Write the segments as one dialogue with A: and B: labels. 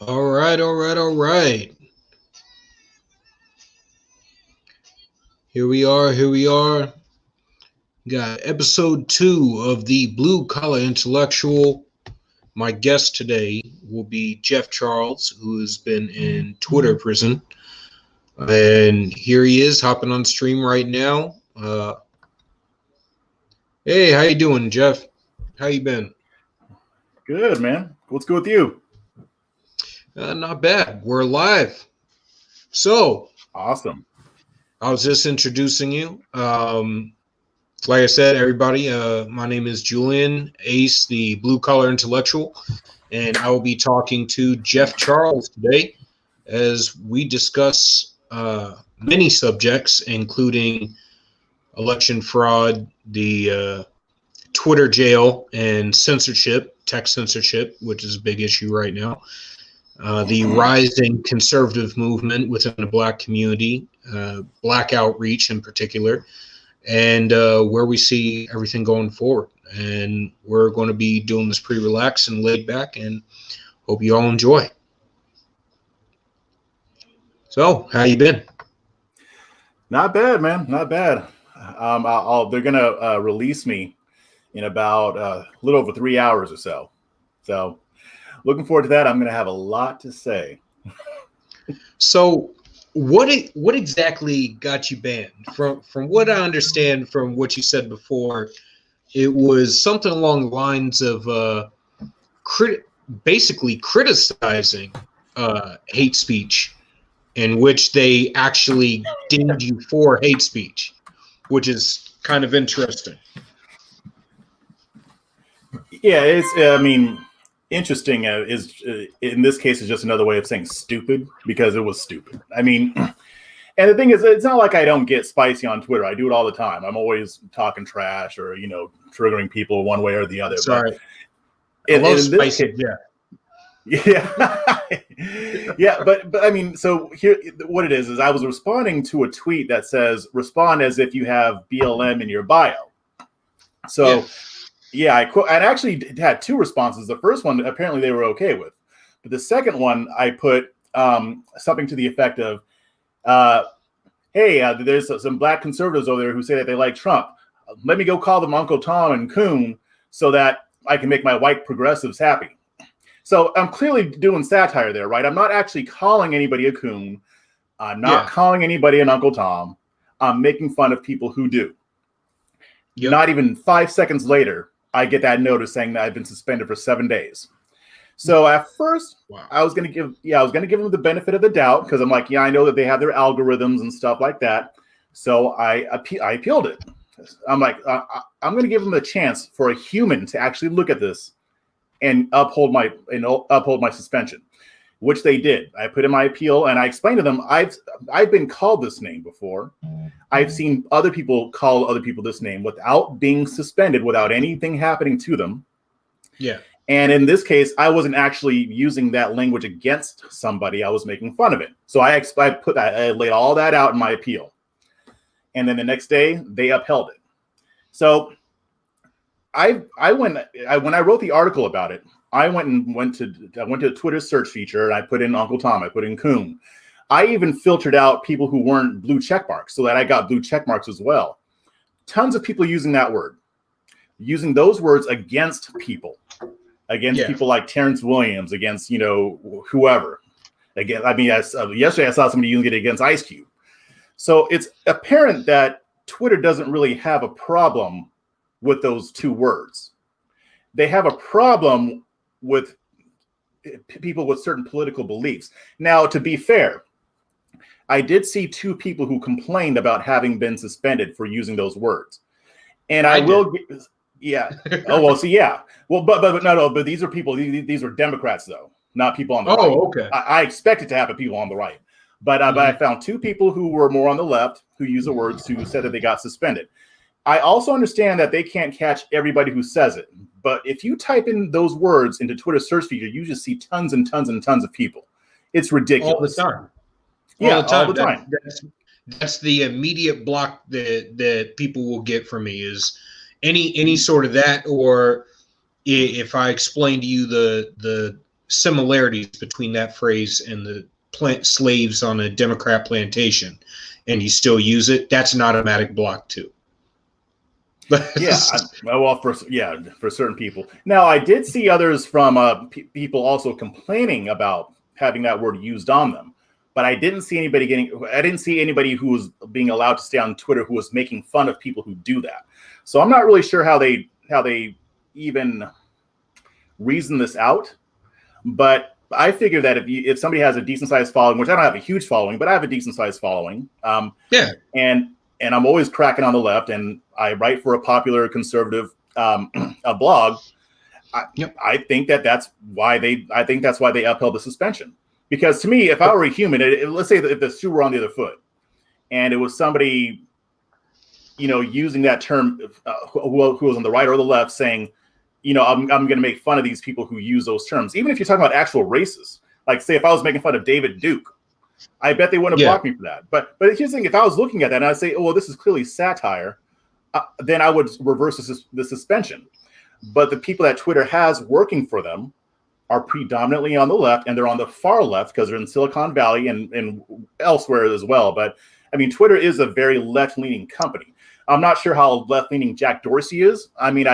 A: All right, all right, all right. Here we are, here we are. Got episode 2 of the Blue Collar Intellectual. My guest today will be Jeff Charles, who has been in Twitter prison. And here he is, hopping on stream right now. Hey, how you doing, Jeff? How you been?
B: Good, man. What's good with you?
A: Not bad. We're live. So,
B: Awesome.
A: I was just introducing you. Like I said, everybody, my name is Julian Ace, the Blue Collar Intellectual, and I will be talking to Jeff Charles today as we discuss many subjects, including election fraud, the Twitter jail, and censorship, tech censorship, which is a big issue right now, the rising conservative movement within the Black community, Black outreach in particular, and where we see everything going forward. And we're going to be doing this pretty relaxed and laid back, and hope you all enjoy. So, how you been?
B: Not bad, man. Not bad. They're gonna release me in about a little over 3 hours or so. So, looking forward to that. I'm gonna have a lot to say.
A: So, what exactly got you banned? From what I understand from what you said before, it was something along the lines of basically criticizing hate speech, in which they actually dinged you for hate speech, which is kind of interesting.
B: Yeah, interesting is in this case is just another way of saying stupid, because it was stupid. And the thing is, it's not like I don't get spicy on Twitter. I do it all the time. I'm always talking trash or triggering people one way or the other.
A: Sorry,
B: but
A: I love spicy.
B: Yeah, but so here, what it is I was responding to a tweet that says, "Respond as if you have BLM in your bio." So. Yeah, I actually had 2 responses. The first one, apparently they were okay with. But the second one, I put something to the effect of, hey, there's some Black conservatives over there who say that they like Trump. Let me go call them Uncle Tom and Coon so that I can make my white progressives happy. So I'm clearly doing satire there, right? I'm not actually calling anybody a Coon. I'm not calling anybody an Uncle Tom. I'm making fun of people who do. Yep. Not even 5 seconds later, I get that notice saying that I've been suspended for 7 days. So at first, I was going to give them the benefit of the doubt, because I'm like, I know that they have their algorithms and stuff like that. So I appealed it. I'm like, I'm going to give them a chance for a human to actually look at this and uphold my suspension, which they did. I put in my appeal and I explained to them, I've been called this name before. I've seen other people call other people this name without being suspended, without anything happening to them.
A: Yeah.
B: And in this case, I wasn't actually using that language against somebody. I was making fun of it. So I laid all that out in my appeal. And then the next day they upheld it. So when I wrote the article about it, I went to the Twitter search feature and I put in Uncle Tom, I put in Coon. I even filtered out people who weren't blue check marks so that I got blue check marks as well. Tons of people using that word, using those words against people, people like Terrence Williams, against, whoever. Again, yesterday I saw somebody using it against Ice Cube. So it's apparent that Twitter doesn't really have a problem with those 2 words. They have a problem with people with certain political beliefs. Now, to be fair, I did see 2 people who complained about having been suspended for using those words. And I will get, yeah. Oh, well, see, yeah. Well, but these are people, these are Democrats, though, not people on the right.
A: Oh, okay.
B: I expected to happen people on the right. But I found 2 people who were more on the left who used the words, who said that they got suspended. I also understand that they can't catch everybody who says it. But if you type in those words into Twitter search feature, you just see tons and tons and tons of people. It's ridiculous.
A: All the time.
B: All the time.
A: That's the immediate block that people will get from me is any sort of that, or if I explain to you the similarities between that phrase and the slaves on a Democrat plantation, and you still use it, that's an automatic block too.
B: For certain people. Now, I did see others from people also complaining about having that word used on them, but I didn't see anybody who was being allowed to stay on Twitter who was making fun of people who do that. So I'm not really sure how they even reason this out. But I figure that if somebody has a decent sized following, which I don't have a huge following, but I have a decent sized following, and I'm always cracking on the left, and I write for a popular conservative a blog. I think that's why they upheld the suspension. Because to me, if I were a human, let's say that if the shoe were on the other foot, and it was somebody, using that term, who was on the right or the left, saying, I'm going to make fun of these people who use those terms. Even if you're talking about actual races, like say if I was making fun of David Duke, I bet they wouldn't have blocked me for that. But here's the thing: if I was looking at that and I'd say, "Oh, well, this is clearly satire," then I would reverse the suspension. But the people that Twitter has working for them are predominantly on the left, and they're on the far left because they're in Silicon Valley and elsewhere as well. But I mean, Twitter is a very left-leaning company. I'm not sure how left-leaning Jack Dorsey is. I mean,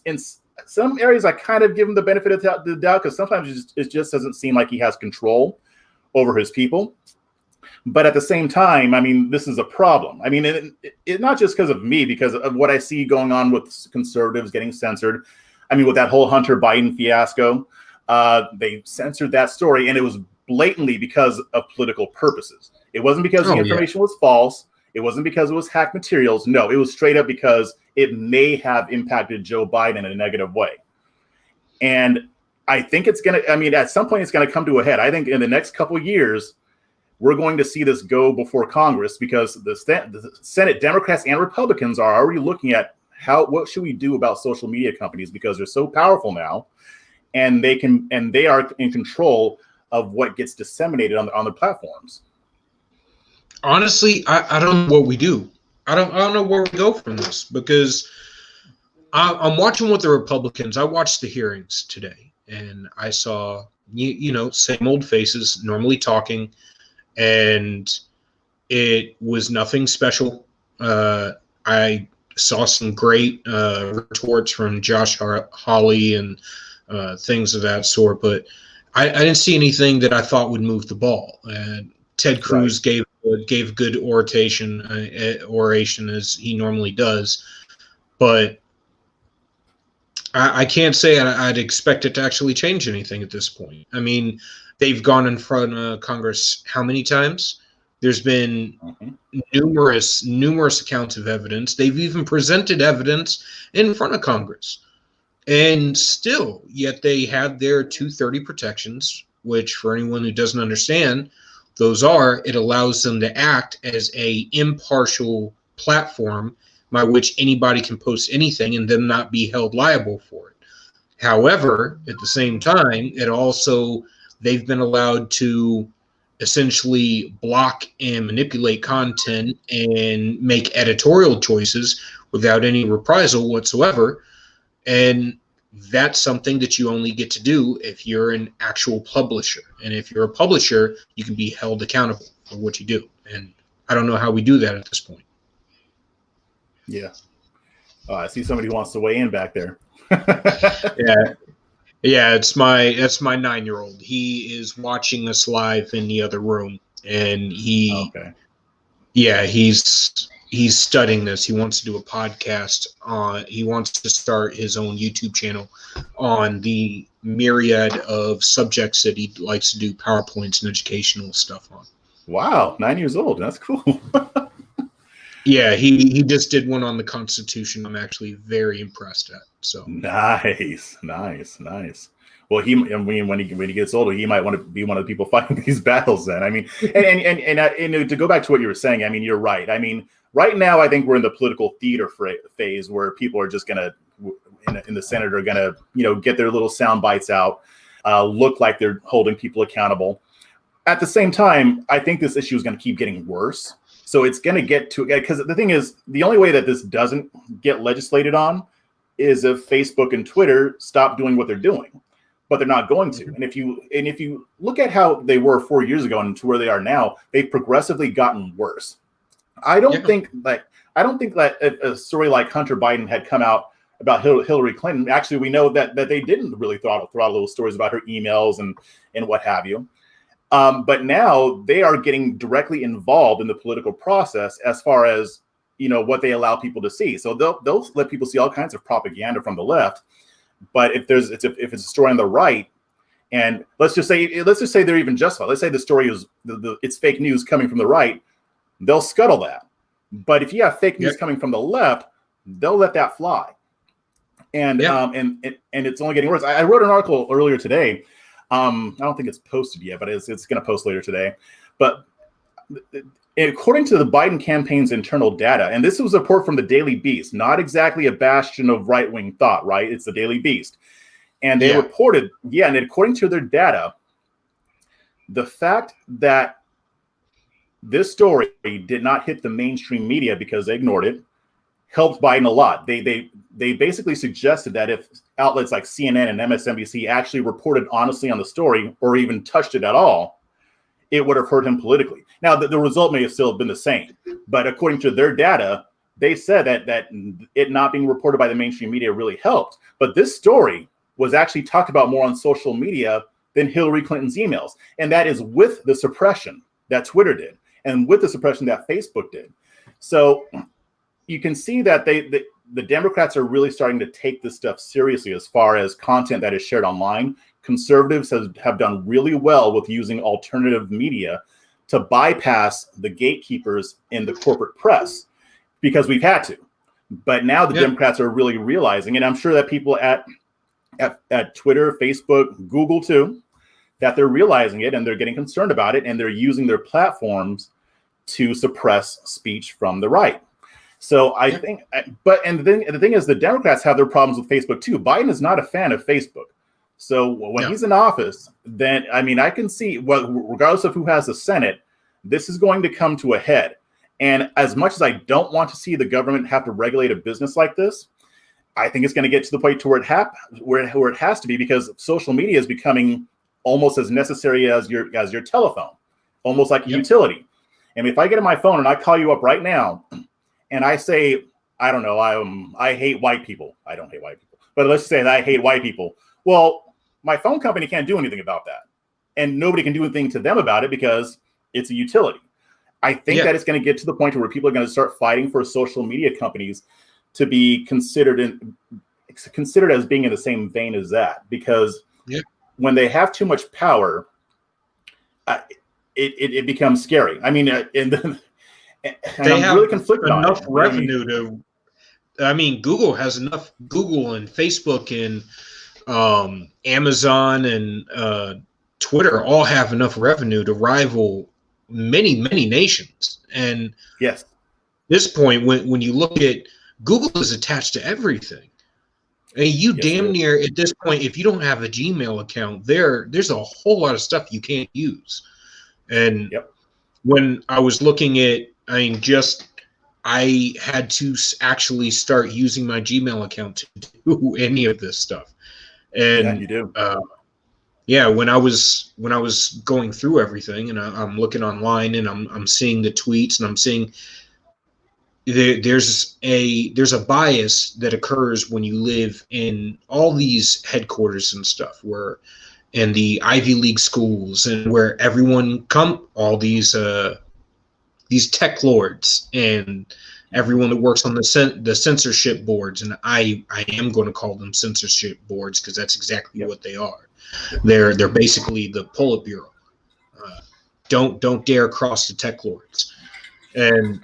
B: in some areas I kind of give him the benefit of the doubt because sometimes it just doesn't seem like he has control over his people. But at the same time, I mean, this is a problem. I mean, it not just because of me, because of what I see going on with conservatives getting censored. I mean, with that whole Hunter Biden fiasco, they censored that story, and it was blatantly because of political purposes. It wasn't because the information was false. It wasn't because it was hacked materials. No, it was straight up because it may have impacted Joe Biden in a negative way. And I think at some point it's going to come to a head. I think in the next couple of years, we're going to see this go before Congress because the Senate Democrats and Republicans are already looking at what should we do about social media companies because they're so powerful now, and they are in control of what gets disseminated on the platforms.
A: Honestly, I don't know what we do. I don't know where we go from this because I'm watching with the Republicans. I watched the hearings today, and I saw same old faces normally talking. And it was nothing special. I saw some great retorts from Josh Hawley and things of that sort, but I didn't see anything that I thought would move the ball. Ted Cruz gave good oration as he normally does, but I can't say I'd expect it to actually change anything at this point. I mean, they've gone in front of Congress how many times? There's been numerous accounts of evidence. They've even presented evidence in front of Congress. And still, yet they have their 230 protections, which for anyone who doesn't understand, it allows them to act as a impartial platform by which anybody can post anything and then not be held liable for it. However, at the same time, they've been allowed to essentially block and manipulate content and make editorial choices without any reprisal whatsoever. And that's something that you only get to do if you're an actual publisher. And if you're a publisher, you can be held accountable for what you do. And I don't know how we do that at this point.
B: Yeah. I see somebody who wants to weigh in back there.
A: Yeah, it's my 9-year-old. He is watching us live in the other room, and he's studying this. He wants to do a podcast he wants to start his own YouTube channel on the myriad of subjects that he likes to do PowerPoints and educational stuff on.
B: Wow, 9 years old. That's cool.
A: Yeah, he just did one on the Constitution. I'm actually very impressed at. So
B: nice. Well, when he gets older, he might want to be one of the people fighting these battles. Then I mean, and to go back to what you were saying, I mean, you're right. I mean, right now, I think we're in the political theater phase where people are just gonna in the Senate are gonna get their little sound bites out, look like they're holding people accountable. At the same time, I think this issue is going to keep getting worse. So it's going to get to, because the thing is, the only way that this doesn't get legislated on is if Facebook and Twitter stop doing what they're doing. but they're not going to. And if you look at how they were 4 years ago and to where they are now, they've progressively gotten worse. I don't think that a story like Hunter Biden had come out about Hillary Clinton. Actually, we know that they didn't really throttle those stories about her emails and what have you. But now they are getting directly involved in the political process as far as, you know, what they allow people to see. So they'll let people see all kinds of propaganda from the left. But if it's a story on the right, and let's just say they're even justified. Let's say the story is it's fake news coming from the right, they'll scuttle that. But if you have fake news coming from the left, they'll let that fly. And it's only getting worse. I wrote an article earlier today. I don't think it's posted yet, but it's going to post later today. But according to the Biden campaign's internal data, and this was a report from the Daily Beast, not exactly a bastion of right-wing thought, right? It's the Daily Beast. And they reported, and according to their data, the fact that this story did not hit the mainstream media because they ignored it helped Biden a lot. They basically suggested that if outlets like CNN and MSNBC actually reported honestly on the story or even touched it at all, it would have hurt him politically. Now, the result may have still been the same, but according to their data, they said that it not being reported by the mainstream media really helped. But this story was actually talked about more on social media than Hillary Clinton's emails. And that is with the suppression that Twitter did and with the suppression that Facebook did. So you can see that the Democrats are really starting to take this stuff seriously as far as content that is shared online. Conservatives have done really well with using alternative media to bypass the gatekeepers in the corporate press because we've had to. But now the Democrats are really realizing, and I'm sure that people at Twitter, Facebook, Google too, that they're realizing it and they're getting concerned about it, and they're using their platforms to suppress speech from the right. So I think, the thing is, the Democrats have their problems with Facebook too. Biden is not a fan of Facebook. So when he's in office, then, I mean, I can see, well, regardless of who has the Senate, this is going to come to a head. And as much as I don't want to see the government have to regulate a business like this, I think it's going to get to the point to where it has to be, because social media is becoming almost as necessary as your telephone, almost like a utility. And if I get on my phone and I call you up right now and I say, I don't know, I hate white people. I don't hate white people, but let's say that I hate white people. Well, my phone company can't do anything about that. And nobody can do anything to them about it because it's a utility. I think that it's going to get to the point where people are going to start fighting for social media companies to be considered as being in the same vein as that, because when they have too much power, it becomes scary. I mean, and
A: they have
B: really conflicted
A: enough revenue to. I mean, Google has enough. Google and Facebook and Amazon and Twitter all have enough revenue to rival many nations. And
B: at
A: this point, when you look at Google, is attached to everything. And you damn near at this point, if you don't have a Gmail account, there's a whole lot of stuff you can't use. And when I was looking at, I had to actually start using my Gmail account to do any of this stuff. And
B: you do.
A: When I was going through everything, and I'm looking online, and I'm seeing the tweets, and I'm seeing there's a bias that occurs when you live in all these headquarters and stuff, where in the Ivy League schools, and where everyone all these tech lords and everyone that works on the censorship boards, and I am going to call them censorship boards because that's exactly what they are. They're basically the Politburo. Don't dare cross the tech lords. And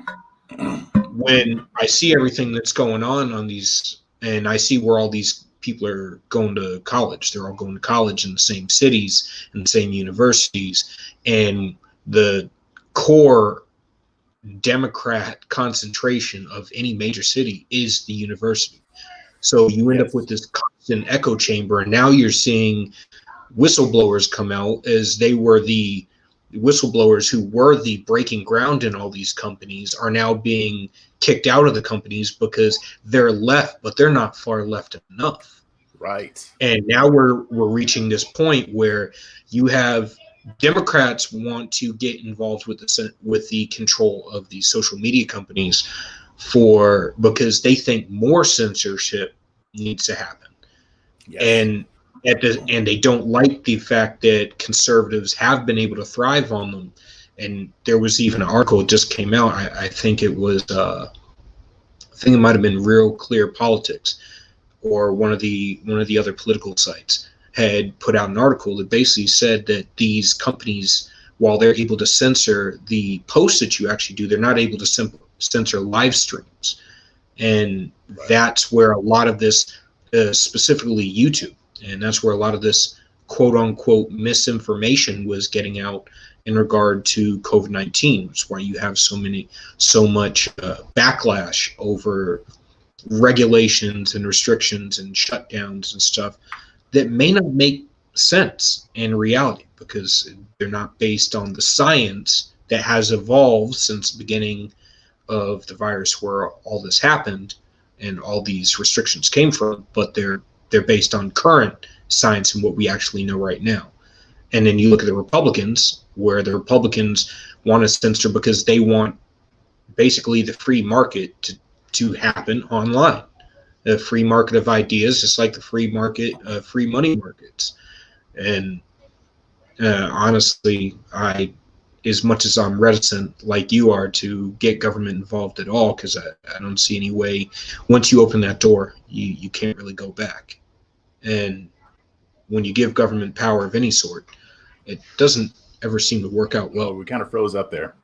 A: when I see everything that's going on these, and I see where all these people are going to college, they're all going to college in the same cities and the same universities, and the core Democrat concentration of any major city is the university. So you end up with this constant echo chamber, and now you're seeing whistleblowers come out, as they were the whistleblowers who were the breaking ground in all these companies are now being kicked out of the companies because they're left, but they're not far left enough.
B: Right.
A: And now we're reaching this point where you have Democrats want to get involved with the control of these social media companies because they think more censorship needs to happen.
B: Yes.
A: And they don't like the fact that conservatives have been able to thrive on them. And there was even an article that just came out. I think it was I think it might have been Real Clear Politics or one of the other political sites had put out an article that basically said that these companies, while they're able to censor the posts that you actually do, they're not able to censor live streams. And that's where a lot of this, specifically YouTube, and that's where a lot of this quote unquote misinformation was getting out in regard to COVID-19. It's why you have so much backlash over regulations and restrictions and shutdowns and stuff that may not make sense in reality because they're not based on the science that has evolved since the beginning of the virus, where all this happened and all these restrictions came from, but they're based on current science and what we actually know right now. And then you look at the Republicans, where the Republicans want to censor because they want basically the free market to happen online. The free market of ideas, just like the free market of free money markets. And honestly, as much as I'm reticent, like you are, to get government involved at all, because I don't see any way, once you open that door, you can't really go back. And when you give government power of any sort, it doesn't ever seem to work out well.
B: We kind of froze up there.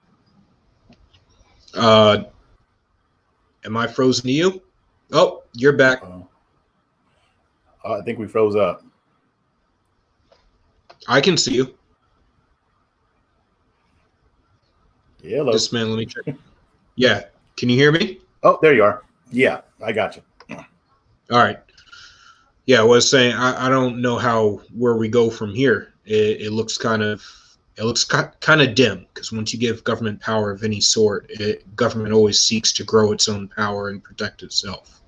A: Am I frozen to you? Oh, you're back.
B: I think we froze up.
A: I can see you.
B: Yeah, hello.
A: This man, let me check. Yeah, can you hear me?
B: Oh, there you are. Yeah, I got you.
A: All right. Yeah, I was saying I don't know where we go from here. It looks kind of dim, because once you give government power of any sort, government always seeks to grow its own power and protect itself.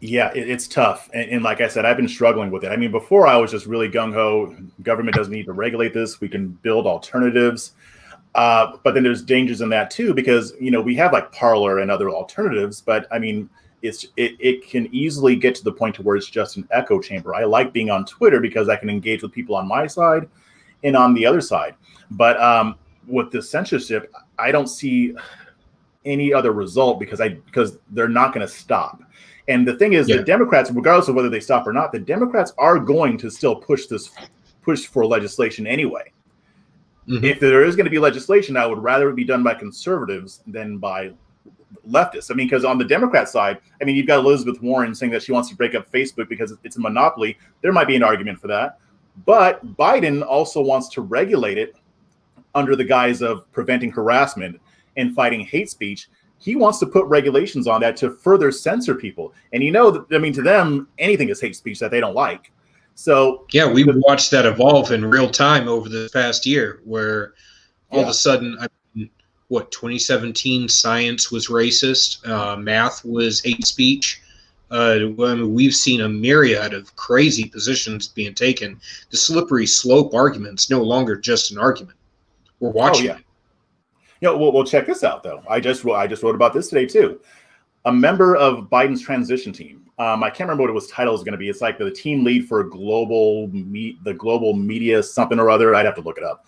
B: Yeah, it's tough. And like I said, I've been struggling with it. I mean, before I was just really gung-ho. Government doesn't need to regulate this. We can build alternatives. But then there's dangers in that too, because, we have like Parler and other alternatives. But I mean, it can easily get to the point to where it's just an echo chamber. I like being on Twitter because I can engage with people on my side and on the other side. But with the censorship, I don't see any other result because they're not going to stop. And the thing is, the Democrats, regardless of whether they stop or not, the Democrats are going to still push for legislation anyway. Mm-hmm. If there is going to be legislation, I would rather it be done by conservatives than by leftists. I mean, because on the Democrat side, I mean, you've got Elizabeth Warren saying that she wants to break up Facebook because it's a monopoly. There might be an argument for that. But Biden also wants to regulate it under the guise of preventing harassment and fighting hate speech. He wants to put regulations on that to further censor people. And to them, anything is hate speech that they don't like. So
A: yeah, we've watched that evolve in real time over the past year, where all of a sudden, 2017 science was racist, math was hate speech. We've seen a myriad of crazy positions being taken. The slippery slope argument's no longer just an argument. We're watching it.
B: Well, check this out though. I just wrote about this today too. A member of Biden's transition team. I can't remember what his title is going to be. It's like the team lead for the global media something or other. I'd have to look it up.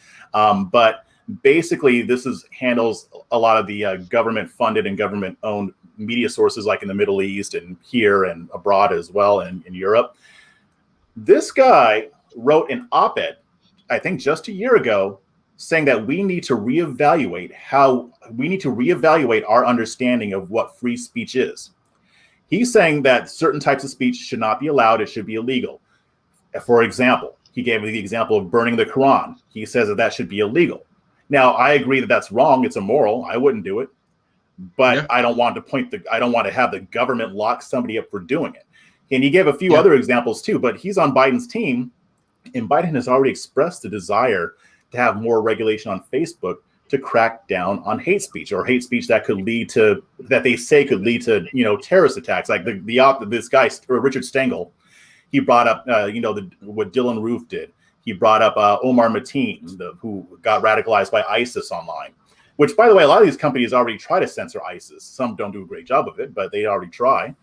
B: But basically, handles a lot of the government funded and government owned media sources, like in the Middle East and here and abroad as well, and in Europe. This guy wrote an op-ed, I think just a year ago, saying that we need to reevaluate our understanding of what free speech is. He's saying that certain types of speech should not be allowed. It should be illegal. For example, he gave me the example of burning the Quran. He says that should be illegal. Now, I agree that that's wrong. It's immoral. I wouldn't do it. But I don't want to have the government lock somebody up for doing it. And he gave a few other examples too, but he's on Biden's team, and Biden has already expressed the desire to have more regulation on Facebook to crack down on hate speech, or hate speech that could lead to terrorist attacks. Like this guy, Richard Stengel, He brought up, what Dylan Roof did. He brought up Omar Mateen, who got radicalized by ISIS online, which, by the way, a lot of these companies already try to censor ISIS. Some don't do a great job of it, but they already try.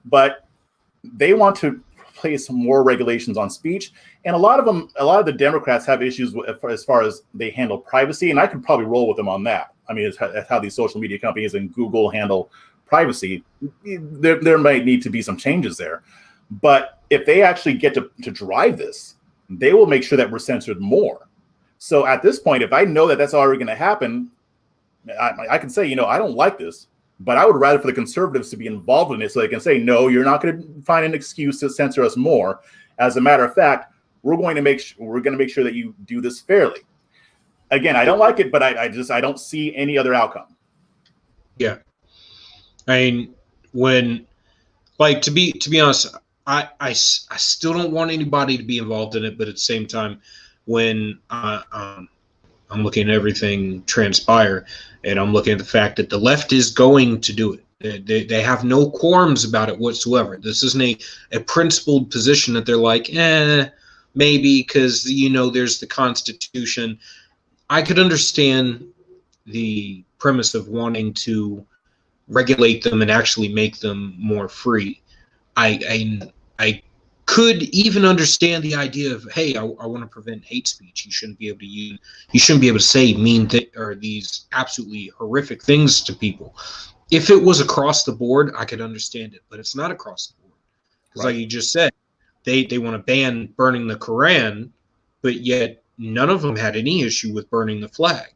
B: But they want to place more regulations on speech. And a lot of the Democrats have issues as far as they handle privacy. And I could probably roll with them on that. I mean, it's how these social media companies and Google handle privacy. There might need to be some changes there. But if they actually get to drive this, they will make sure that we're censored more. So at this point, if I know that that's already going to happen, I can say, I don't like this, but I would rather for the conservatives to be involved in it so they can say, no, you're not going to find an excuse to censor us more. As a matter of fact, we're going to make sure that you do this fairly. Again, I don't like it, but I don't see any other outcome.
A: Yeah. I mean, to be honest, I still don't want anybody to be involved in it, but at the same time, when I'm looking at everything transpire, and I'm looking at the fact that the left is going to do it. They have no qualms about it whatsoever. This isn't a principled position that they're like, maybe because, there's the Constitution. I could understand the premise of wanting to regulate them and actually make them more free. I could even understand the idea of, hey, I want to prevent hate speech. You shouldn't be able to say mean or these absolutely horrific things to people. If it was across the board, I could understand it, but it's not across the board. Right. Like you just said, they want to ban burning the Quran, but yet none of them had any issue with burning the flag.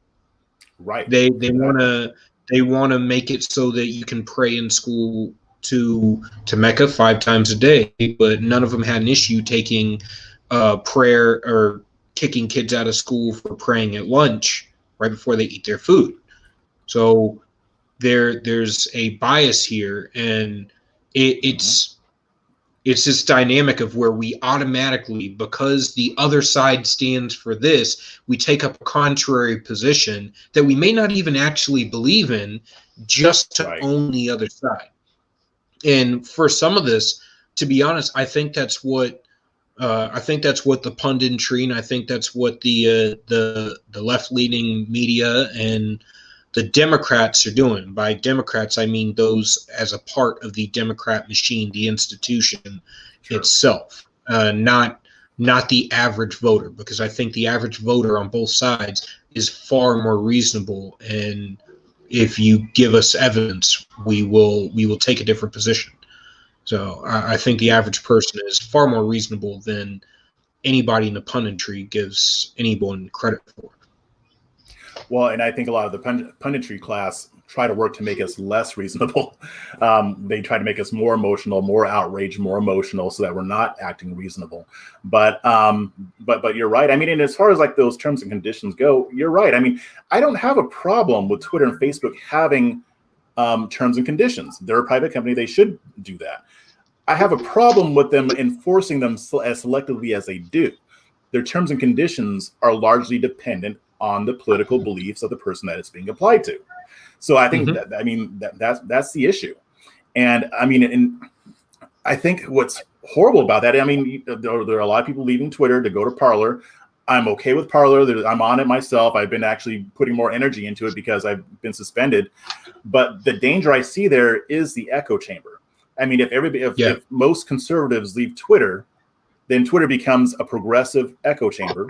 B: Right.
A: They want to make it so that you can pray in school to Mecca 5 times a day, but none of them had an issue taking prayer or kicking kids out of school for praying at lunch right before they eat their food. So there's a bias here, and it's this dynamic of where we automatically, because the other side stands for this, we take up a contrary position that we may not even actually believe in, just to own the other side. And for some of this, to be honest, I think that's what the punditry, and I think that's what the left-leaning media and the Democrats are doing. By Democrats, I mean those as a part of the Democrat machine, the institution itself, not the average voter, because I think the average voter on both sides is far more reasonable, and if you give us evidence, we will take a different position. So I think the average person is far more reasonable than anybody in the punditry gives anyone credit for.
B: Well, and I think a lot of the punditry class try to work to make us less reasonable. They try to make us more emotional, more outraged, more emotional, so that we're not acting reasonable. But you're right. I mean, and as far as like those terms and conditions go, you're right. I mean, I don't have a problem with Twitter and Facebook having terms and conditions. They're a private company. They should do that. I have a problem with them enforcing them as selectively as they do. Their terms and conditions are largely dependent on the political beliefs of the person that it's being applied to. So I think that's the issue. And I mean, and I think what's horrible about that, I mean, there are a lot of people leaving Twitter to go to Parler. I'm okay with Parler. I'm on it myself. I've been actually putting more energy into it because I've been suspended. But the danger I see there is the echo chamber. I mean, if most conservatives leave Twitter, then Twitter becomes a progressive echo chamber.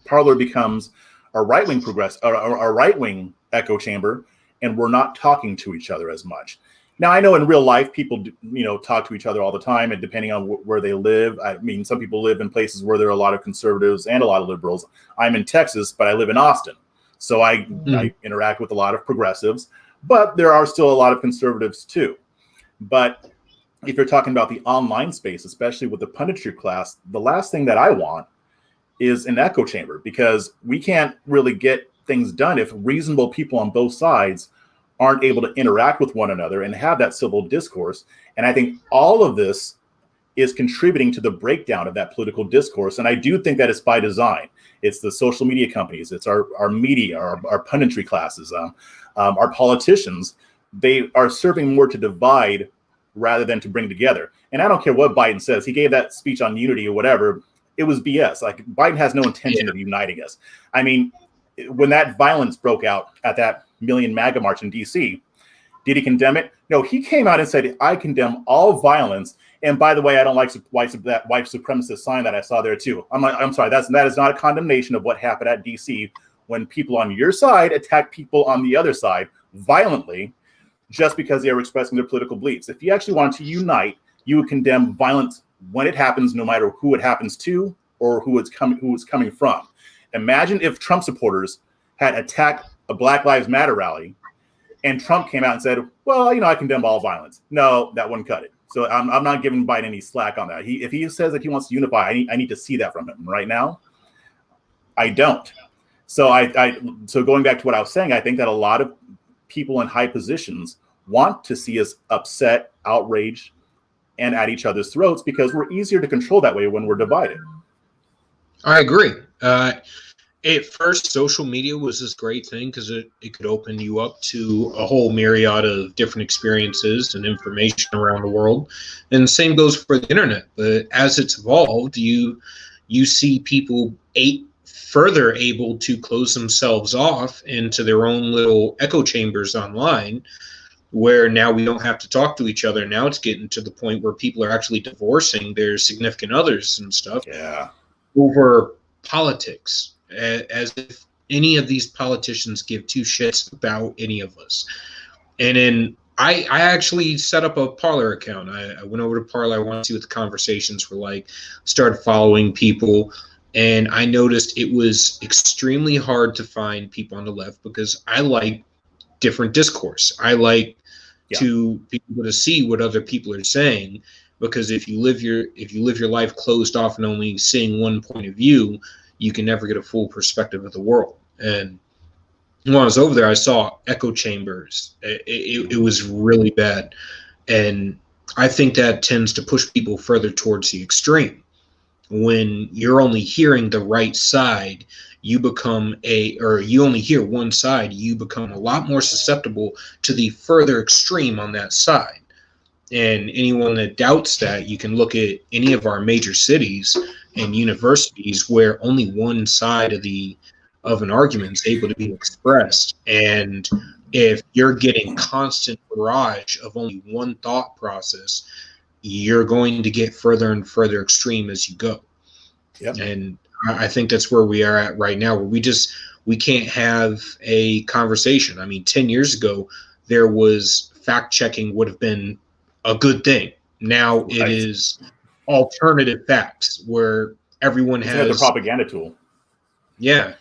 B: Parler becomes a right-wing echo chamber, and we're not talking to each other as much. Now, I know in real life people talk to each other all the time, and depending on where they live, I mean, some people live in places where there are a lot of conservatives and a lot of liberals. I'm in Texas, but I live in Austin, so I interact with a lot of progressives, but there are still a lot of conservatives too. But if you're talking about the online space, especially with the punditry class, the last thing that I want is an echo chamber, because we can't really get things done if reasonable people on both sides aren't able to interact with one another and have that civil discourse. And I think all of this is contributing to the breakdown of that political discourse. And I do think that it's by design. It's the social media companies, it's our media, our punditry classes, our politicians. They are serving more to divide rather than to bring together. And I don't care what Biden says. He gave that speech on unity or whatever. It was BS. Like, Biden has no intention of uniting us. I mean, when that violence broke out at that Million MAGA march in DC, did he condemn it? No, he came out and said, I condemn all violence. And by the way, I don't like that white supremacist sign that I saw there too. I'm sorry, that is not a condemnation of what happened at DC when people on your side attack people on the other side violently just because they were expressing their political beliefs. If you actually wanted to unite, you would condemn violence when it happens, no matter who it happens to or who it's coming from. Imagine if Trump supporters had attacked a Black Lives Matter rally and Trump came out and said, well, I condemn all violence. No, that wouldn't cut it. So I'm not giving Biden any slack on that. If he says that he wants to unify, I need to see that from him. Right now, I don't. So so going back to what I was saying, I think that a lot of people in high positions want to see us upset, outraged, and at each other's throats because we're easier to control that way when we're divided.
A: I agree. At first, social media was this great thing because it could open you up to a whole myriad of different experiences and information around the world. And the same goes for the internet. But as it's evolved, you see people further able to close themselves off into their own little echo chambers online, where now we don't have to talk to each other. Now it's getting to the point where people are actually divorcing their significant others and stuff over politics, as if any of these politicians give two shits about any of us. And then I actually set up a Parler account. I went over to Parler. I wanted to see what the conversations were like, started following people. And I noticed it was extremely hard to find people on the left because I like different discourse. I like to be able to see what other people are saying, because if you live your life closed off and only seeing one point of view, you can never get a full perspective of the world. And when I was over there, I saw echo chambers. It was really bad. And I think that tends to push people further towards the extreme. When you're only hearing the right side, you only hear one side, you become a lot more susceptible to the further extreme on that side. And anyone that doubts that, you can look at any of our major cities and universities where only one side of an argument is able to be expressed. And if you're getting constant barrage of only one thought process, you're going to get further and further extreme as you go. Yep. And I think that's where we are at right now, where we can't have a conversation. I mean, 10 years ago, there was fact checking would have been a good thing. Now it is alternative facts where everyone has
B: the propaganda tool.
A: Yeah,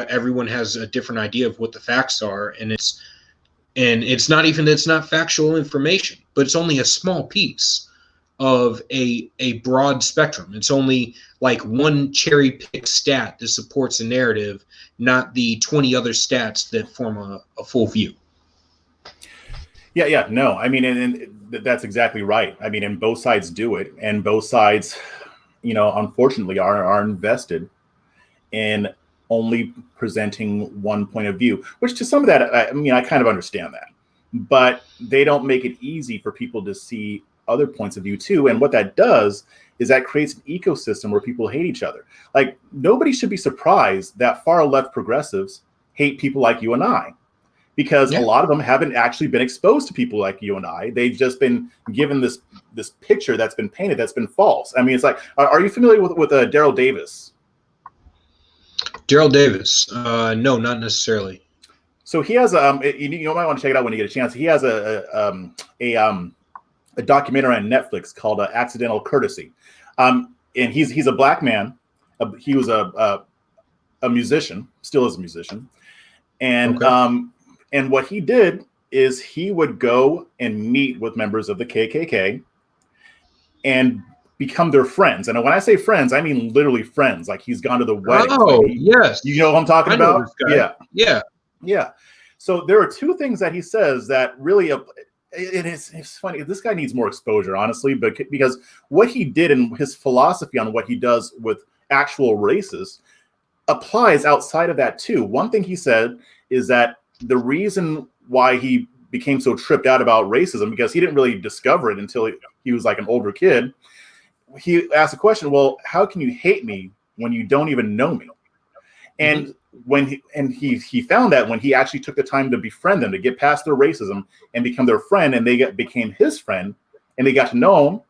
A: everyone has a different idea of what the facts are, and it's not factual information, but it's only a small piece of a broad spectrum. It's only like one cherry pick stat that supports a narrative, not the 20 other stats that form a full view.
B: Yeah, no, I mean, and that's exactly right. I mean, and both sides do it, and both sides, unfortunately, are invested in only presenting one point of view, which to some of that, I kind of understand that, but they don't make it easy for people to see other points of view too. And what that does is that creates an ecosystem where people hate each other. Like, nobody should be surprised that far left progressives hate people like you and I, because a lot of them haven't actually been exposed to people like you and I. They've just been given this picture that's been painted that's been false. I mean, it's like, are you familiar with Daryl Davis?
A: Daryl Davis? No, not necessarily.
B: So he has you might want to check it out when you get a chance. He has a documentary on Netflix called Accidental Courtesy, and he's a black man. He was a musician, still is a musician, and and what he did is he would go and meet with members of the KKK and become their friends. And when I say friends, I mean literally friends. Like, he's gone to the wedding.
A: Oh, yes.
B: You know what I'm talking about?
A: Yeah.
B: So there are two things that he says that really, it's funny. This guy needs more exposure, honestly, but because what he did and his philosophy on what he does with actual racists applies outside of that too. One thing he said is that the reason why he became so tripped out about racism, because he didn't really discover it until he was like an older kid. He asked the question, well, how can you hate me when you don't even know me? And when he found that when he actually took the time to befriend them, to get past their racism and become their friend, and they became his friend, and they got to know him,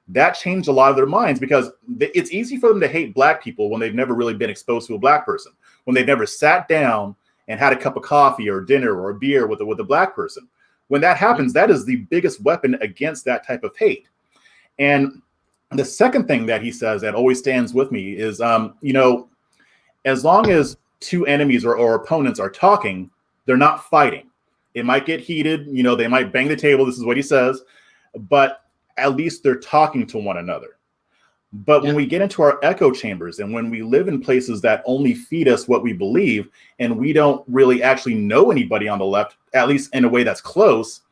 B: that changed a lot of their minds, because it's easy for them to hate black people when they've never really been exposed to a black person, when they've never sat down and had a cup of coffee or dinner or a beer with a black person. When that happens, that is the biggest weapon against that type of hate. And the second thing that he says that always stands with me is, as long as two enemies or opponents are talking, they're not fighting. It might get heated, they might bang the table. This is what he says, but at least they're talking to one another. But when we get into our echo chambers, and when we live in places that only feed us what we believe, and we don't really actually know anybody on the left, at least in a way that's close,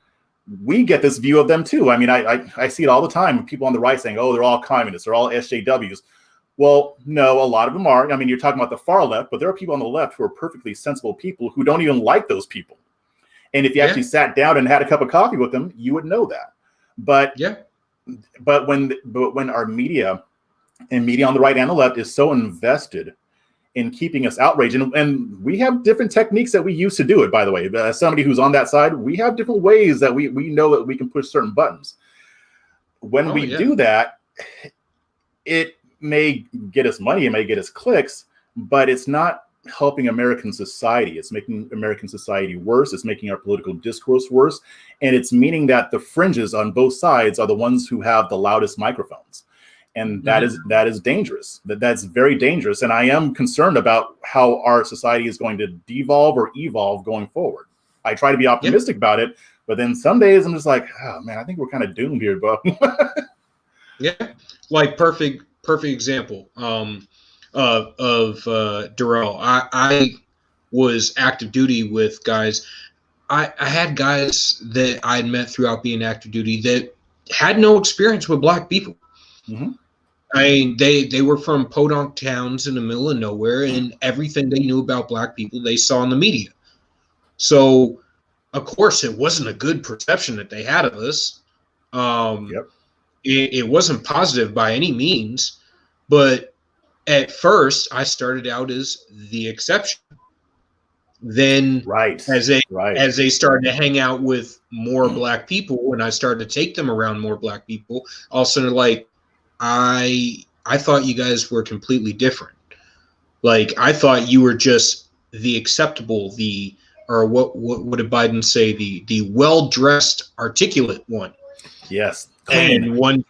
B: we get this view of them too. I mean, I see it all the time. People on the right saying, oh, they're all communists, they're all SJWs. Well, no, a lot of them are. I mean, you're talking about the far left, but there are people on the left who are perfectly sensible people who don't even like those people. And if you actually sat down and had a cup of coffee with them, you would know that. But when our media and media on the right and the left is so invested in keeping us outraged, and we have different techniques that we use to do it, by the way. As somebody who's on that side, we have different ways that we know that we can push certain buttons. When we do that, it may get us money, it may get us clicks, but it's not helping American society. It's making American society worse. It's making our political discourse worse. And it's meaning that the fringes on both sides are the ones who have the loudest microphones. And that is dangerous. That's very dangerous. And I am concerned about how our society is going to devolve or evolve going forward. I try to be optimistic about it, but then some days I'm just like, oh man, I think we're kind of doomed here, bro.
A: Like perfect example of Darrell. I was active duty with guys. I had guys that I had met throughout being active duty that had no experience with black people. I mean, they were from podunk towns in the middle of nowhere, and everything they knew about black people they saw in the media. So, of course, it wasn't a good perception that they had of us. It wasn't positive by any means, but at first I started out as the exception. Then as they started to hang out with more black people, and I started to take them around more black people, all of a sudden, like, I thought you guys were completely different. Like, I thought you were just the acceptable, or what did Biden say? The well-dressed, articulate one.
B: Yes.
A: Clean. And one,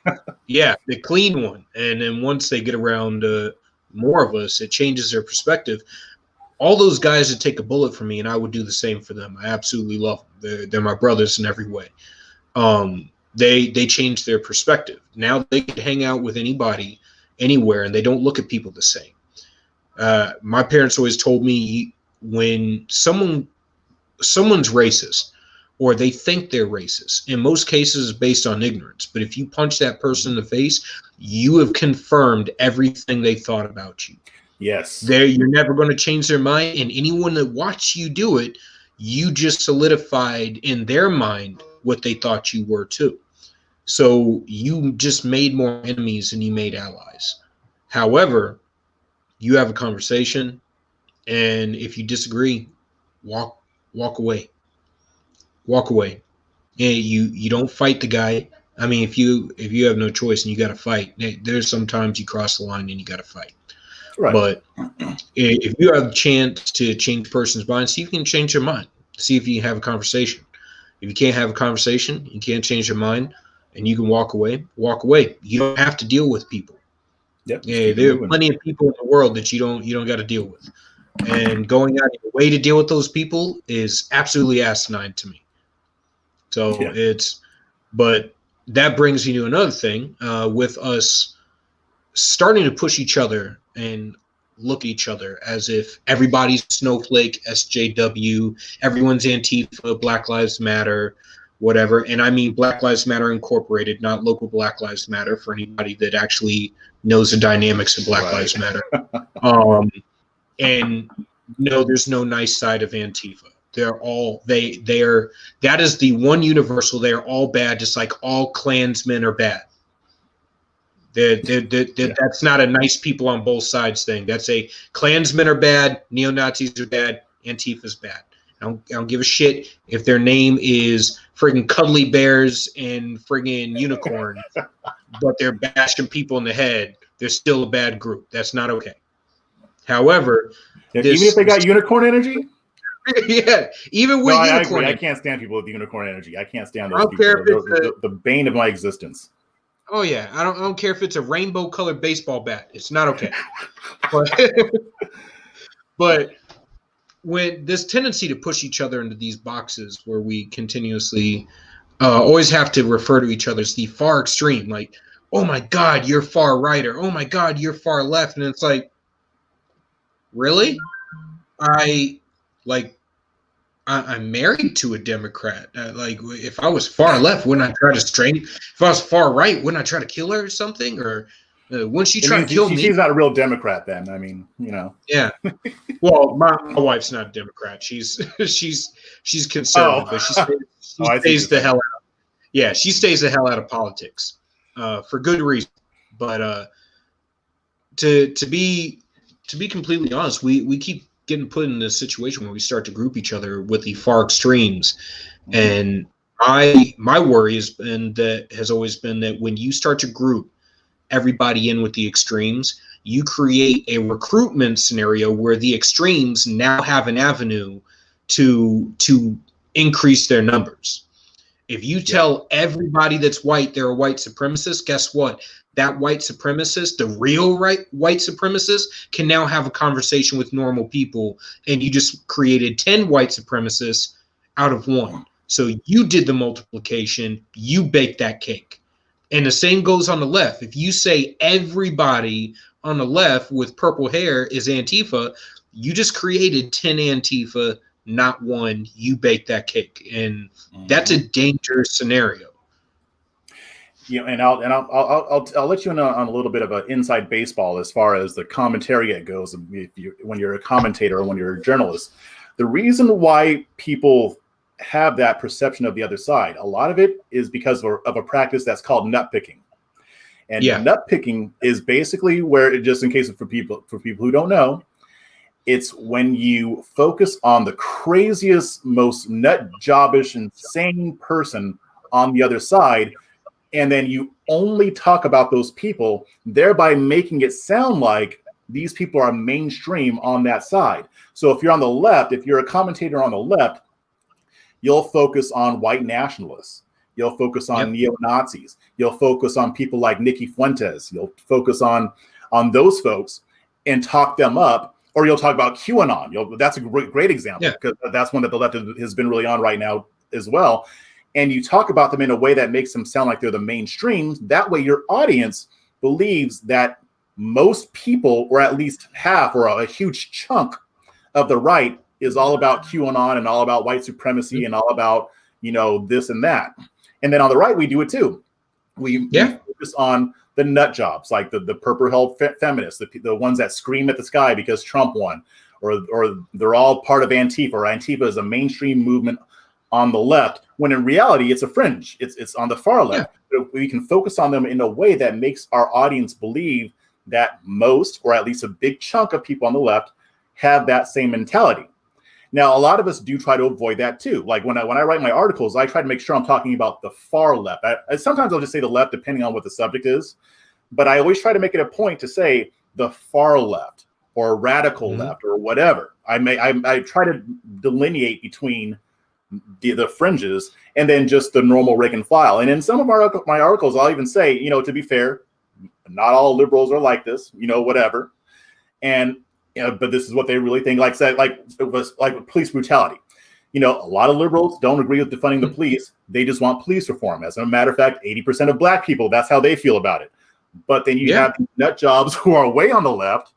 A: the clean one. And then once they get around more of us, it changes their perspective. All those guys would take a bullet for me, and I would do the same for them. I absolutely love them. They're my brothers in every way. They changed their perspective. Now they can hang out with anybody, anywhere, and they don't look at people the same. My parents always told me, when someone's racist, or they think they're racist, in most cases it's based on ignorance. But if you punch that person in the face, you have confirmed everything they thought about you.
B: Yes.
A: You're never going to change their mind. And anyone that watched you do it, you just solidified in their mind what they thought you were too. So you just made more enemies than you made allies. However, you have a conversation, and if you disagree, walk away. Walk away. And you don't fight the guy. I mean, if you have no choice and you got to fight, there's sometimes you cross the line and you got to fight. Right. But if you have a chance to change a person's mind, see if you can change their mind. See if you can have a conversation. If you can't have a conversation, you can't change your mind, and you can walk away. Walk away. You don't have to deal with people.
B: Yep.
A: There are plenty of people in the world that you don't got to deal with. And going out of your way to deal with those people is absolutely asinine to me. So but that brings me to another thing, with us starting to push each other and look at each other as if everybody's snowflake, SJW, everyone's Antifa, Black Lives Matter, whatever. And I mean Black Lives Matter Incorporated, not local Black Lives Matter, for anybody that actually knows the dynamics of Black Lives Matter. And no, there's no nice side of Antifa. They're all that is the one universal. They are all bad, just like all Klansmen are bad. That's not a nice people on both sides thing. That's a Klansmen are bad, neo-Nazis are bad, Antifa's bad. I don't give a shit if their name is friggin' cuddly bears and friggin' unicorns, but they're bashing people in the head. They're still a bad group. That's not okay. However,
B: even if they got unicorn energy.
A: Yeah, even with
B: I
A: unicorn.
B: agree. I can't stand people with unicorn energy. I can't stand those people. They're the bane of my existence.
A: Oh yeah, I don't care if it's a rainbow colored baseball bat. It's not okay. But when this tendency to push each other into these boxes where we continuously always have to refer to each other as the far extreme, like, oh my God, you're far right, or oh my God, you're far left, and it's like, really? I'm married to a Democrat. If I was far left, wouldn't I try to strangle? If I was far right, wouldn't I try to kill her or something? Or wouldn't she try to kill me?
B: She's not a real Democrat, then. I mean,
A: Yeah. Well, my wife's not a Democrat. She's conservative, but she stays the hell out. Yeah, she stays the hell out of politics, for good reason. But to be completely honest, we keep getting put in this situation where we start to group each other with the far extremes. And my worry has always been that when you start to group everybody in with the extremes, you create a recruitment scenario where the extremes now have an avenue to increase their numbers. If you tell everybody that's white they're a white supremacist, guess what? That white supremacist, the real white supremacist, can now have a conversation with normal people, and you just created 10 white supremacists out of one. So you did the multiplication, you baked that cake. And the same goes on the left. If you say everybody on the left with purple hair is Antifa, you just created 10 Antifa, not one. You baked that cake. And that's a dangerous scenario.
B: And I'll let you in on a little bit of an inside baseball as far as the commentary goes. When you're a commentator or when you're a journalist, the reason why people have that perception of the other side, a lot of it is because of a practice that's called nut picking. And nut picking is basically where, just in case for people who don't know, it's when you focus on the craziest, most nut jobbish, insane person on the other side, and then you only talk about those people, thereby making it sound like these people are mainstream on that side. So if you're on the left, if you're a commentator on the left, you'll focus on white nationalists. You'll focus on neo-Nazis. You'll focus on people like Nikki Fuentes. You'll focus on those folks and talk them up. Or you'll talk about QAnon. That's a great example, because that's one that the left has been really on right now as well. And you talk about them in a way that makes them sound like they're the mainstream. That way your audience believes that most people, or at least half or a huge chunk of the right, is all about QAnon and all about white supremacy and all about, this and that. And then on the right, we do it too. We focus on the nut jobs, like the purple-haired feminists, the ones that scream at the sky because Trump won, or they're all part of Antifa, or Antifa is a mainstream movement on the left, when in reality it's a fringe. It's on the far left. But we can focus on them in a way that makes our audience believe that most, or at least a big chunk of people on the left, have that same mentality. Now, a lot of us do try to avoid that too. Like when I write my articles, I try to make sure I'm talking about the far left. Sometimes I'll just say the left, depending on what the subject is, but I always try to make it a point to say the far left or radical left or whatever. I try to delineate between the fringes and then just the normal rank and file. And in some of my articles, I'll even say, to be fair, not all liberals are like this, whatever. And but this is what they really think. Like it was like police brutality. A lot of liberals don't agree with defunding the police. They just want police reform. As a matter of fact, 80% of black people, that's how they feel about it. But then you have nut jobs who are way on the left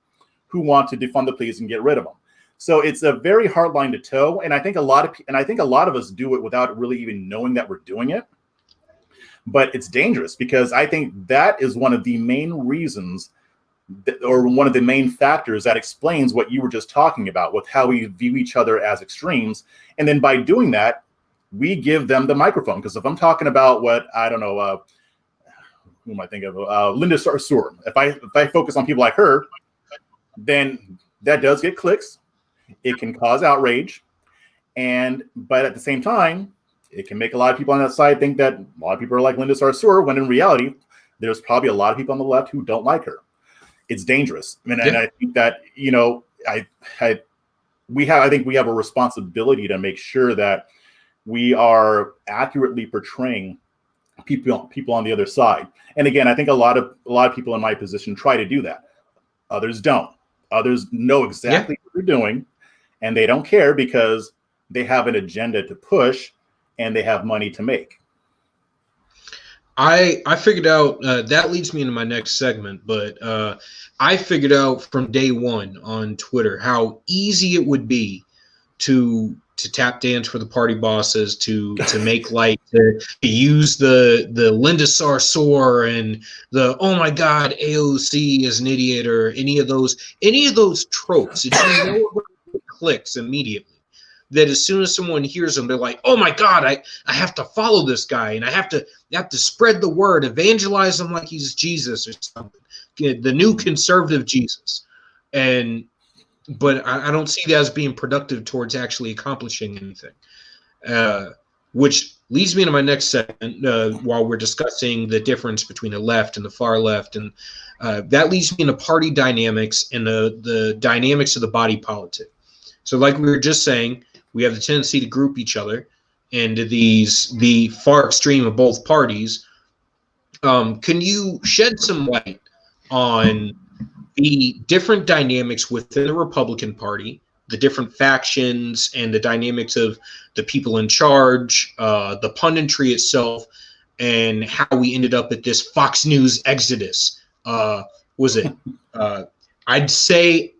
B: who want to defund the police and get rid of them. So it's a very hard line to toe, and I think a lot of us do it without really even knowing that we're doing it. But it's dangerous, because I think that is one of the main reasons or one of the main factors that explains what you were just talking about with how we view each other as extremes. And then by doing that, we give them the microphone. Because if I'm talking about what, I don't know, who am I thinking of? Linda Sarsour. If I focus on people like her, then that does get clicks. It can cause outrage. But at the same time, it can make a lot of people on that side think that a lot of people are like Linda Sarsour, when in reality, there's probably a lot of people on the left who don't like her. It's dangerous. And I think that, I think we have a responsibility to make sure that we are accurately portraying people on the other side. And again, I think a lot of people in my position try to do that. Others don't. Others know exactly what they're doing, and they don't care because they have an agenda to push and they have money to make.
A: I figured out that leads me into my next segment, but I figured out from day one on Twitter how easy it would be to tap dance for the party bosses, to make light, to use the Linda Sarsour and the oh my god AOC is an idiot, or any of those tropes that clicks immediately. That as soon as someone hears them, they're like, oh my god, I have to follow this guy, and I have to spread the word, evangelize him like he's Jesus or something, the new conservative Jesus. But I don't see that as being productive towards actually accomplishing anything. Which leads me into my next segment while we're discussing the difference between the left and the far left. And that leads me into party dynamics and the dynamics of the body politic. So like we were just saying, we have the tendency to group each other into the far extreme of both parties. Can you shed some light on the different dynamics within the Republican Party, the different factions, and the dynamics of the people in charge, the punditry itself, and how we ended up at this Fox News exodus? Was it? I'd say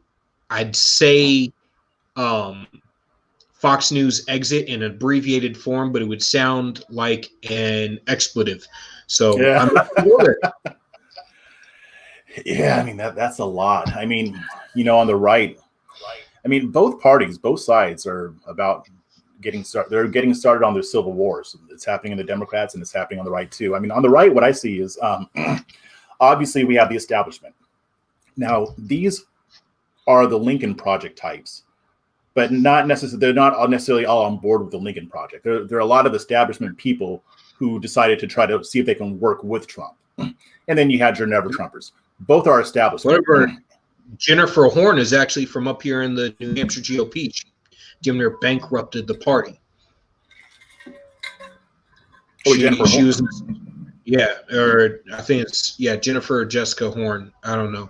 A: Fox News exit in abbreviated form, but it would sound like an expletive. So yeah. I'm not sure.
B: Yeah, I mean that's a lot. I mean, on the right, I mean both parties, both sides are about getting started. They're getting started on their civil wars. It's happening in the Democrats and it's happening on the right too. I mean, on the right, what I see is obviously we have the establishment. Now these are the Lincoln Project types, but not necessarily. They're not necessarily all on board with the Lincoln Project. There are a lot of establishment people who decided to try to see if they can work with Trump, and then you had your never Trumpers. Both are establishment.
A: Whatever. Jennifer Horn is actually from up here in the New Hampshire GOP. She damn near bankrupted the party.
B: Jennifer Horn.
A: Or I think it's Jennifer or Jessica Horn. I don't know.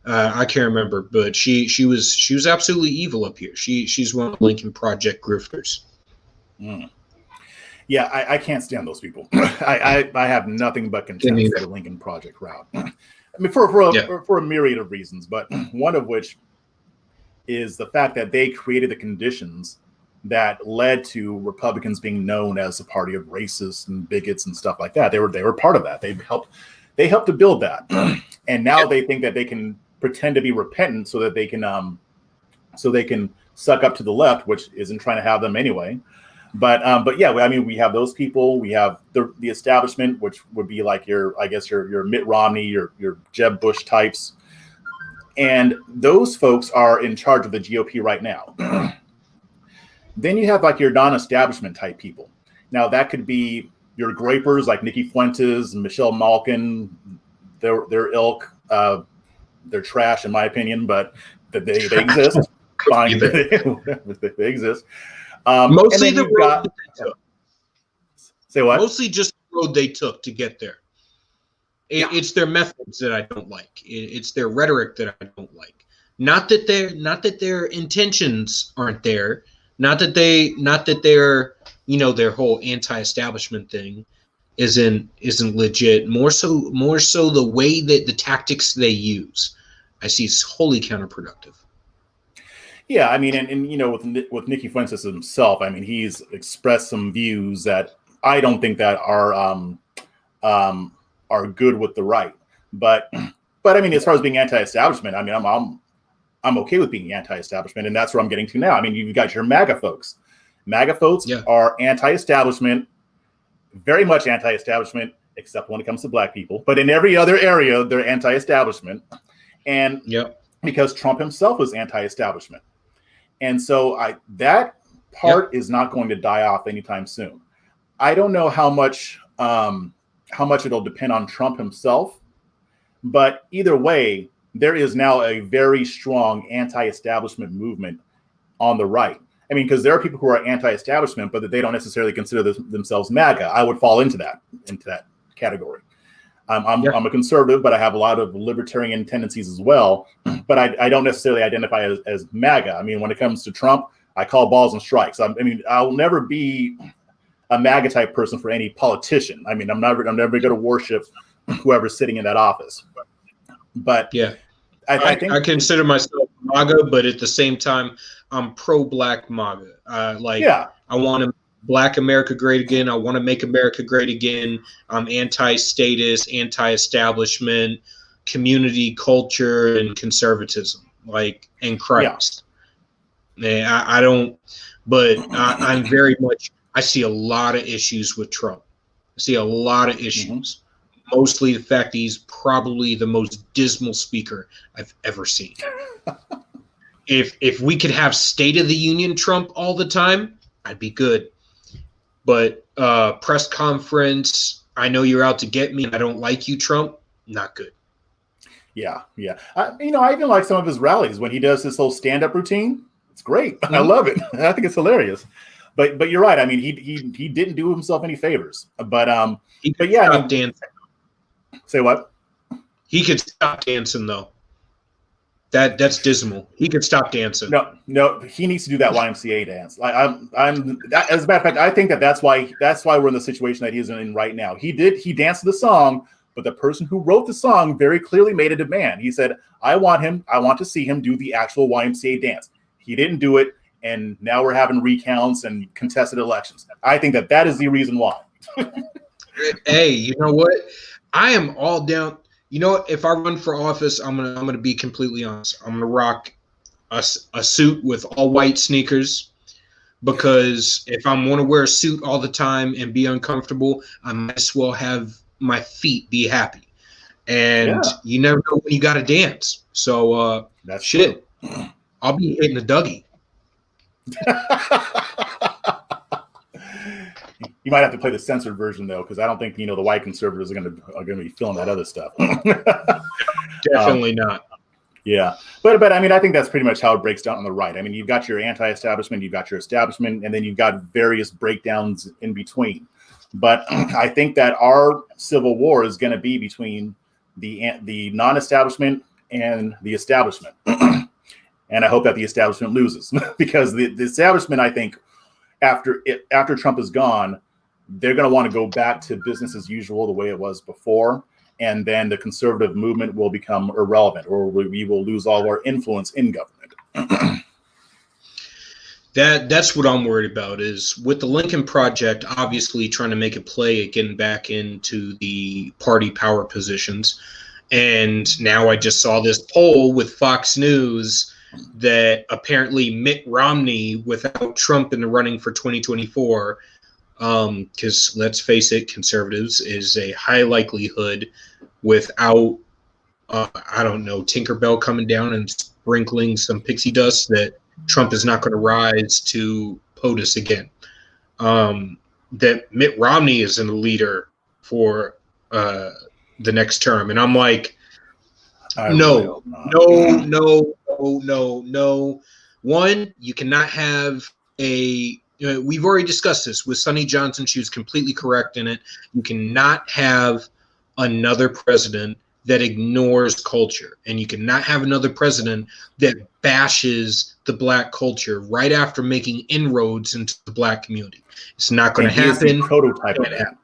A: I can't remember, but she was absolutely evil up here. She's one of the Lincoln Project grifters.
B: Mm. Yeah, I can't stand those people. I have nothing but contempt for the Lincoln Project route. I mean, for a myriad of reasons, but one of which is the fact that they created the conditions that led to Republicans being known as a party of racists and bigots and stuff like that. They were part of that. They helped to build that, and now they think that they can pretend to be repentant so that they can suck up to the left, which isn't trying to have them anyway. But yeah, I mean, we have those people. We have the establishment, which would be like your Mitt Romney, your Jeb Bush types, and those folks are in charge of the GOP right now. Then you have like your non-establishment type people. Now that could be your grapers like Nikki Fuentes and Michelle Malkin. Their ilk. They're trash in my opinion, but they exist. Fine, they exist.
A: Mostly the road they took.
B: Say what?
A: Mostly just the road they took to get there. It's their methods that I don't like. It's their rhetoric that I don't like. Not that their intentions aren't there. Not that their their whole anti-establishment thing isn't legit. More so the way that the tactics they use, I see is wholly counterproductive.
B: Yeah, I mean, and with Nikki Fuentes himself, I mean, he's expressed some views that I don't think that are good with the right. But But I mean, as far as being anti-establishment, I mean, I'm okay with being anti-establishment, and that's where I'm getting to now. I mean, you've got your MAGA folks. MAGA folks are anti-establishment, very much anti-establishment, except when it comes to black people. But in every other area, they're anti-establishment, and because Trump himself was anti-establishment, and so that part is not going to die off anytime soon. I don't know how much it'll depend on Trump himself, but either way, there is now a very strong anti-establishment movement on the right. I mean, because there are people who are anti-establishment, but that they don't necessarily consider themselves MAGA. I would fall into that category. I'm a conservative, but I have a lot of libertarian tendencies as well. But I don't necessarily identify as MAGA. I mean, when it comes to Trump, I call balls and strikes. I mean, I'll never be a MAGA type person for any politician. I mean, I'm never going to worship whoever's sitting in that office. But I think
A: I consider myself MAGA, but at the same time, I'm pro-black MAGA. I want to Black America great again. I want to make America great again. I'm anti-status, anti-establishment, community culture, and conservatism, and Christ. I don't, but I'm very much. I see a lot of issues with Trump. I see a lot of issues. Mostly the fact that he's probably the most dismal speaker I've ever seen. If we could have State of the Union Trump all the time, I'd be good. But press conference, I know you're out to get me, and I don't like you, Trump, not good.
B: Yeah. I even like some of his rallies when he does this whole stand-up routine. It's great. I love it. I think it's hilarious. But you're right. I mean, he didn't do himself any favors. But
A: stop dancing.
B: Say what?
A: He could stop dancing though. That's dismal. He could stop dancing.
B: No, he needs to do that YMCA dance. As a matter of fact, I think that's why we're in the situation that he's in right now. He danced to the song, but the person who wrote the song very clearly made a demand. He said, I want to see him do the actual YMCA dance. He didn't do it, and now we're having recounts and contested elections. I think that is the reason why.
A: Hey, you know what? I am all down. You know what? If I run for office, I'm gonna be completely honest. I'm gonna rock a suit with all white sneakers, because if I'm want to wear a suit all the time and be uncomfortable, I might as well have my feet be happy. And you never know when you got to dance. So
B: that's
A: shit. I'll be hitting the Dougie.
B: You might have to play the censored version though, because I don't think the white conservatives are going to be feeling that other stuff.
A: Definitely not.
B: Yeah, but I mean, I think that's pretty much how it breaks down on the right. I mean, you've got your anti-establishment, you've got your establishment, and then you've got various breakdowns in between. But I think that our civil war is going to be between the non-establishment and the establishment. And I hope that the establishment loses, because the establishment, I think, after Trump is gone, they're going to want to go back to business as usual, the way it was before. And then the conservative movement will become irrelevant, or we will lose all of our influence in government.
A: That's what I'm worried about, is with the Lincoln Project, obviously trying to make a play at getting back into the party power positions. And now I just saw this poll with Fox News that apparently Mitt Romney, without Trump in the running for 2024, because let's face it, conservatives, is a high likelihood without, I don't know, Tinkerbell coming down and sprinkling some pixie dust, that Trump is not going to rise to POTUS again. That Mitt Romney is in the leader for the next term. And I'm like, no. One, you cannot have we've already discussed this with Sonny Johnson. She was completely correct in it. You cannot have another president that ignores culture, and you cannot have another president that bashes the black culture right after making inroads into the black community. It's not going to happen.
B: Prototype of that.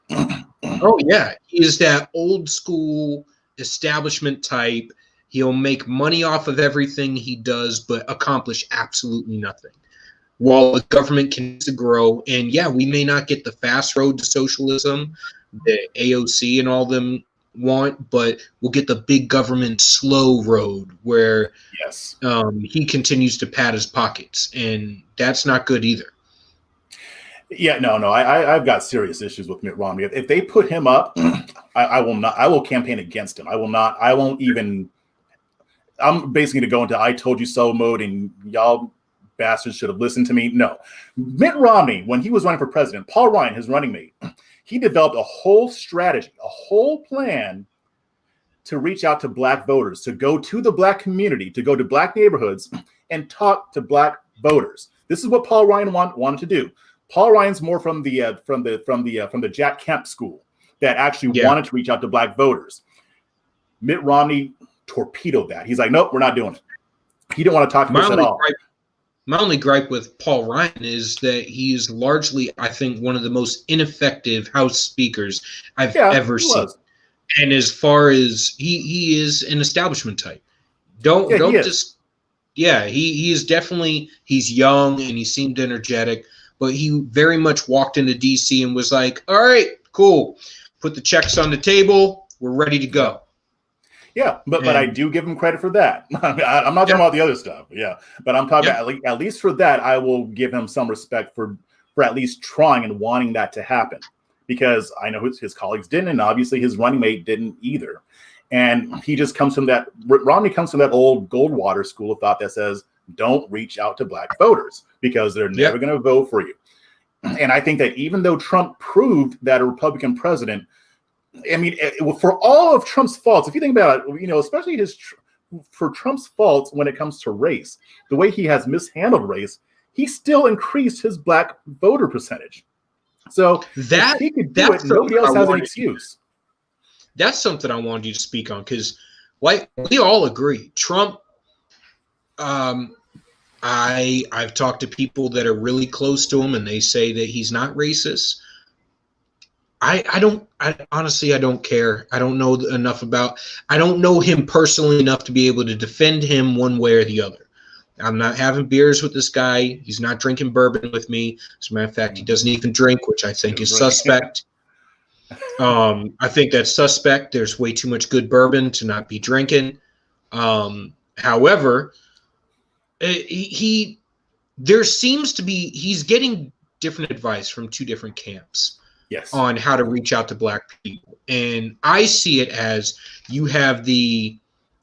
A: Oh yeah, he is that old school establishment type. He'll make money off of everything he does, but accomplish absolutely nothing. While the government continues to grow, and yeah, we may not get the fast road to socialism that AOC and all them want, but we'll get the big government slow road where
B: Yes.
A: he continues to pad his pockets, and that's not good either.
B: Yeah, no. I've got serious issues with Mitt Romney. If they put him up, I will not. I will campaign against him. I will not. I won't even. I'm basically going to go into "I told you so" mode, and y'all bastards should have listened to me. No, Mitt Romney, when he was running for president, Paul Ryan, his running mate, he developed a whole strategy, a whole plan to reach out to black voters, to go to the black community, to go to black neighborhoods and talk to black voters. This is what Paul Ryan wanted to do. Paul Ryan's more from the Jack Kemp school that actually wanted to reach out to black voters. Mitt Romney torpedoed that. He's like, nope, we're not doing it. He didn't want to talk to us at all.
A: My only gripe with Paul Ryan is that he is largely, I think, one of the most ineffective House speakers I've ever seen. And as far as he is an establishment type. He is definitely, he's young and he seemed energetic, but he very much walked into DC and was like, all right, cool. Put the checks on the table. We're ready to go.
B: Yeah, but I do give him credit for that. I'm not talking about the other stuff. Yeah, but I'm talking about at least for that, I will give him some respect for at least trying and wanting that to happen, because I know his colleagues didn't, and obviously his running mate didn't either. And he just comes from that. Romney comes from that old Goldwater school of thought that says, don't reach out to black voters because they're never going to vote for you. And I think that even though Trump proved that a Republican president, I mean, for all of Trump's faults, if you think about it, especially for Trump's faults when it comes to race, the way he has mishandled race, he still increased his black voter percentage. So if he could do it, nobody else has an excuse.
A: That's something I wanted you to speak on, because like we all agree, Trump. I've talked to people that are really close to him, and they say that he's not racist. I honestly don't care. I don't know enough I don't know him personally enough to be able to defend him one way or the other. I'm not having beers with this guy. He's not drinking bourbon with me. As a matter of fact, he doesn't even drink, which I think is suspect. I think that's suspect. There's way too much good bourbon to not be drinking. However, there seems to be, he's getting different advice from two different camps.
B: Yes.
A: On how to reach out to black people. And I see it as you have the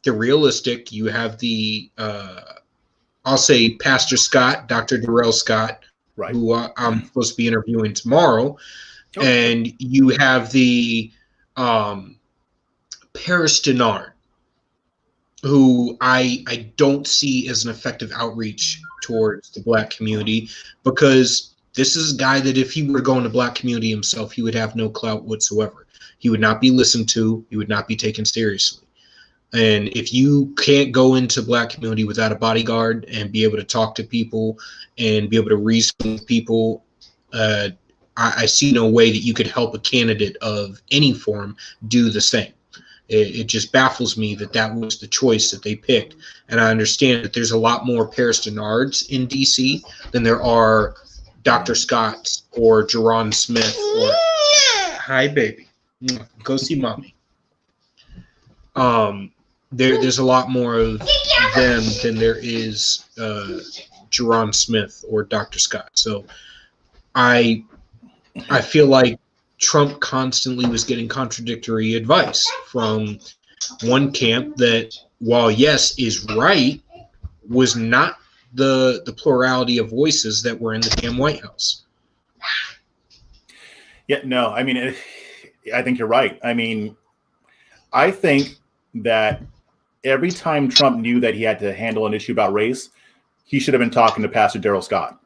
A: realistic, you have the, I'll say Pastor Scott, Dr. Darrell Scott,
B: right,
A: who I'm supposed to be interviewing tomorrow. Okay. And you have the Paris Denard, who I don't see as an effective outreach towards the black community, because this is a guy that if he were to go in the black community himself, he would have no clout whatsoever. He would not be listened to. He would not be taken seriously. And if you can't go into black community without a bodyguard and be able to talk to people and be able to reason with people, I see no way that you could help a candidate of any form do the same. It just baffles me that was the choice that they picked. And I understand that there's a lot more Paris Denards in DC than there are Dr. Scott or Jerron Smith or hi baby, go see mommy. There's a lot more of them than there is Jerron Smith or Dr. Scott. So I feel like Trump constantly was getting contradictory advice from one camp that, while yes is right, was not the plurality of voices that were in the damn White House.
B: Yeah, no, I mean, I think you're right. I mean, I think that every time Trump knew that he had to handle an issue about race, he should have been talking to Pastor Darrell Scott.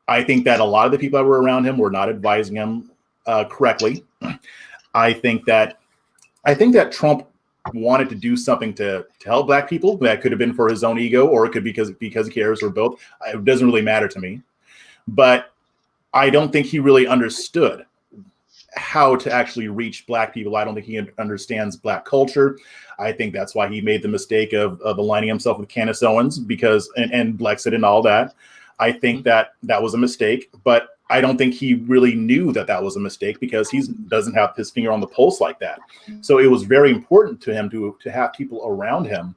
B: I think that a lot of the people that were around him were not advising him correctly. I think that Trump wanted to do something to help black people. That could have been for his own ego, or it could be because he cares, or both. It doesn't really matter to me. But I don't think he really understood how to actually reach black people. I don't think he understands black culture. I think that's why he made the mistake of aligning himself with Candace Owens, because and Blexit and all that. I think that was a mistake. But I don't think he really knew that that was a mistake because he doesn't have his finger on the pulse like that. So it was very important to him to have people around him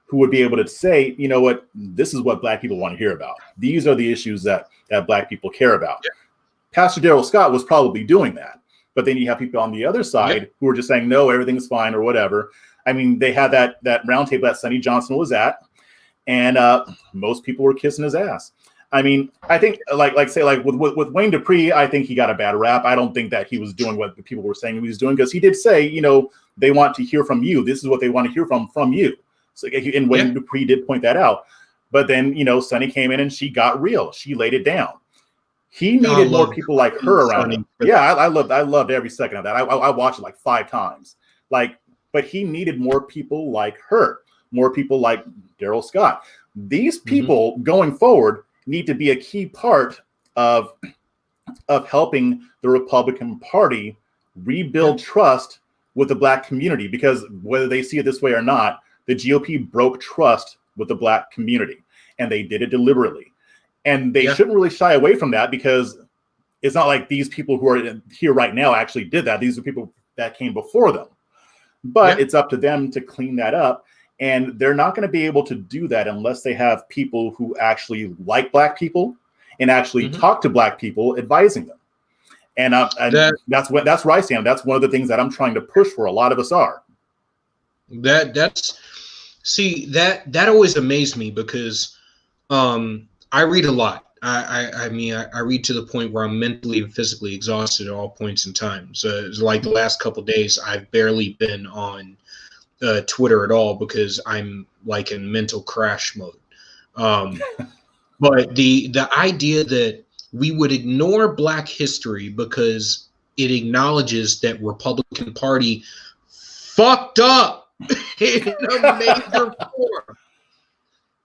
B: who would be able to say, you know what, this is what Black people want to hear about. These are the issues that Black people care about. Yeah. Pastor Darrell Scott was probably doing that. But then you have people on the other side who are just saying, no, everything's fine or whatever. I mean, they had that roundtable that Sonny Johnson was at, and most people were kissing his ass. I mean, I think like with Wayne Dupree, I think he got a bad rap. I don't think that he was doing what the people were saying he was doing, because he did say, you know, they want to hear from you. This is what they want to hear from you. So, and Wayne Dupree did point that out. But then, you know, Sonny came in and she got real. She laid it down. He needed more people like her around him. Yeah, I loved every second of that. I watched it like 5 times. But he needed more people like her, more people like Darrell Scott. These people going forward need to be a key part of helping the Republican Party rebuild trust with the Black community, because whether they see it this way or not, the GOP broke trust with the Black community, and they did it deliberately. And they shouldn't really shy away from that, because it's not like these people who are here right now actually did that. These are people that came before them. But it's up to them to clean that up. And they're not going to be able to do that unless they have people who actually like Black people and actually talk to Black people, advising them. And that's where I stand. That's one of the things that I'm trying to push for. A lot of us are.
A: That always amazed me, because I read a lot. I mean, I read to the point where I'm mentally and physically exhausted at all points in time. So it's like the last couple of days, I've barely been on Twitter at all, because I'm like in mental crash mode. But the idea that we would ignore Black history because it acknowledges that Republican Party fucked up in a major form.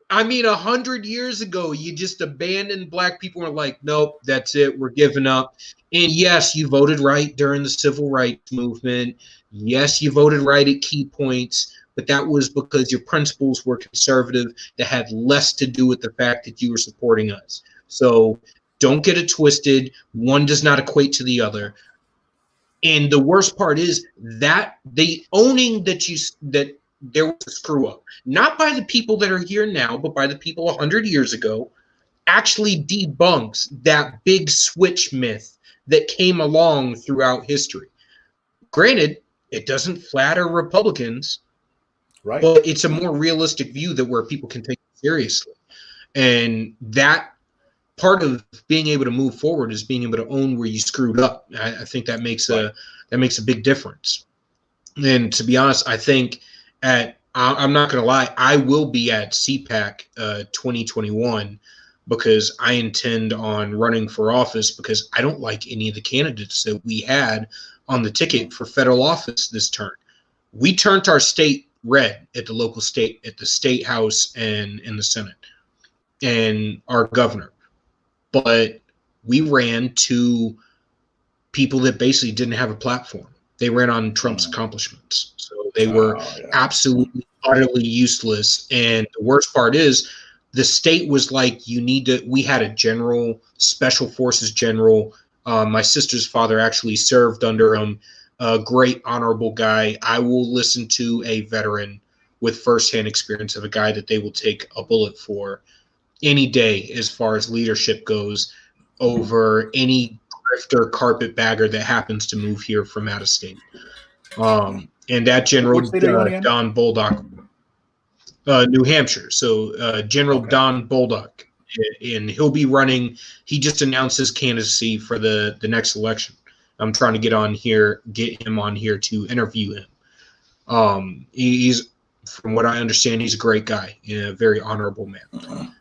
A: I mean, 100 years ago, you just abandoned Black people and were like, nope, that's it, we're giving up. And yes, you voted right during the civil rights movement. Yes, you voted right at key points, but that was because your principles were conservative, that had less to do with the fact that you were supporting us. So don't get it twisted. One does not equate to the other. And the worst part is that they owning that there was a screw up, not by the people that are here now, but by the people 100 years ago, actually debunks that big switch myth that came along throughout history. Granted, it doesn't flatter Republicans, right? But it's a more realistic view that where people can take it seriously. And that part of being able to move forward is being able to own where you screwed up. I think that makes a big difference. And to be honest, I think I'm not going to lie, I will be at CPAC 2021, because I intend on running for office, because I don't like any of the candidates that we had on the ticket for federal office this turn. We turned our state red at the state house and in the Senate, and our governor. But we ran to people that basically didn't have a platform. They ran on Trump's accomplishments. So they were absolutely, utterly useless. And the worst part is the state was like, we had a general, special forces general. My sister's father actually served under him, a great, honorable guy. I will listen to a veteran with firsthand experience of a guy that they will take a bullet for any day as far as leadership goes over any grifter carpetbagger that happens to move here from out of state. And that general, Don Bolduc, New Hampshire. So General Don Bolduc, and he'll be running. He just announced his candidacy for the next election. I'm trying to get him on here to interview him. He's, from what I understand, he's a great guy, a very honorable man.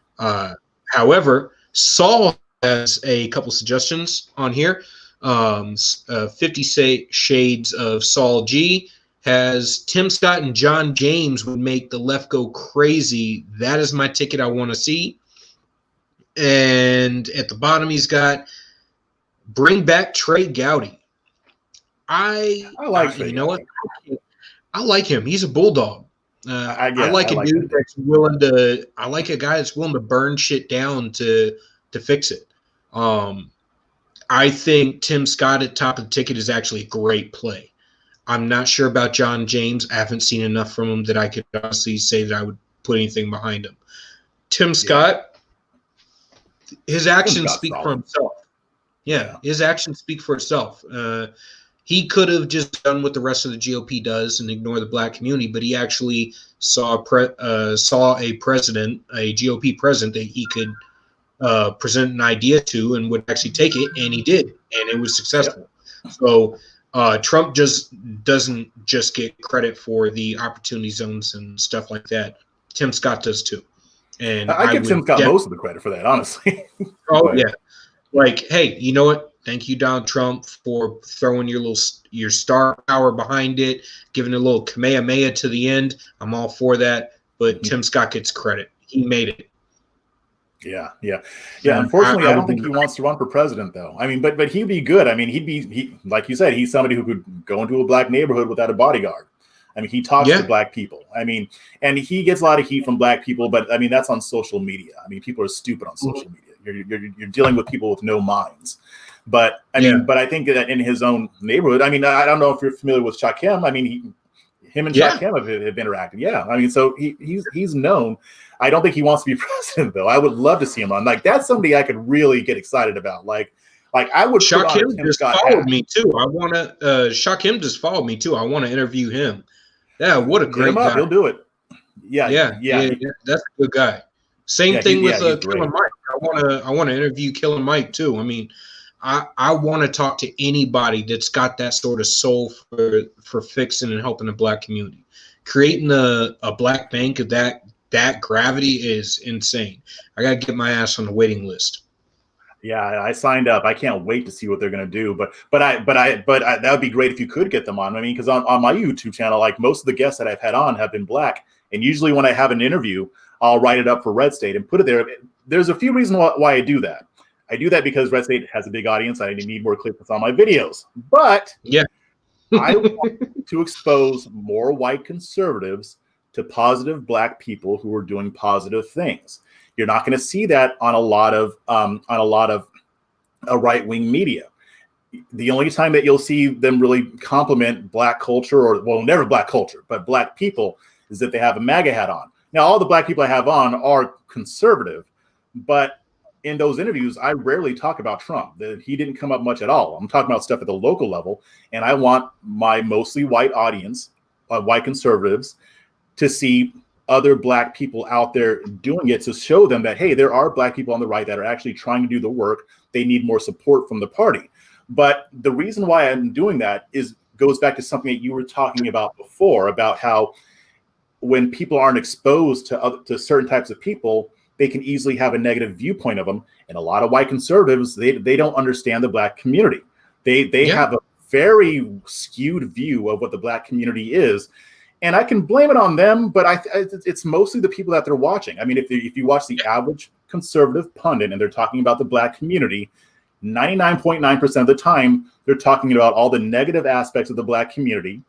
A: However, Saul has a couple suggestions on here. 50 Shades of Saul G has Tim Scott and John James would make the left go crazy. That is my ticket I want to see. And at the bottom, he's got bring back Trey Gowdy. I like Trey. You know what? I like him. He's a bulldog. I like a guy that's willing to burn shit down to fix it. I think Tim Scott at top of the ticket is actually a great play. I'm not sure about John James. I haven't seen enough from him that I could honestly say that I would put anything behind him. Tim Scott, his actions speak for himself. Yeah, his actions speak for itself. He could have just done what the rest of the GOP does and ignore the black community, but he actually saw a president, a GOP president that he could present an idea to and would actually take it, and he did, and it was successful. Yep. So Trump just doesn't just get credit for the opportunity zones and stuff like that. Tim Scott does too. And
B: I give Tim Scott most of the credit for that, honestly.
A: Oh, yeah. Like, hey, you know what? Thank you, Donald Trump, for throwing your star power behind it, giving a little Kamehameha to the end. I'm all for that. But Tim Scott gets credit. He made it.
B: Yeah. Unfortunately, I don't think he wants to run for president, though. I mean, but he'd be good. I mean, he like you said, he's somebody who could go into a black neighborhood without a bodyguard. I mean, he talks to black people. I mean, and he gets a lot of heat from black people, but I mean, that's on social media. I mean, people are stupid on social media. You're dealing with people with no minds. But I mean, but I think that in his own neighborhood, I mean, I don't know if you're familiar with Shaquem. I mean, him and Shaquem have interacted. Yeah, I mean, so he's known. I don't think he wants to be president, though. I would love to see him run. Like, that's somebody I could really get excited about. Like I would.
A: Shaquem just followed me too. I want to. Shaquem just followed me too. I want to interview him. Yeah, what a great guy.
B: He'll do it.
A: Yeah. That's a good guy. Same thing with Killer Mike. I want to interview Killer Mike too. I mean, I want to talk to anybody that's got that sort of soul for fixing and helping the black community. Creating a black bank of that gravity is insane. I got to get my ass on the waiting list.
B: Yeah, I signed up. I can't wait to see what they're going to do. But that would be great if you could get them on. I mean, because on my YouTube channel, like most of the guests that I've had on have been black. And usually when I have an interview, I'll write it up for Red State and put it there. There's a few reasons why I do that. I do that because Red State has a big audience. I need more clips on my videos. But I want to expose more white conservatives to positive black people who are doing positive things. You're not going to see that on a lot of right-wing media. The only time that you'll see them really compliment black culture, never black culture, but black people, is if they have a MAGA hat on. Now, all the black people I have on are conservative, but in those interviews, I rarely talk about Trump. He didn't come up much at all. I'm talking about stuff at the local level, and I want my mostly white audience, white conservatives, to see other black people out there doing it, to show them that, hey, there are black people on the right that are actually trying to do the work. They need more support from the party. But the reason why I'm doing that goes back to something that you were talking about before, about how when people aren't exposed to certain types of people, they can easily have a negative viewpoint of them. And a lot of white conservatives, they don't understand the black community. They have a very skewed view of what the black community is. And I can blame it on them, but it's mostly the people that they're watching. I mean, if you watch the average conservative pundit and they're talking about the black community, 99.9% of the time, they're talking about all the negative aspects of the black community.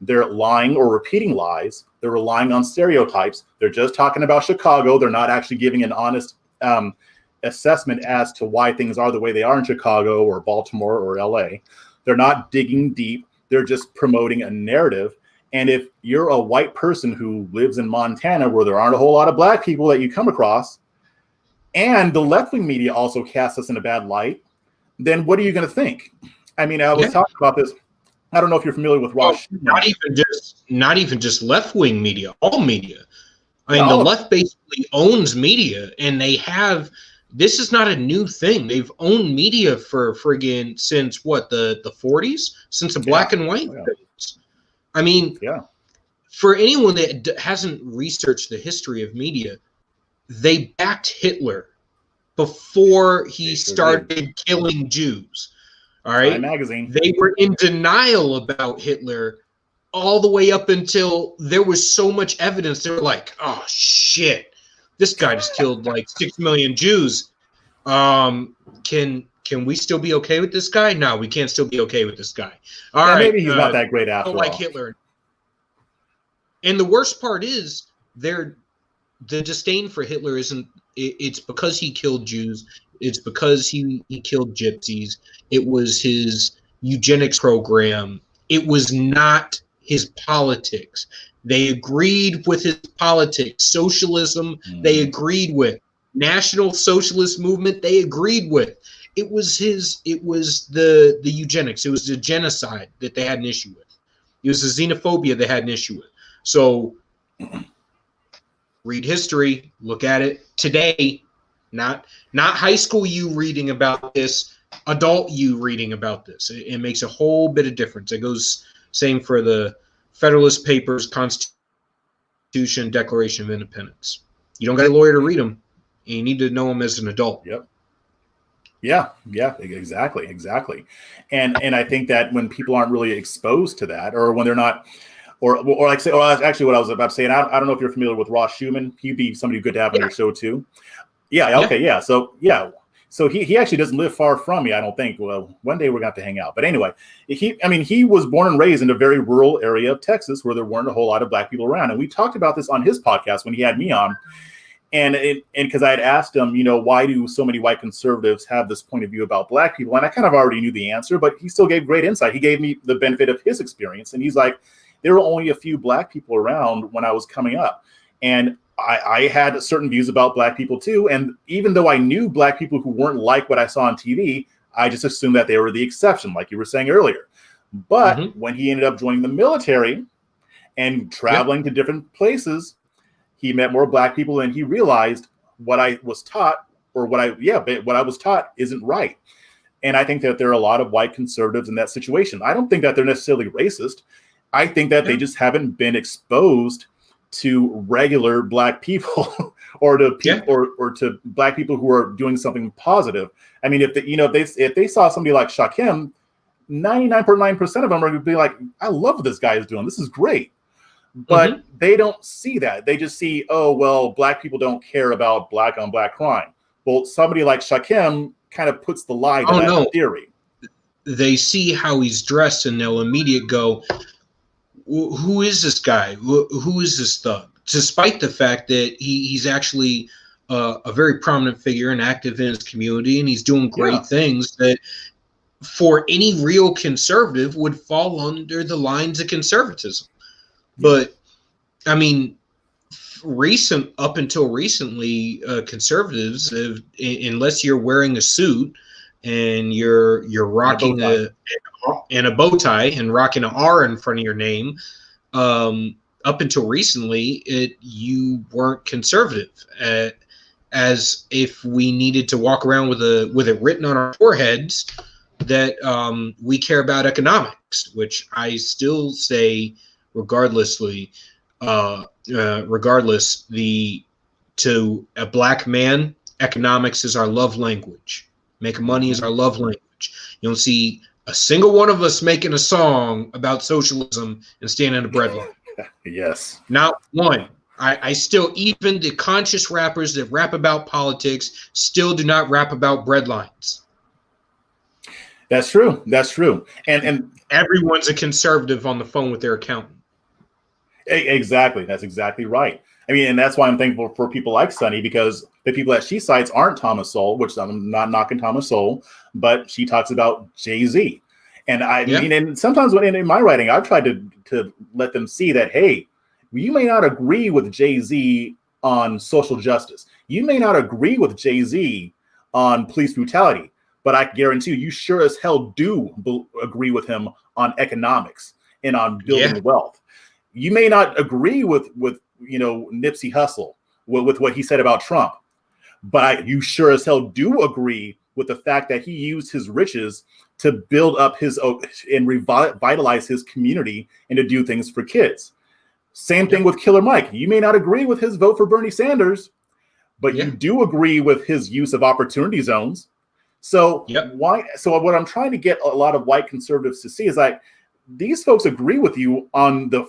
B: They're lying or repeating lies. They're relying on stereotypes. They're just talking about Chicago. They're not actually giving an honest assessment as to why things are the way they are in Chicago or Baltimore or LA. They're not digging deep. They're just promoting a narrative. And if you're a white person who lives in Montana, where there aren't a whole lot of black people that you come across, and the left-wing media also casts us in a bad light, then what are you going to think? I mean, I was talking about this. I don't know if you're familiar with Ross.
A: Not even just left-wing media, all media. I mean, the left basically owns media, and they have. This is not a new thing. They've owned media for friggin' since what, the 40s, since the black and white days. I mean, for anyone that hasn't researched the history of media, they backed Hitler before he started killing Jews. All right.
B: Time magazine.
A: They were in denial about Hitler all the way up until there was so much evidence. They were like, oh, shit, this guy just killed like 6 million Jews. Can we still be okay with this guy? No, we can't still be okay with this guy. All right,
B: maybe he's not that great after all.
A: Like Hitler. And the worst part is the disdain for Hitler isn't. It's because he killed Jews. It's because he killed gypsies. It was his eugenics program. It was not his politics. They agreed with his politics. Socialism, they agreed with. National Socialist Movement, they agreed with. It was the eugenics. It was the genocide that they had an issue with. It was the xenophobia they had an issue with. So read history, look at it today, not high school you reading about this, adult you reading about this. It makes a whole bit of difference. It goes same for the Federalist Papers, Constitution, Declaration of Independence. You don't got a lawyer to read them. You need to know them as an adult.
B: Yep. Yeah, exactly. And I think that when people aren't really exposed to that, or when they're not, or like say, or actually what I was about to say, and I don't know if you're familiar with Ross Schumann. He'd be somebody good to have on your show too. Yeah. Okay. Yeah. So he actually doesn't live far from me, I don't think. Well, one day we're going to have to hang out. But anyway, he was born and raised in a very rural area of Texas where there weren't a whole lot of black people around. And we talked about this on his podcast when he had me on. And because I had asked him, why do so many white conservatives have this point of view about black people? And I kind of already knew the answer, but he still gave great insight. He gave me the benefit of his experience. And he's like, there were only a few black people around when I was coming up. And I had certain views about black people too. And even though I knew black people who weren't like what I saw on TV, I just assumed that they were the exception, like you were saying earlier. But when he ended up joining the military and traveling to different places, he met more black people and he realized what I was taught, or what I was taught isn't right. And I think that there are a lot of white conservatives in that situation. I don't think that they're necessarily racist. I think that they just haven't been exposed to regular black people or to or to black people who are doing something positive. I mean, if they saw somebody like Shakim, 99.9% of them are going to be like, I love what this guy is doing. This is great. But they don't see that. They just see, oh, well, black people don't care about black on black crime. Well, somebody like Shakim kind of puts the lie to that theory.
A: They see how he's dressed and they'll immediately go, who is this guy? Who is this thug? Despite the fact that he's actually a very prominent figure and active in his community, and he's doing great things that for any real conservative would fall under the lines of conservatism. But I mean, up until recently, conservatives have, unless you're wearing a suit and you're rocking a bow tie and rocking an R in front of your name, up until recently, you weren't conservative. As if we needed to walk around with it written on our foreheads that we care about economics, which I still say, regardless, to a black man, economics is our love language. Making money is our love language. You don't see a single one of us making a song about socialism and staying on the bread line.
B: Yes.
A: Not one. I still, even the conscious rappers that rap about politics still do not rap about bread lines.
B: That's true. And
A: everyone's a conservative on the phone with their accountant.
B: Exactly. That's exactly right. I mean, and that's why I'm thankful for people like Sunny, because the people that she cites aren't Thomas Sowell, which I'm not knocking Thomas Sowell, but she talks about Jay-Z. And I mean, and sometimes when in my writing, I've tried to let them see that, hey, you may not agree with Jay-Z on social justice. You may not agree with Jay-Z on police brutality, but I guarantee you sure as hell do agree with him on economics and on building wealth. You may not agree with Nipsey Hussle with what he said about Trump, but you sure as hell do agree with the fact that he used his riches to build up and revitalize his community and to do things for kids. Same thing with Killer Mike. You may not agree with his vote for Bernie Sanders, but you do agree with his use of opportunity zones. So why? So what I'm trying to get a lot of white conservatives to see is like, these folks agree with you on the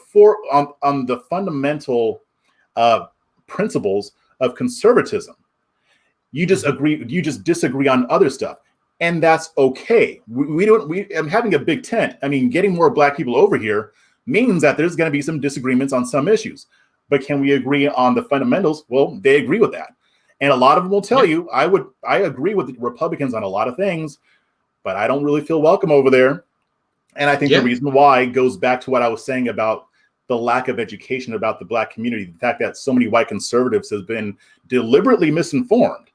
B: fundamental principles of conservatism. You just agree. You just disagree on other stuff, and that's okay. I'm having a big tent. I mean, getting more black people over here means that there's going to be some disagreements on some issues, but can we agree on the fundamentals? Well, they agree with that, And a lot of them will tell you, I agree with the Republicans on a lot of things, but I don't really feel welcome over there. And I think the reason why goes back to what I was saying about the lack of education about the Black community, the fact that so many white conservatives have been deliberately misinformed.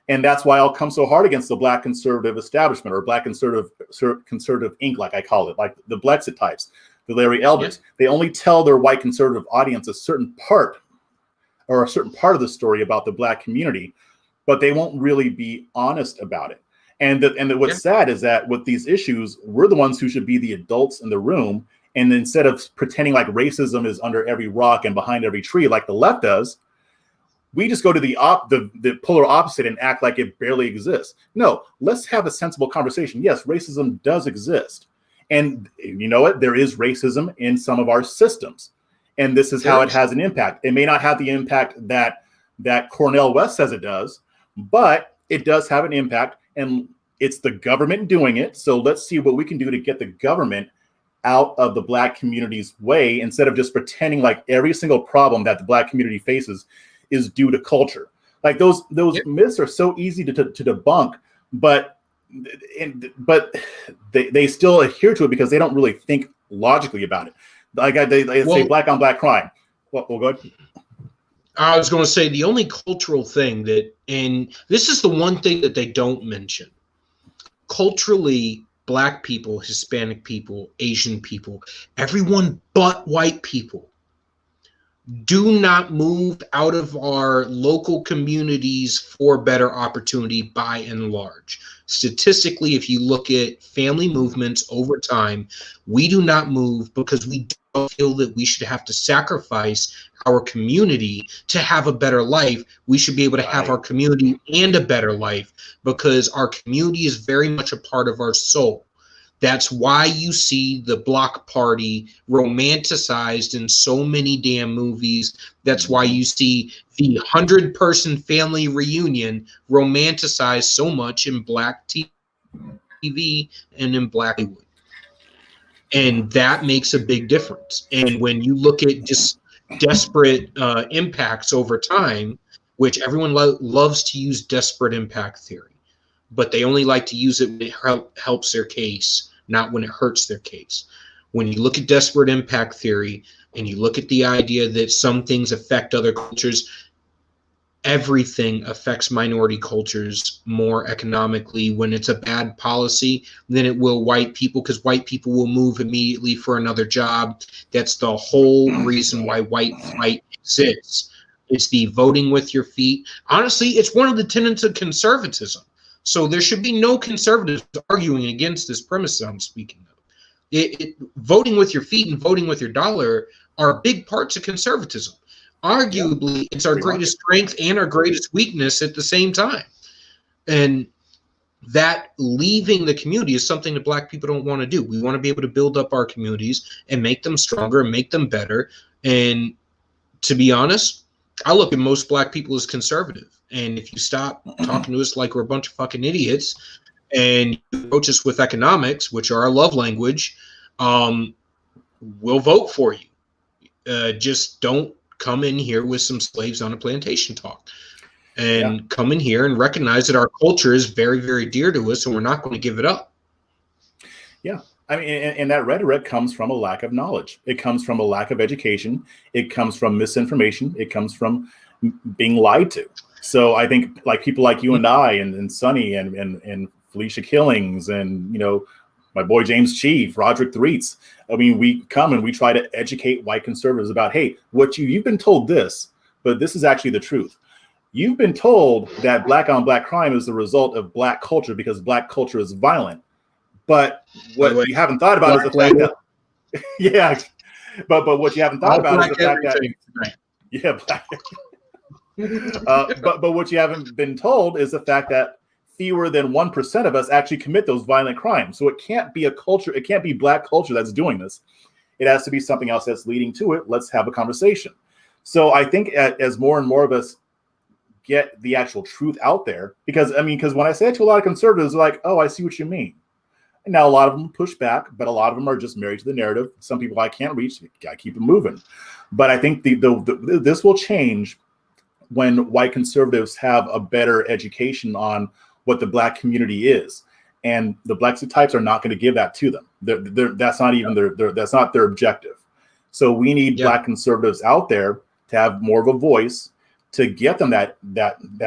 B: And that's why I'll come so hard against the Black conservative establishment, or Black conservative Inc., like I call it, like the Blexit types, the Larry Elders. They only tell their white conservative audience a certain part of the story about the Black community, but they won't really be honest about it. And what's sad is that with these issues, we're the ones who should be the adults in the room. And instead of pretending like racism is under every rock and behind every tree, like the left does, we just go to the polar opposite and act like it barely exists. No, let's have a sensible conversation. Yes, racism does exist. And you know what? There is racism in some of our systems. And this is how it has an impact. It may not have the impact that Cornel West says it does, but it does have an impact. And it's the government doing it. So let's see what we can do to get the government out of the Black community's way, instead of just pretending like every single problem that the Black community faces is due to culture. Like those myths are so easy to debunk, but they still adhere to it because they don't really think logically about it. Like they say Black on Black crime. Well, go ahead.
A: I was going to say the only cultural thing and this is the one thing that they don't mention. Culturally, Black people, Hispanic people, Asian people, everyone but white people do not move out of our local communities for better opportunity by and large. Statistically, if you look at family movements over time, we do not move because we don't feel that we should have to sacrifice our community to have a better life. We should be able to have our community and a better life because our community is very much a part of our soul. That's why you see the block party romanticized in so many damn movies. That's why you see the 100-person family reunion romanticized so much in Black TV and in Black Hollywood. And that makes a big difference. And when you look at just desperate impacts over time, which everyone loves to use desperate impact theory, but they only like to use it when it helps their case, not when it hurts their case. When you look at desperate impact theory and you look at the idea that some things affect other cultures, everything affects minority cultures more economically when it's a bad policy than it will white people, because white people will move immediately for another job. That's the whole reason why white flight exists. It's the voting with your feet. Honestly, it's one of the tenets of conservatism. So there should be no conservatives arguing against this premise that I'm speaking of. Voting with your feet and voting with your dollar are big parts of conservatism. Arguably, it's our greatest strength and our greatest weakness at the same time. And that leaving the community is something that Black people don't want to do. We want to be able to build up our communities and make them stronger and make them better. And to be honest, I look at most Black people as conservative. And if you stop talking to us like we're a bunch of fucking idiots and you approach us with economics, which are our love language, we'll vote for you. Just don't come in here with some slaves on a plantation talk, and come in here and recognize that our culture is very, very dear to us and we're not going to give it up.
B: Yeah. I mean, and that rhetoric comes from a lack of knowledge. It comes from a lack of education. It comes from misinformation. It comes from being lied to. So I think like people like you and I and Sonny and Felicia Killings and, you know, my boy James Chief, Roderick Threets. I mean, we come and we try to educate white conservatives about, hey, what you've been told this, but this is actually the truth. You've been told that Black on Black crime is the result of Black culture because Black culture is violent. But what you haven't thought about is the fact that, yeah, but what you haven't thought about is the fact that, yeah, Black. But what you haven't been told is the fact that fewer than 1% of us actually commit those violent crimes. So it can't be a culture. It can't be Black culture that's doing this. It has to be something else that's leading to it. Let's have a conversation. So I think as more and more of us get the actual truth out there, because when I say it to a lot of conservatives, they're like, oh, I see what you mean. And now a lot of them push back, but a lot of them are just married to the narrative. Some people I can't reach, I keep it moving. But I think this will change when white conservatives have a better education on what the Black community is. And the Black types are not going to give that to them. That's not even that's not their objective. So we need Black conservatives out there to have more of a voice, to get them that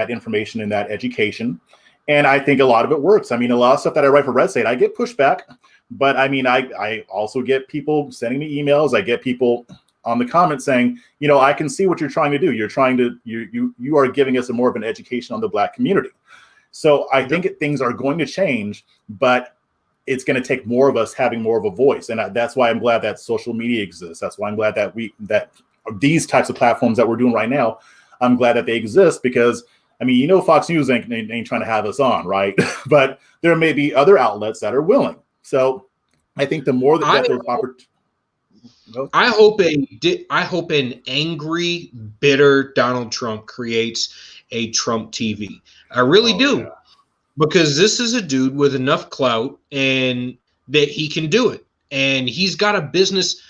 B: information and that education. And I think a lot of it works. I mean, a lot of stuff that I write for Red State, I get pushback, but I mean, I also get people sending me emails. I get people on the comments saying, you know, I can see what you're trying to do. You're trying to, you are giving us more of an education on the Black community. So I think things are going to change, but it's going to take more of us having more of a voice. And that's why I'm glad that social media exists. That's why I'm glad that that these types of platforms that we're doing right now, I'm glad that they exist, because I mean, you know, Fox News ain't trying to have us on, right? But there may be other outlets that are willing. So I think the more that there's opportunity.
A: I hope an angry, bitter Donald Trump creates a Trump TV. I really do. Yeah. Because this is a dude with enough clout and that he can do it. And he's got a business.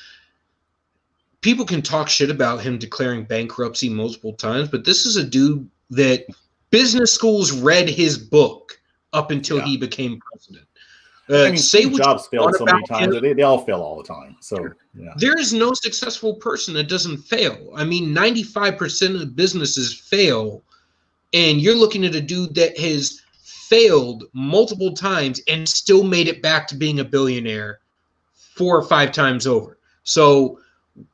A: People can talk shit about him declaring bankruptcy multiple times, but this is a dude that business schools read his book up until he became president.
B: I mean, say what Jobs failed so many times. They all fail all the time. So
A: there is no successful person that doesn't fail. I mean, 95% of businesses fail, and you're looking at a dude that has failed multiple times and still made it back to being a billionaire 4 or 5 times over. So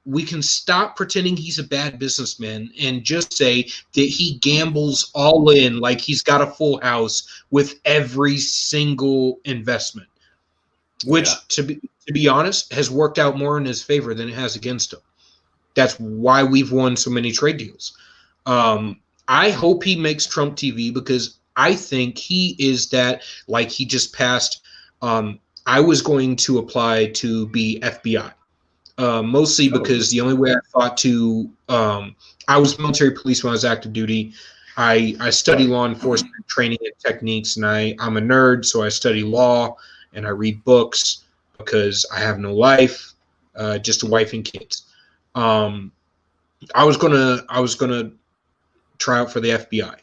A: we can stop pretending he's a bad businessman and just say that he gambles all in like he's got a full house with every single investment, which to be honest has worked out more in his favor than it has against him. That's why we've won so many trade deals. I hope he makes Trump TV, because I think he is that, like he just passed. I was going to apply to be FBI. Mostly because the only way I thought to, I was military police when I was active duty. I study law enforcement training and techniques, and I'm a nerd, so I study law and I read books because I have no life, just a wife and kids. I was gonna try out for the FBI,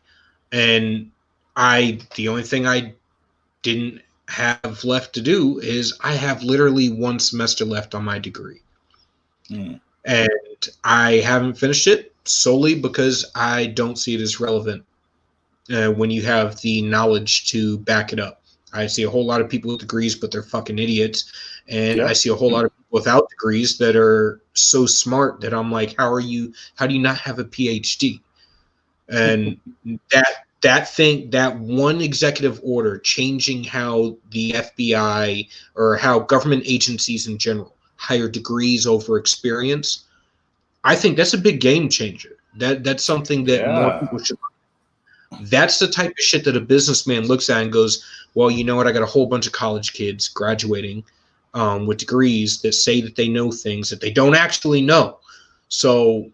A: and the only thing I didn't have left to do is I have literally 1 semester left on my degree. And I haven't finished it solely because I don't see it as relevant when you have the knowledge to back it up. I see a whole lot of people with degrees, but they're fucking idiots. And I see a whole lot of people without degrees that are so smart that I'm like, how do you not have a PhD? And that one executive order changing how the FBI or how government agencies in general higher degrees over experience, I think that's a big game changer. That's something that more people should. That's the type of shit that a businessman looks at and goes, well, you know what? I got a whole bunch of college kids graduating with degrees that say that they know things that they don't actually know. So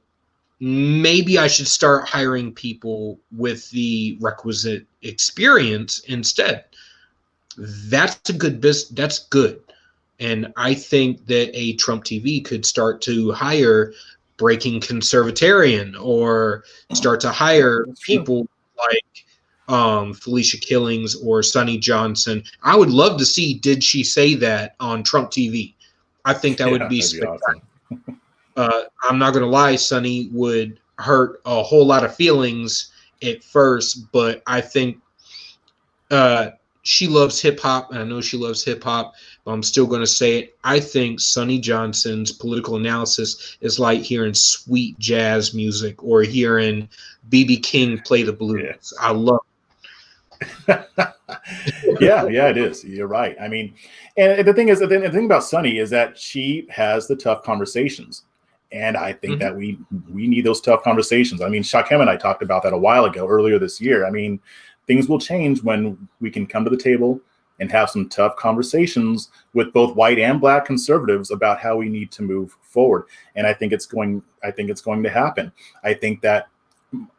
A: maybe I should start hiring people with the requisite experience instead. That's a good business. That's good. And I think that a Trump TV could start to hire breaking conservatarian, or start to hire people like Felicia Killings or Sonny Johnson. I would love to see Did She Say That on Trump TV. I think that would be spectacular. Awesome. I'm not going to lie, Sonny would hurt a whole lot of feelings at first, but I think she loves hip hop, and I know she loves hip hop, but I'm still going to say it. I think Sonny Johnson's political analysis is like hearing sweet jazz music or hearing B.B. King play the blues. I love it.
B: yeah, it is. You're right. I mean, and the thing about Sonny is that she has the tough conversations. And I think that we need those tough conversations. I mean, Shakem and I talked about that a while ago, earlier this year. I mean, things will change when we can come to the table and have some tough conversations with both white and Black conservatives about how we need to move forward. And I think it's going to happen. I think that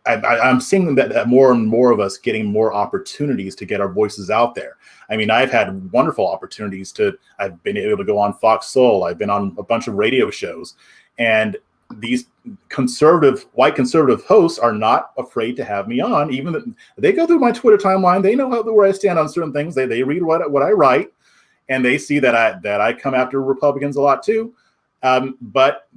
B: I'm seeing that more and more of us getting more opportunities to get our voices out there. I mean, I've had wonderful opportunities I've been able to go on Fox Soul. I've been on a bunch of radio shows, and these white conservative hosts are not afraid to have me on. Even they go through my Twitter timeline. They know where I stand on certain things. They read what I write, and they see that I come after Republicans a lot too. But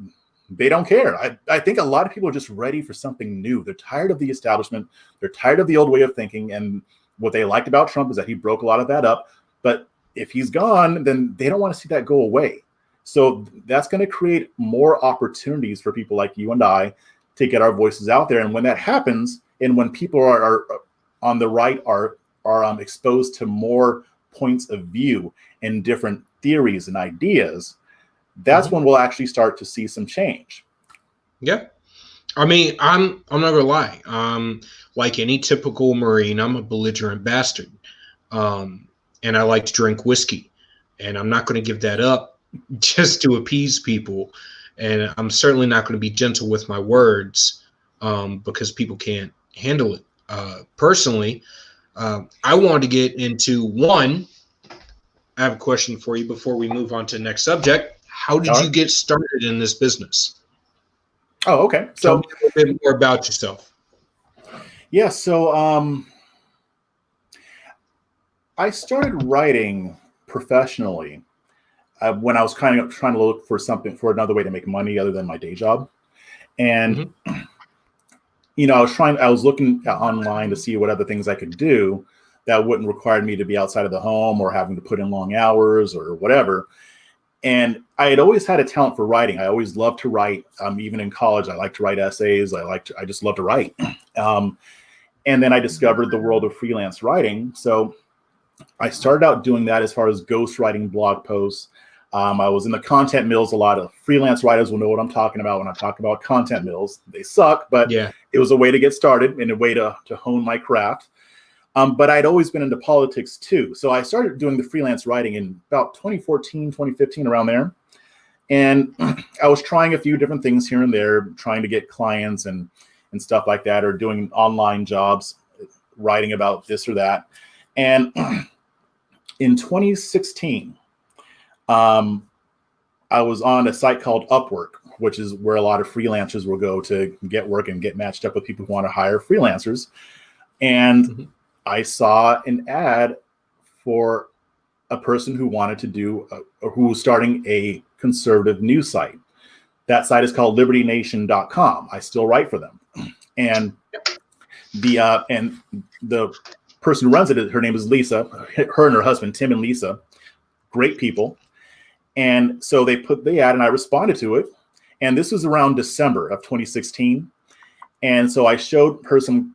B: they don't care. I think a lot of people are just ready for something new. They're tired of the establishment. They're tired of the old way of thinking. And what they liked about Trump is that he broke a lot of that up. But if he's gone, then they don't want to see that go away. So that's going to create more opportunities for people like you and I to get our voices out there. And when that happens, and when people are on the right are exposed to more points of view and different theories and ideas, that's when we'll actually start to see some change.
A: Yeah. I mean, I'm not gonna lie. Like any typical Marine, I'm a belligerent bastard. And I like to drink whiskey. And I'm not gonna give that up just to appease people. And I'm certainly not going to be gentle with my words because people can't handle it. Personally, I wanted to get into one. I have a question for you before we move on to the next subject. How did you get started in this business?
B: Oh, okay.
A: So tell me a little bit more about yourself.
B: Yeah. So I started writing professionally when I was kind of trying to look for another way to make money other than my day job. And, I was looking online to see what other things I could do that wouldn't require me to be outside of the home or having to put in long hours or whatever. And I had always had a talent for writing. I always loved to write. Even in college, I liked to write essays. I just love to write. And then I discovered the world of freelance writing. So I started out doing that as far as ghostwriting blog posts. I was in the content mills. A lot of freelance writers will know what I'm talking about when I talk about content mills. They suck, but it was a way to get started and a way to hone my craft. But I'd always been into politics too. So I started doing the freelance writing in about 2014, 2015, around there. And I was trying a few different things here and there, trying to get clients and stuff like that, or doing online jobs, writing about this or that. And in 2016, I was on a site called Upwork, which is where a lot of freelancers will go to get work and get matched up with people who want to hire freelancers. And I saw an ad for a person who wanted to who was starting a conservative news site. That site is called libertynation.com. I still write for them. And the person who runs it, her name is Lisa. Her and her husband, Tim and Lisa, great people. And so they put the ad and I responded to it. And this was around December of 2016. And so I showed her some,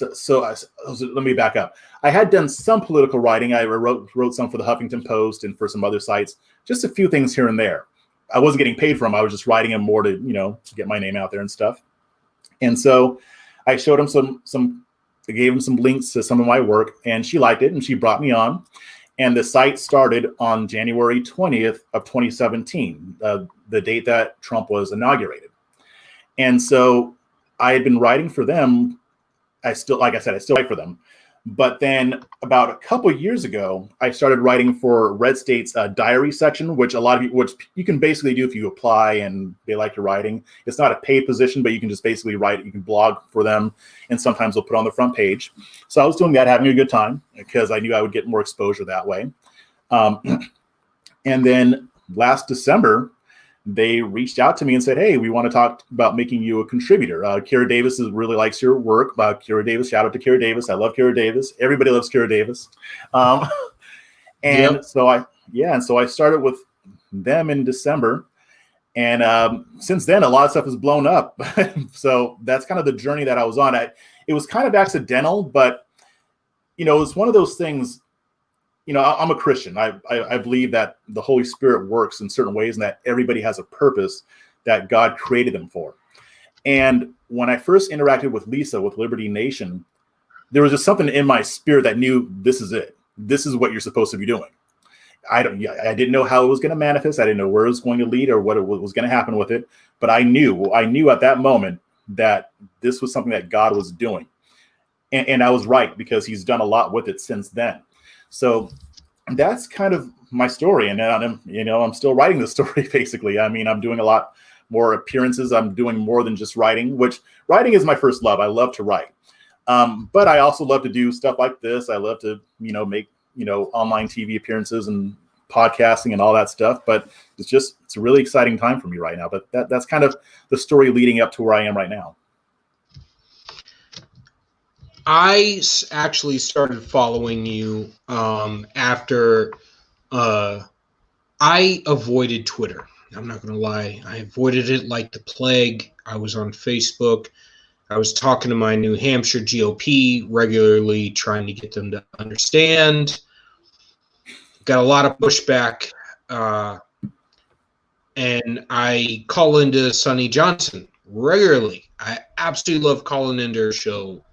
B: let me back up. I had done some political writing. I wrote some for the Huffington Post and for some other sites, just a few things here and there. I wasn't getting paid for them. I was just writing them more to, get my name out there and stuff. And so I showed him I gave him some links to some of my work, and she liked it and she brought me on. And the site started on January 20th of 2017, the date that Trump was inaugurated. And so I had been writing for them. Like I said, I still write for them. But then about a couple of years ago, I started writing for Red State's diary section, which which you can basically do if you apply and they like your writing. It's not a paid position, but you can just basically write. You can blog for them, and sometimes they'll put on the front page. So I was doing that, having a good time, because I knew I would get more exposure that way. And then last December, they reached out to me and said, "Hey, we want to talk about making you a contributor. Kira Davis really likes your work." Kira Davis, shout out to Kira Davis. I love Kira Davis. Everybody loves Kira Davis. So I started with them in December. And since then, a lot of stuff has blown up. So that's kind of the journey that I was on. It was kind of accidental, but, it's one of those things. I'm a Christian. I believe that the Holy Spirit works in certain ways and that everybody has a purpose that God created them for. And when I first interacted with Lisa with Liberty Nation, there was just something in my spirit that knew this is it. This is what you're supposed to be doing. I didn't know how it was going to manifest. I didn't know where it was going to lead or what was going to happen with it. But I knew at that moment that this was something that God was doing. And I was right, because he's done a lot with it since then. So that's kind of my story. And I'm still writing the story, basically. I mean, I'm doing a lot more appearances. I'm doing more than just writing, which writing is my first love. I love to write. But I also love to do stuff like this. I love to, make, online TV appearances and podcasting and all that stuff. But it's a really exciting time for me right now. But that's kind of the story leading up to where I am right now.
A: I actually started following you after I avoided Twitter. I'm not going to lie. I avoided it like the plague. I was on Facebook. I was talking to my New Hampshire GOP regularly, trying to get them to understand. Got a lot of pushback. And I call into Sonny Johnson regularly. I absolutely love calling into her show.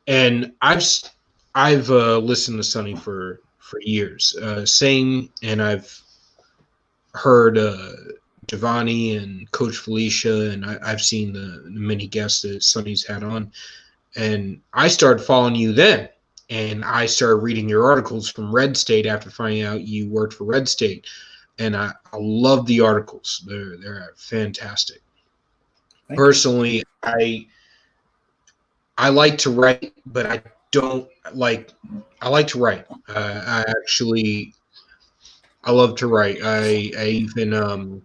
A: And I've listened to Sonny for years. Same, and I've heard Giovanni and Coach Felicia, and I've seen the many guests that Sonny's had on. And I started following you then, and I started reading your articles from Red State after finding out you worked for Red State. And I love the articles. They're fantastic. Personally, I like to write, but I don't like. I like to write. I love to write. I even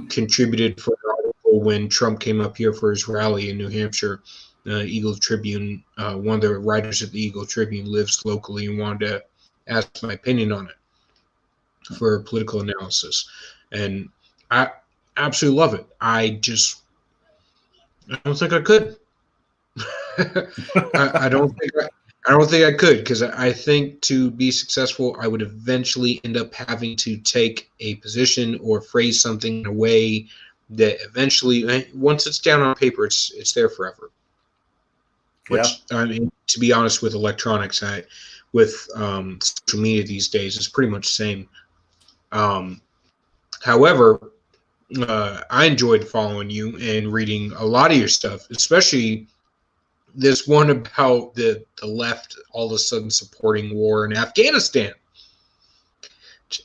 A: contributed for an article when Trump came up here for his rally in New Hampshire. Eagle Tribune, one of the writers at the Eagle Tribune lives locally and wanted to ask my opinion on it for political analysis, and I absolutely love it. I don't think I could. I don't think I could, because I think to be successful, I would eventually end up having to take a position or phrase something in a way that eventually, once it's down on paper, it's there forever. Which, I mean, to be honest, with electronics, with social media these days, it's pretty much the same. However, I enjoyed following you and reading a lot of your stuff, especially this one about the left all of a sudden supporting war in Afghanistan.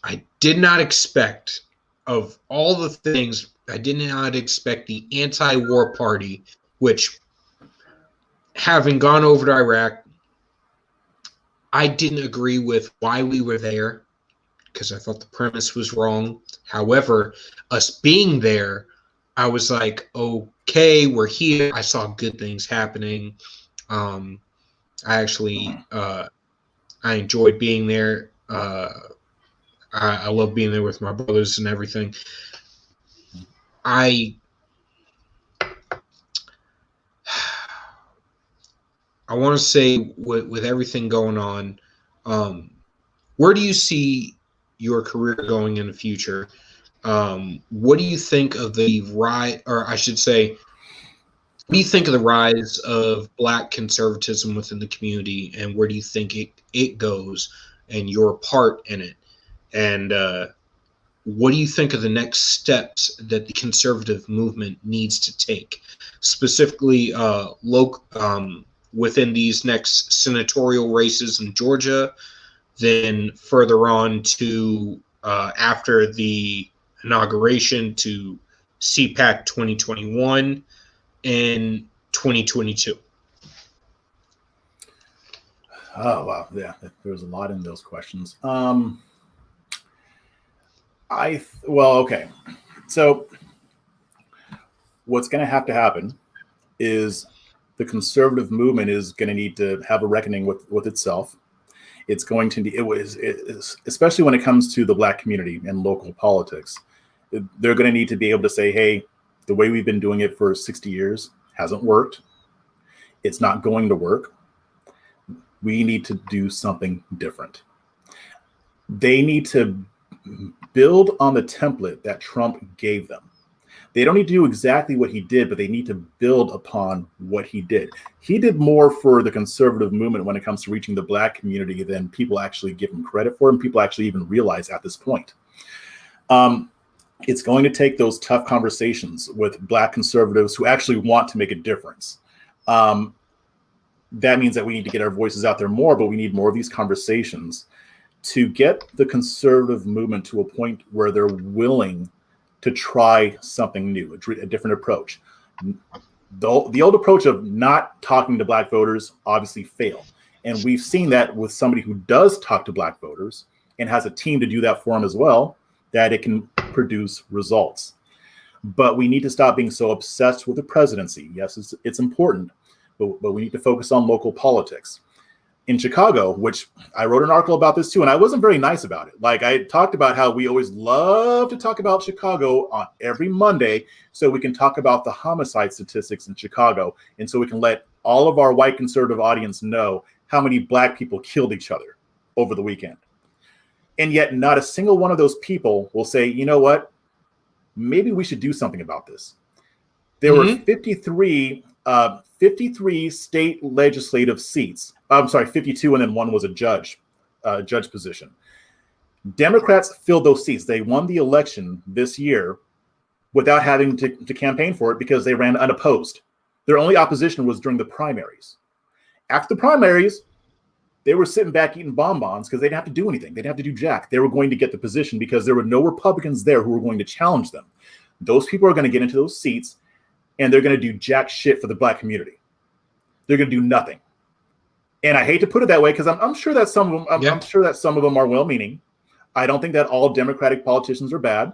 A: I did not expect, of all the things, I did not expect the anti-war party, which, having gone over to Iraq, I didn't agree with why we were there, because I thought the premise was wrong. However, us being there, I was like, okay, we're here. I saw good things happening. I enjoyed being there. I love being there with my brothers and everything. I want to say, with everything going on, where do you see your career going in the future? What do you think of the rise, or I should say, what do you think of the rise of Black conservatism within the community, and where do you think it goes, and your part in it? And what do you think of the next steps that the conservative movement needs to take, specifically within these next senatorial races in Georgia, then further on to after the inauguration to CPAC 2021 and 2022?
B: Oh, wow. Yeah, there was a lot in those questions. Okay. So what's going to happen is the conservative movement is going to need to have a reckoning with itself. It's going to be, especially when it comes to the Black community and local politics, they're going to need to be able to say, hey, the way we've been doing it for 60 years hasn't worked. It's not going to work. We need to do something different. They need to build on the template that Trump gave them. They don't need to do exactly what he did, but they need to build upon what he did. He did more for the conservative movement when it comes to reaching the Black community than people actually give him credit for, and people actually even realize at this point. It's going to take those tough conversations with Black conservatives who actually want to make a difference. That means that we need to get our voices out there more, but we need more of these conversations to get the conservative movement to a point where they're willing to try something new, a different approach. The old approach of not talking to black voters obviously failed. And we've seen that with somebody who does talk to black voters and has a team to do that for them as well, that it can produce results. But we need to stop being so obsessed with the presidency. Yes, it's important, but we need to focus on local politics. In Chicago, which I wrote an article about this too, and I wasn't very nice about it. Like, I talked about how we always love to talk about Chicago on every Monday so we can talk about the homicide statistics in Chicago, and so we can let all of our white conservative audience know how many black people killed each other over the weekend. And yet not a single one of those people will say, you know what, maybe we should do something about this. There were 53 state legislative seats. I'm sorry, 52, and then one was a judge position. Democrats filled those seats. They won the election this year without having to campaign for it because they ran unopposed. Their only opposition was during the primaries. After the primaries, they were sitting back eating bonbons because they didn't have to do anything. They didn't have to do jack. They were going to get the position because there were no Republicans there who were going to challenge them. Those people are going to get into those seats, and they're going to do jack shit for the black community. They're going to do nothing. And I hate to put it that way because I'm sure that some of them, I'm sure that some of them are well-meaning. I don't think that all Democratic politicians are bad.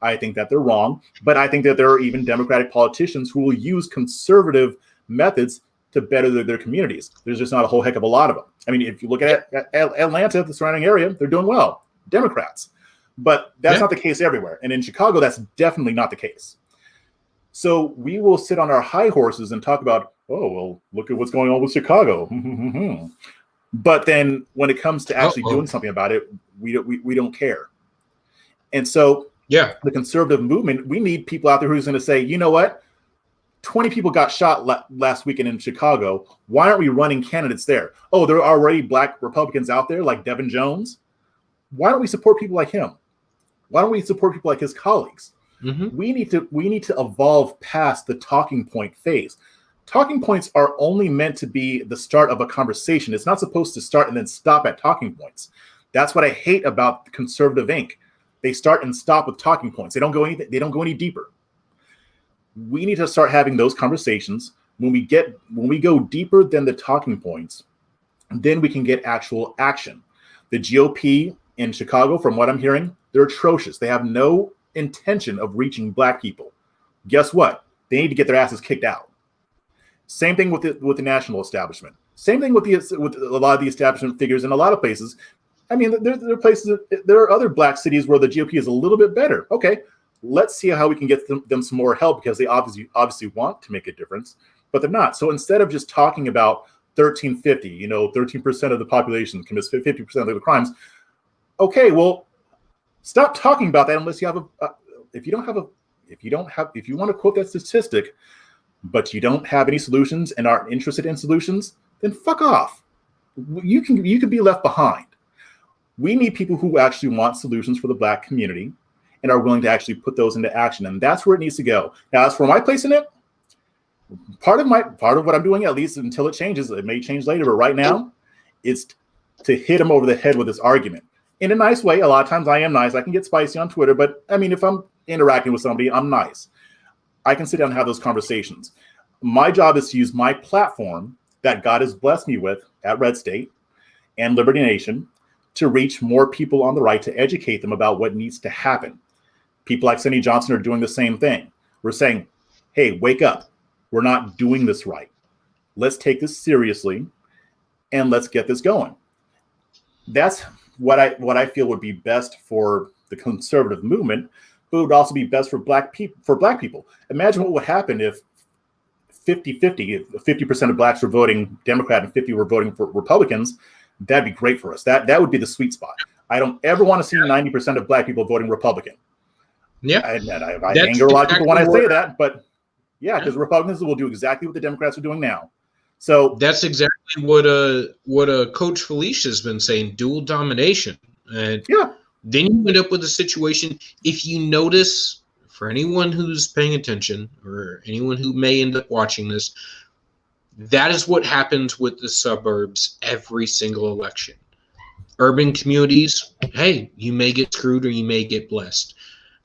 B: I think that they're wrong, but I think that there are even Democratic politicians who will use conservative methods to better their communities. There's just not a whole heck of a lot of them. I mean, if you look at Atlanta, the surrounding area, they're doing well, Democrats. But that's not the case everywhere. And in Chicago, that's definitely not the case. So we will sit on our high horses and talk about, oh, well, look at what's going on with Chicago. But then when it comes to actually doing something about it, we don't care. And so the conservative movement, we need people out there who's going to say, you know what? 20 people got shot last weekend in Chicago. Why aren't we running candidates there? Oh, there are already black Republicans out there like Devin Jones. Why don't we support people like him? Why don't we support people like his colleagues? We need to evolve past the talking point phase. Talking points are only meant to be the start of a conversation. It's not supposed to start and then stop at talking points. That's what I hate about Conservative Inc. They start and stop with talking points. They don't go any deeper. We need to start having those conversations. When we go deeper than the talking points, then we can get actual action. The GOP in Chicago, from what I'm hearing, they're atrocious. They have no intention of reaching black people. Guess what? They need to get their asses kicked out. Same thing with the national establishment. Same thing with a lot of the establishment figures in a lot of places. I mean, there are places, there are other black cities where the GOP is a little bit better. Okay, let's see how we can get them some more help because they obviously want to make a difference, but they're not. So instead of just talking about 1350, 13% of the population commits 50% of the crimes. Okay, well, stop talking about that unless you have if you want to quote that statistic, but you don't have any solutions and aren't interested in solutions, then fuck off. You can be left behind. We need people who actually want solutions for the black community and are willing to actually put those into action. And that's where it needs to go. Now, as for my place in it, part of what I'm doing, at least until it changes, it may change later, but right now, it's to hit them over the head with this argument. In a nice way. A lot of times I am nice. I can get spicy on Twitter, but I mean, if I'm interacting with somebody, I'm nice. I can sit down and have those conversations. My job is to use my platform that God has blessed me with at Red State and Liberty Nation to reach more people on the right, to educate them about what needs to happen. People like Cindy Johnson are doing the same thing. We're saying, hey, wake up. We're not doing this right. Let's take this seriously and let's get this going. That's what I feel would be best for the conservative movement, but would also be best for black people. Imagine what would happen if 50% of blacks were voting Democrat and 50 were voting for Republicans. That'd be great for us. That would be the sweet spot. I don't ever want to see 90% of black people voting Republican. Yeah, I anger a lot of people when I say that, but because Republicans will do exactly what the Democrats are doing now. So
A: that's exactly what Coach Felicia's been saying: dual domination. And then you end up with a situation. If you notice, for anyone who's paying attention or anyone who may end up watching this, that is what happens with the suburbs every single election. Urban communities, hey, you may get screwed or you may get blessed.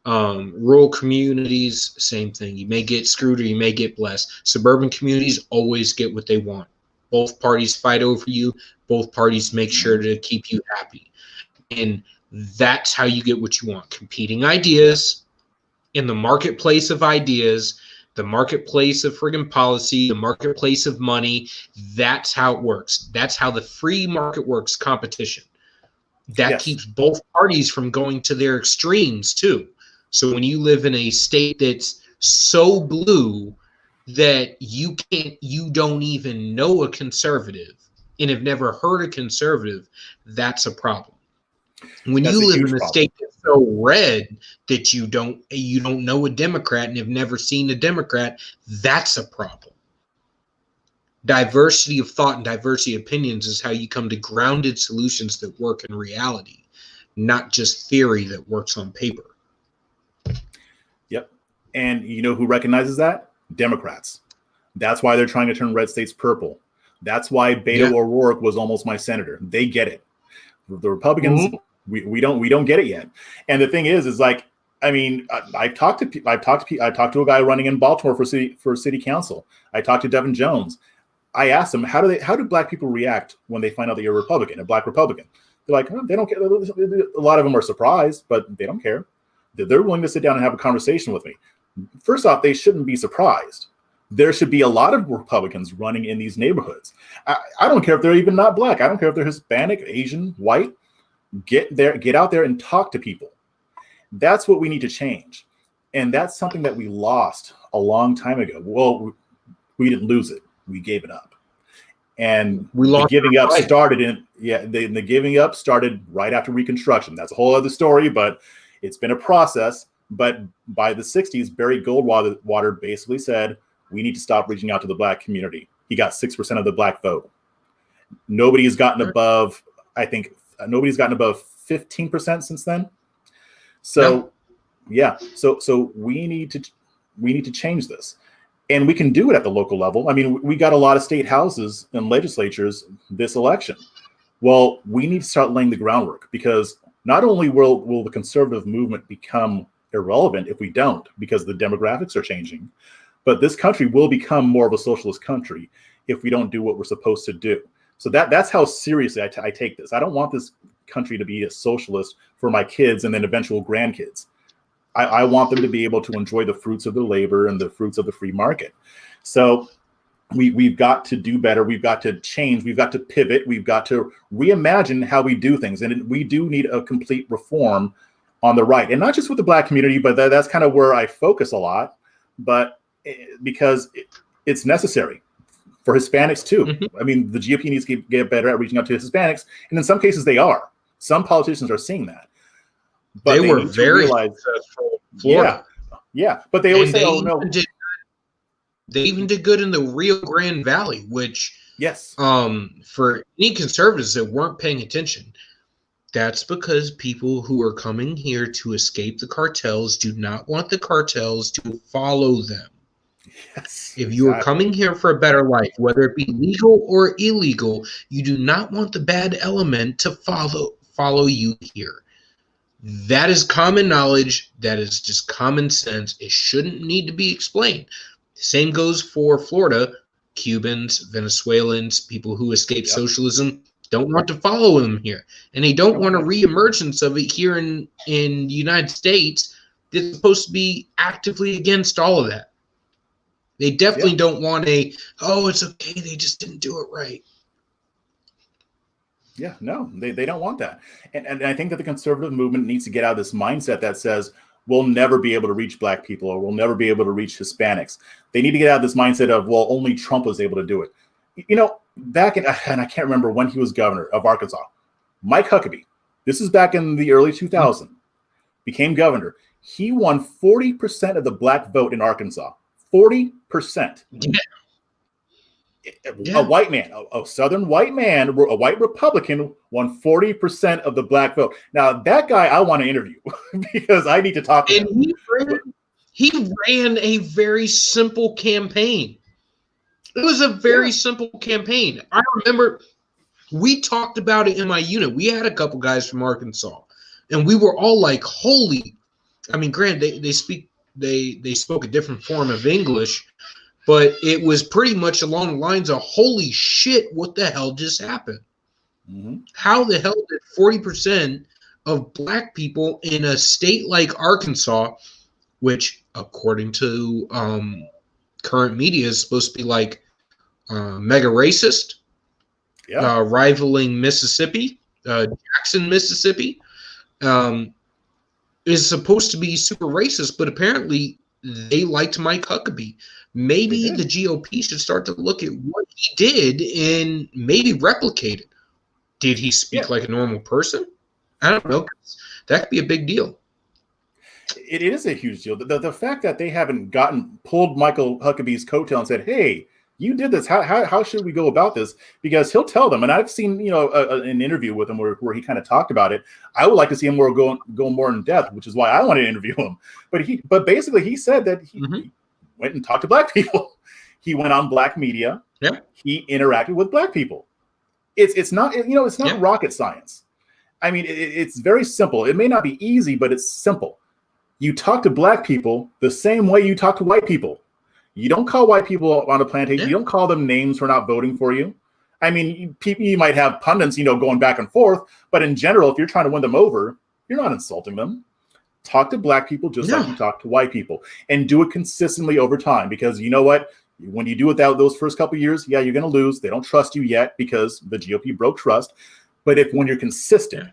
A: Rural communities, same thing. You may get screwed or you may get blessed. Suburban communities always get what they want. Both parties fight over you. Both parties make sure to keep you happy. And that's how you get what you want. Competing ideas in the marketplace of ideas, the marketplace of friggin' policy, the marketplace of money. That's how it works. That's how the free market works, competition. That keeps both parties from going to their extremes too. So when you live in a state that's so blue that you don't even know a conservative and have never heard a conservative, that's a problem. When you live in a state that's so red that you don't know a Democrat and have never seen a Democrat, that's a problem. Diversity of thought and diversity of opinions is how you come to grounded solutions that work in reality, not just theory that works on paper.
B: Yep. And you know who recognizes that? Democrats. That's why they're trying to turn red states purple. That's why Beto O'Rourke was almost my senator. They get it. The Republicans, we don't get it yet. And the thing is like, I mean, I've talked to a guy running in Baltimore for city council. I talked to Devin Jones. I asked them, how do black people react when they find out that you're a Republican, a black Republican? They're like, they don't care. A lot of them are surprised, but they don't care. They're willing to sit down and have a conversation with me. First off, they shouldn't be surprised. There should be a lot of Republicans running in these neighborhoods. I don't care if they're even not black. I don't care if they're Hispanic, Asian, white. Get out there and talk to people. That's what we need to change. And that's something that we lost a long time ago. Well, we didn't lose it. We gave it up. And the giving up started the giving up started right after Reconstruction. That's a whole other story, but it's been a process. But by the 60s, Barry Goldwater basically said, we need to stop reaching out to the black community. He got 6% of the black vote. Nobody has gotten above, I think, nobody's gotten above 15% since then. So, so we need to change this. And we can do it at the local level. I mean, we got a lot of state houses and legislatures this election. Well, we need to start laying the groundwork, because not only will the conservative movement become irrelevant if we don't, because the demographics are changing, but this country will become more of a socialist country if we don't do what we're supposed to do. So that's how seriously I take this. I don't want this country to be a socialist for my kids and then eventual grandkids. I want them to be able to enjoy the fruits of their labor and the fruits of the free market. So we've got to do better. We've got to change. We've got to pivot. We've got to reimagine how we do things. And we do need a complete reform on the right. And not just with the black community, but that's kind of where I focus a lot. But because it's necessary for Hispanics too. Mm-hmm. I mean, the GOP needs to get better at reaching out to Hispanics. And in some cases they are. Some politicians are seeing that. But they were very successful in Florida. Yeah. But they always say, "Oh no."
A: They even did good in the Rio Grande Valley, which for any conservatives that weren't paying attention, that's because people who are coming here to escape the cartels do not want the cartels to follow them.
B: Yes.
A: If you are coming here for a better life, whether it be legal or illegal, you do not want the bad element to follow you here. That is common knowledge. That is just common sense. It shouldn't need to be explained. Same goes for Florida. Cubans, Venezuelans, people who escape socialism don't want to follow them here. And they don't want a reemergence of it here in the United States that's supposed to be actively against all of that. They definitely don't want it's okay, they just didn't do it right.
B: Yeah, no, they don't want that. And I think that the conservative movement needs to get out of this mindset that says we'll never be able to reach black people or we'll never be able to reach Hispanics. They need to get out of this mindset of, well, only Trump was able to do it. You know, back in, and I can't remember when he was governor of Arkansas, Mike Huckabee, this is back in the early 2000s, became governor. He won 40% of the black vote in Arkansas. 40%.
A: Yeah.
B: A white man, a southern white man, a white Republican won 40% of the black vote. Now, that guy I want to interview because I need to talk to him.
A: He ran a very simple campaign. It was a very simple campaign. I remember we talked about it in my unit. We had a couple guys from Arkansas, and we were all like, holy, I mean, granted, they spoke a different form of English, but it was pretty much along the lines of, holy shit, what the hell just happened?
B: Mm-hmm.
A: How the hell did 40% of black people in a state like Arkansas, which according to current media is supposed to be like mega racist, rivaling Mississippi, Jackson, Mississippi, is supposed to be super racist, but apparently they liked Mike Huckabee. Maybe the GOP should start to look at what he did and maybe replicate it. Did he speak like a normal person? I don't know. That could be a big deal.
B: It is a huge deal. The fact that they haven't pulled Michael Huckabee's coattail and said, hey, you did this. How should we go about this? Because he'll tell them. And I've seen, an interview with him where he kind of talked about it. I would like to see him go more in depth, which is why I wanted to interview him. But basically he said that he went and talked to black people. He went on black media.
A: Yeah.
B: He interacted with black people. It's not rocket science. I mean, it's very simple. It may not be easy, but it's simple. You talk to black people the same way you talk to white people. You don't call white people on a plantation. You don't call them names for not voting for you. I mean, you might have pundits, going back and forth, but in general, if you're trying to win them over, you're not insulting them. Talk to black people just like you talk to white people, and do it consistently over time. Because you know what? When you do it those first couple of years, you're going to lose. They don't trust you yet because the GOP broke trust. But when you're consistent,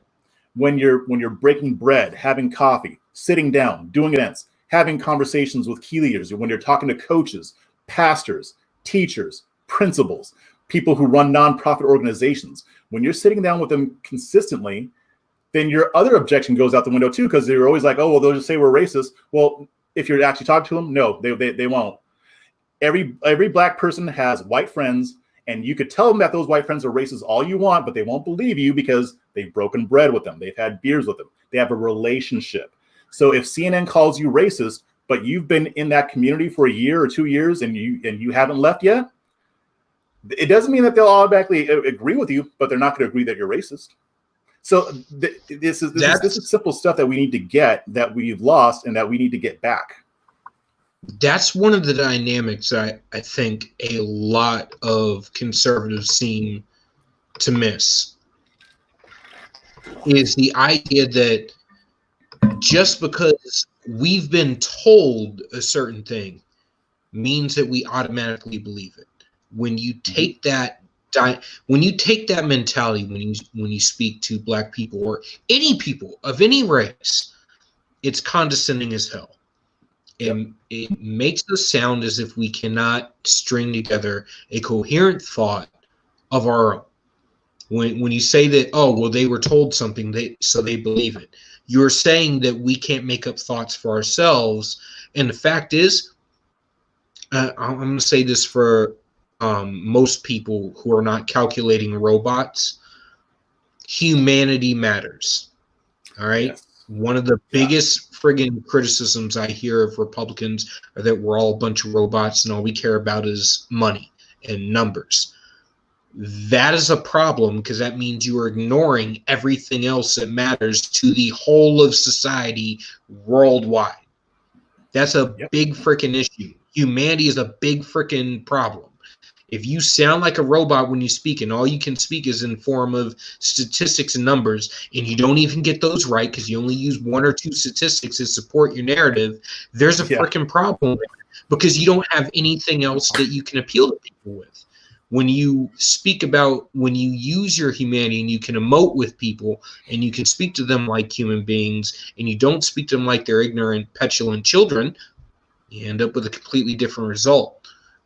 B: when you're breaking bread, having coffee, sitting down, doing events, having conversations with key leaders, when you're talking to coaches, pastors, teachers, principals, people who run nonprofit organizations, when you're sitting down with them consistently, then your other objection goes out the window too, because they're always like, oh, well, they'll just say we're racist. Well, if you're actually talking to them, no, they won't. Every black person has white friends, and you could tell them that those white friends are racist all you want, but they won't believe you because they've broken bread with them. They've had beers with them. They have a relationship. So if CNN calls you racist, but you've been in that community for a year or 2 years and you haven't left yet, it doesn't mean that they'll automatically agree with you, but they're not going to agree that you're racist. So this is simple stuff that we need to get, that we've lost, and that we need to get back.
A: That's one of the dynamics I think a lot of conservatives seem to miss, is the idea that just because we've been told a certain thing means that we automatically believe it. When you take that mentality, when you speak to black people or any people of any race, it's condescending as hell. And it makes us sound as if we cannot string together a coherent thought of our own. When you say that, oh, well, they were told something, so they believe it. You're saying that we can't make up thoughts for ourselves. And the fact is, I'm going to say this for most people who are not calculating robots, humanity matters. All right? Yes. One of the biggest friggin' criticisms I hear of Republicans are that we're all a bunch of robots and all we care about is money and numbers. That is a problem, because that means you are ignoring everything else that matters to the whole of society worldwide. That's a big freaking issue. Humanity is a big freaking problem. If you sound like a robot when you speak, and all you can speak is in form of statistics and numbers, and you don't even get those right because you only use 1 or 2 statistics to support your narrative, there's a freaking problem, because you don't have anything else that you can appeal to people with. When you speak about, when you use your humanity and you can emote with people and you can speak to them like human beings, and you don't speak to them like they're ignorant, petulant children, you end up with a completely different result.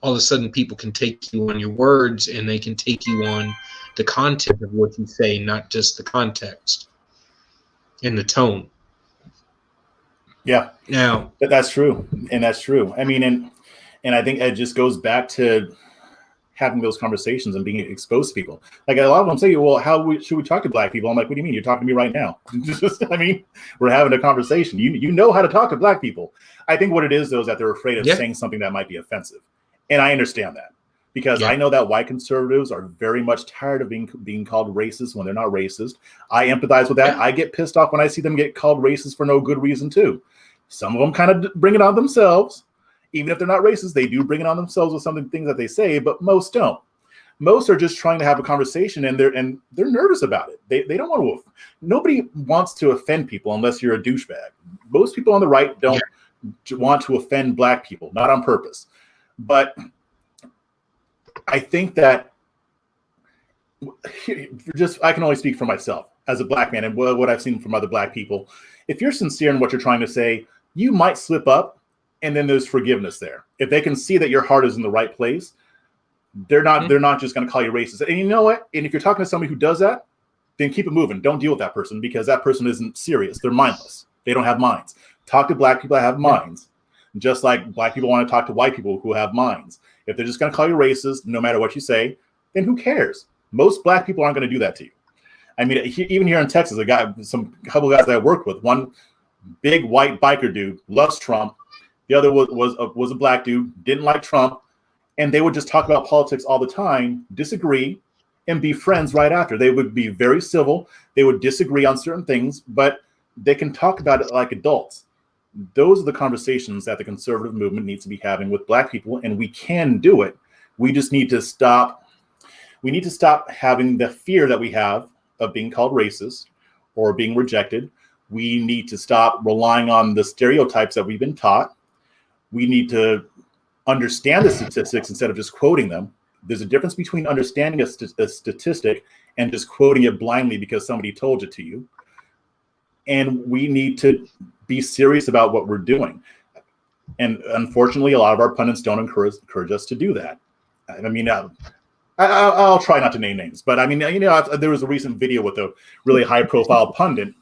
A: All of a sudden, people can take you on your words, and they can take you on the content of what you say, not just the context and the tone.
B: Yeah.
A: Now,
B: that's true. And that's true. I mean, and I think it just goes back to having those conversations and being exposed to people. Like, a lot of them say, well, should we talk to black people? I'm like, what do you mean? You're talking to me right now. I mean, we're having a conversation. You know how to talk to black people. I think what it is, though, is that they're afraid of saying something that might be offensive. And I understand that, because I know that white conservatives are very much tired of being called racist when they're not racist. I empathize with that. I get pissed off when I see them get called racist for no good reason too. Some of them kind of bring it on themselves. Even if they're not racist, they do bring it on themselves with some of the things that they say, but most don't. Most are just trying to have a conversation, and they're nervous about it. They don't want to. Nobody wants to offend people unless you're a douchebag. Most people on the right don't want to offend Black people, not on purpose. But I think that I can only speak for myself as a Black man and what I've seen from other Black people. If you're sincere in what you're trying to say, you might slip up, and then there's forgiveness there. If they can see that your heart is in the right place, they're not just going to call you racist. And you know what? And if you're talking to somebody who does that, then keep it moving. Don't deal with that person, because that person isn't serious. They're mindless. They don't have minds. Talk to Black people that have minds, just like Black people want to talk to white people who have minds. If they're just going to call you racist, no matter what you say, then who cares? Most Black people aren't going to do that to you. I mean, even here in Texas, couple guys that I worked with, one big white biker dude loves Trump. The other was a Black dude, didn't like Trump, and they would just talk about politics all the time, disagree, and be friends right after. They would be very civil. They would disagree on certain things, but they can talk about it like adults. Those are the conversations that the conservative movement needs to be having with Black people, and we can do it. We just need to stop. We need to stop having the fear that we have of being called racist or being rejected. We need to stop relying on the stereotypes that we've been taught. We need to understand the statistics instead of just quoting them. There's a difference between understanding a statistic and just quoting it blindly because somebody told it to you. And we need to be serious about what we're doing. And unfortunately, a lot of our pundits don't encourage us to do that. I mean, I'll try not to name names, but I mean, there was a recent video with a really high-profile pundit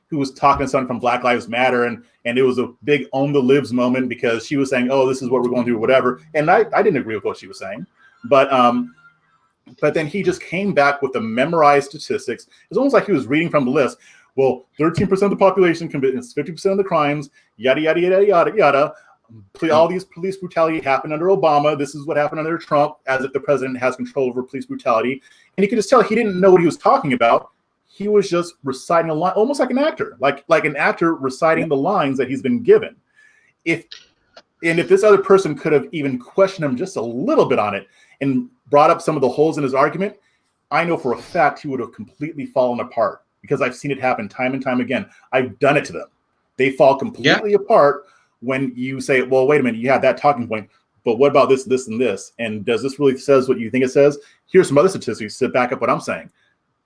B: who was talking to someone from Black Lives Matter, and it was a big own the libs moment because she was saying, "Oh, this is what we're going to do," whatever. And I didn't agree with what she was saying, but then he just came back with the memorized statistics. It's almost like he was reading from the list. Well, 13% of the population commits 50% of the crimes, yada, yada, yada, yada, yada. All these police brutality happened under Obama. This is what happened under Trump, as if the president has control over police brutality. And you could just tell he didn't know what he was talking about. He was just reciting a line, almost like an actor, like an actor reciting the lines that he's been given. If this other person could have even questioned him just a little bit on it and brought up some of the holes in his argument, I know for a fact he would have completely fallen apart, because I've seen it happen time and time again. I've done it to them. They fall completely apart when you say, well, wait a minute, you have that talking point, but what about this, this, and this? And does this really says what you think it says? Here's some other statistics to back up what I'm saying.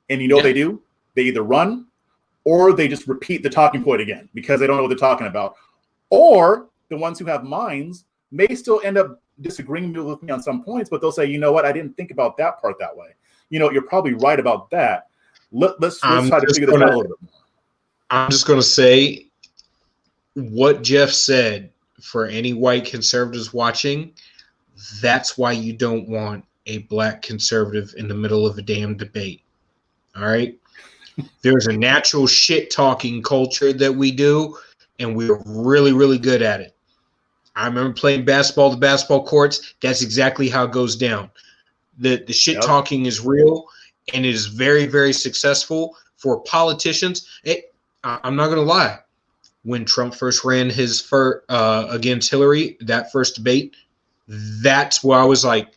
B: And you know what they do? They either run or they just repeat the talking point again because they don't know what they're talking about. Or the ones who have minds may still end up disagreeing with me on some points, but they'll say, you know what, I didn't think about that part that way. You know, you're probably right about that. Let's try to figure this out a little bit more.
A: I'm just going to say what Jeff said for any white conservatives watching. That's why you don't want a Black conservative in the middle of a damn debate. All right. There's a natural shit talking culture that we do, and we're really, really good at it. I remember playing basketball, the basketball courts. That's exactly how it goes down. The shit talking is real, and it is very, very successful for politicians. I'm not going to lie. When Trump first ran his against Hillary, that first debate, that's where I was like,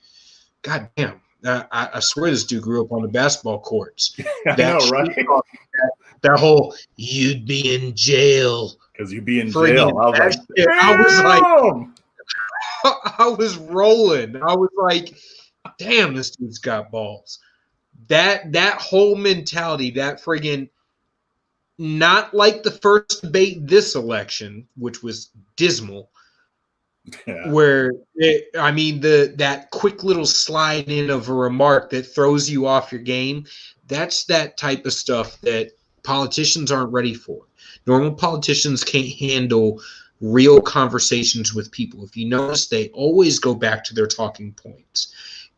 A: God damn. I swear this dude grew up on the basketball courts.
B: I know, right?
A: That whole "you'd be in jail"
B: because you'd be in jail.
A: I was rolling. I was like, "Damn, this dude's got balls." That whole mentality, that friggin' not like the first debate this election, which was dismal. Yeah. Where that quick little slide in of a remark that throws you off your game, that's that type of stuff that politicians aren't ready for. Normal politicians can't handle real conversations with people. If you notice, they always go back to their talking points.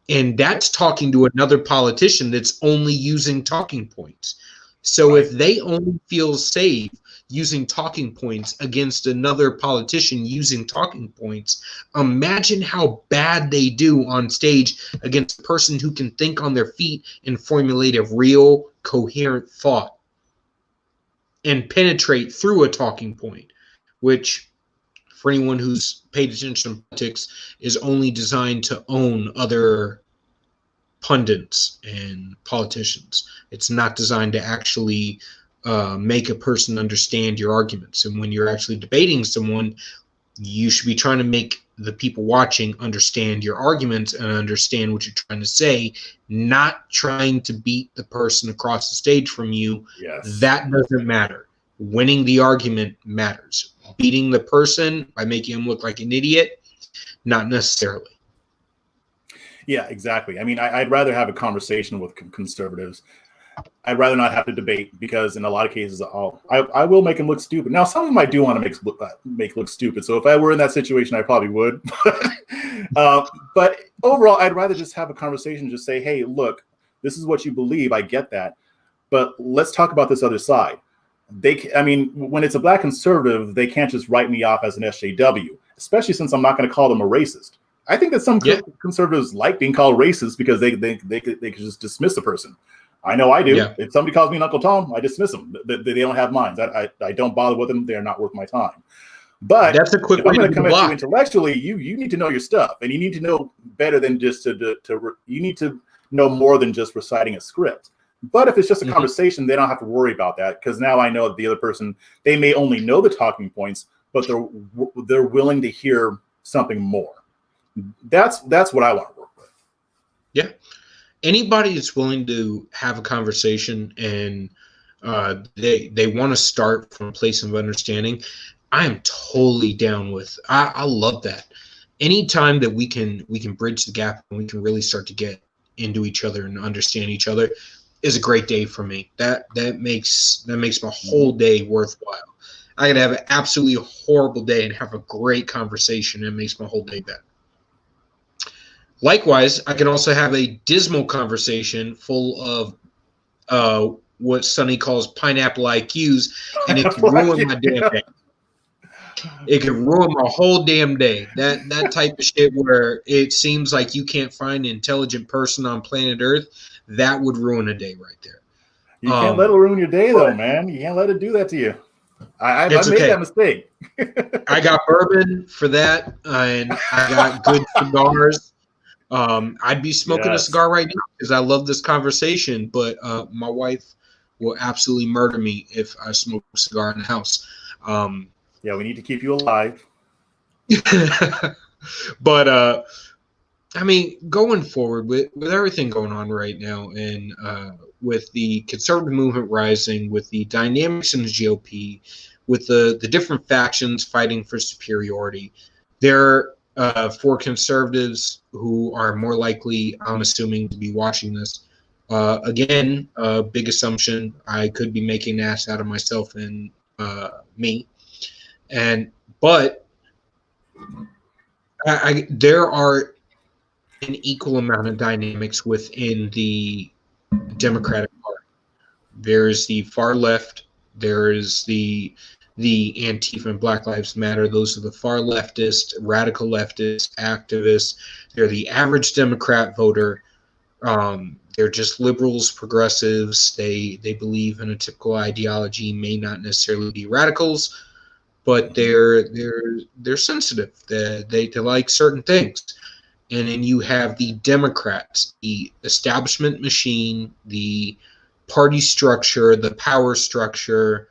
A: And that's talking to another politician that's only using talking points. So if they only feel safe using talking points against another politician using talking points, imagine how bad they do on stage against a person who can think on their feet and formulate a real coherent thought and penetrate through a talking point. which, for anyone who's paid attention to politics, is only designed to own other pundits and politicians. It's not designed to actually make a person understand your arguments. And when you're actually debating someone, you should be trying to make the people watching understand your arguments and understand what you're trying to say, not trying to beat the person across the stage from you.
B: Yes.
A: That doesn't matter. Winning the argument matters. Beating the person by making him look like an idiot, not necessarily.
B: Yeah, exactly. I mean, I'd rather have a conversation with conservatives. I'd rather not have to debate, because in a lot of cases, I will make them look stupid. Now, some of them I do want to make look stupid. So if I were in that situation, I probably would. But overall, I'd rather just have a conversation, just say, hey, look, this is what you believe. I get that. But let's talk about this other side. I mean, when it's a black conservative, they can't just write me off as an SJW, especially since I'm not going to call them a racist. I think that some conservatives like being called racist because they could just dismiss the person. I know I do. Yeah. If somebody calls me an Uncle Tom, I dismiss them. They don't have minds. I don't bother with them. They're not worth my time. But
A: that's a quick way
B: I'm going to come at you intellectually. You need to know your stuff, and you need to know better than just you need to know more than just reciting a script. But if it's just a conversation, they don't have to worry about that, because now I know that the other person, they may only know the talking points, but they're willing to hear something more. That's what I want to work with.
A: Yeah. Anybody that's willing to have a conversation and they want to start from a place of understanding, I am totally down with. I love that. Anytime that we can bridge the gap and we can really start to get into each other and understand each other is a great day for me. That makes my whole day worthwhile. I could have an absolutely horrible day and have a great conversation, and it makes my whole day better. Likewise, I can also have a dismal conversation full of what Sonny calls pineapple IQs, and it can ruin my damn day. It can ruin my whole damn day. That type of shit where it seems like you can't find an intelligent person on planet Earth, that would ruin a day right there.
B: You can't let it ruin your day, though, man. You can't let it do that to you. I made that mistake.
A: I got bourbon for that, and I got good cigars. I'd be smoking a cigar right now because I love this conversation, but my wife will absolutely murder me if I smoke a cigar in the house.
B: Yeah, we need to keep you alive.
A: But I mean, going forward with everything going on right now, and with the conservative movement rising, with the dynamics in the GOP, with the different factions fighting for superiority, there for conservatives who are more likely, I'm assuming, to be watching this, again, big assumption, I could be making an ass out of myself and me, but there are an equal amount of dynamics within the Democratic Party. There's the far left. There is the Antifa and Black Lives Matter. Those are the far leftist, radical leftist activists. They're the average Democrat voter. They're just liberals, progressives. They believe in a typical ideology, may not necessarily be radicals, but they're sensitive. They like certain things. And then you have the Democrats, the establishment machine, the party structure, the power structure,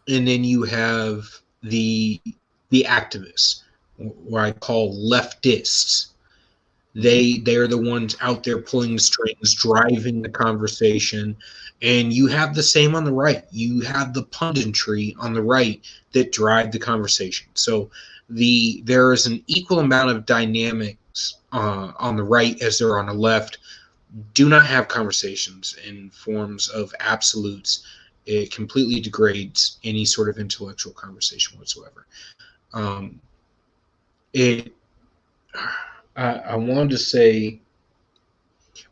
A: and then you have the activists, what I call leftists. They're the ones out there pulling the strings, driving the conversation. And you have the same on the right. You have the punditry on the right that drive the conversation. So there is an equal amount of dynamics on the right as there are on the left. Do not have conversations in forms of absolutes. It completely degrades any sort of intellectual conversation whatsoever. I wanted to say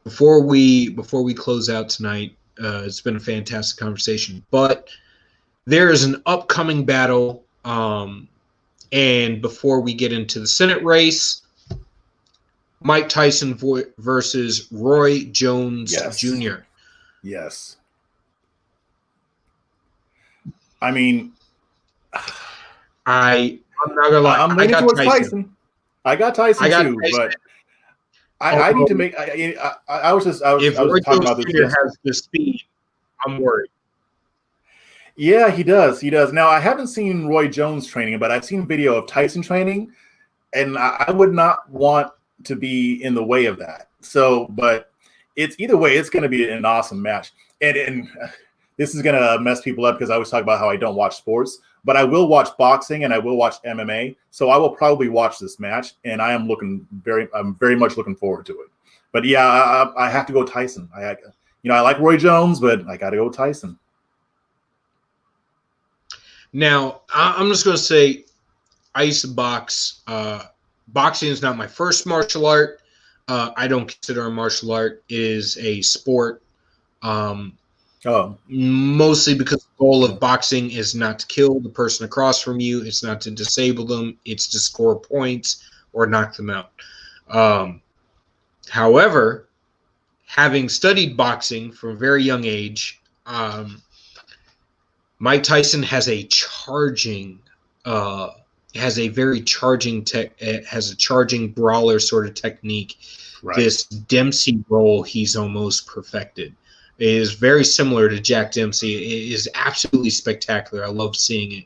A: before we close out tonight, it's been a fantastic conversation, but there is an upcoming battle. And before we get into the Senate race, Mike Tyson versus Roy Jones Jr.
B: Yes. I mean,
A: I'm not gonna lie.
B: I'm
A: I
B: leaning
A: got
B: towards
A: Tyson.
B: Tyson. I got Tyson
A: I got
B: too,
A: Tyson.
B: but I need to
A: Although,
B: make. I was just
A: if Roy
B: just talking
A: Jones
B: about this
A: Jr.
B: yesterday.
A: has the speed, I'm worried.
B: Yeah, he does. He does. Now I haven't seen Roy Jones training, but I've seen video of Tyson training, and I would not want to be in the way of that. So, but it's either way, it's going to be an awesome match. And this is going to mess people up because I always talk about how I don't watch sports, but I will watch boxing and I will watch MMA. So I will probably watch this match, and I'm very much looking forward to it. But yeah, I have to go Tyson. I like Roy Jones, but I got to go Tyson.
A: Now, I'm just going to say I used to box. Boxing is not my first martial art. I don't consider a martial art. It is a sport. Mostly because the goal of boxing is not to kill the person across from you. It's not to disable them. It's to score points or knock them out. However, having studied boxing from a very young age, Mike Tyson has a charging, has a charging brawler sort of technique. Right. This Dempsey role he's almost perfected. It is very similar to Jack Dempsey. It is absolutely spectacular. I love seeing it.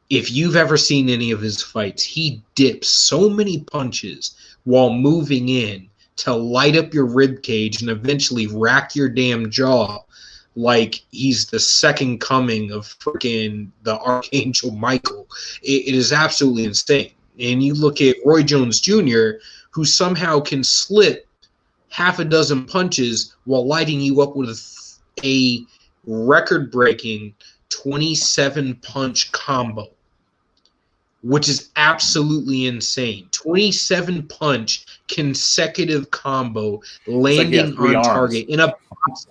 A: If you've ever seen any of his fights, he dips so many punches while moving in to light up your rib cage and eventually rack your damn jaw like he's the second coming of freaking the Archangel Michael. It is absolutely insane. And you look at Roy Jones Jr., who somehow can slip half a dozen punches while lighting you up with a record-breaking 27-punch combo, which is absolutely insane. 27-punch consecutive combo landing on target in a box.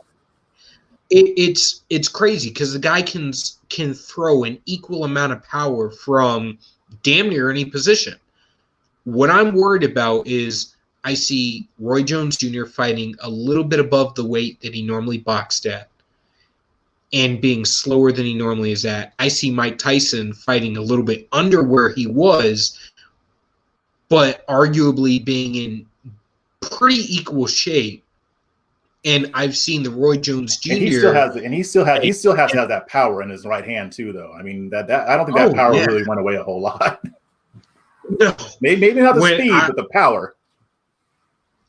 A: It's crazy because the guy can throw an equal amount of power from damn near any position. What I'm worried about is I see Roy Jones Jr. fighting a little bit above the weight that he normally boxed at and being slower than he normally is at. I see Mike Tyson fighting a little bit under where he was, but arguably being in pretty equal shape. And I've seen the Roy Jones Jr.
B: And he still has to have that power in his right hand too, though. I mean that I don't think that power really went away a whole lot.
A: No,
B: maybe not the speed, but the power.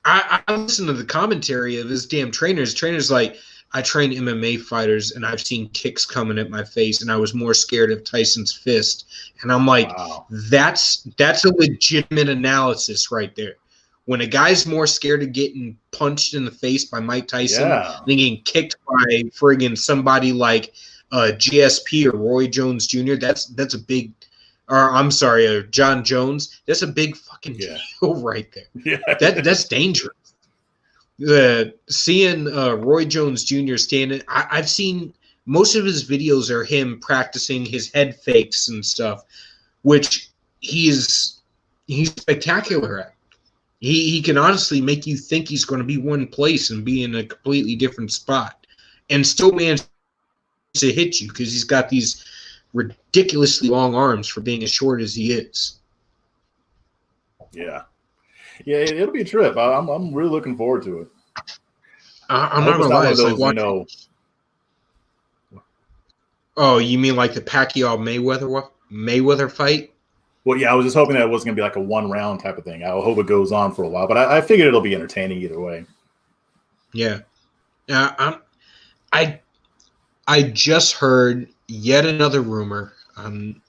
A: I listen to the commentary of his damn trainers. Trainers like, I train MMA fighters, and I've seen kicks coming at my face, and I was more scared of Tyson's fist. And I'm like, wow. That's a legitimate analysis right there. When a guy's more scared of getting punched in the face by Mike Tyson than getting kicked by friggin' somebody like GSP or Roy Jones Jr., that's a big. Or I'm sorry, John Jones. That's a big fucking deal right there. Yeah. That's dangerous. Seeing Roy Jones Jr. standing, I've seen most of his videos are him practicing his head fakes and stuff, which he's spectacular at. He can honestly make you think he's going to be one place and be in a completely different spot, and still manage to hit you because he's got these ridiculously long arms for being as short as he is.
B: Yeah, it'll be a trip. I'm really looking forward to it.
A: I'm not gonna lie. It's like watching. Oh, you mean like the Pacquiao Mayweather fight?
B: Well, yeah, I was just hoping that it wasn't gonna be like a 1 round type of thing. I hope it goes on for a while, but I figured it'll be entertaining either way.
A: Yeah, I just heard yet another rumor. I'm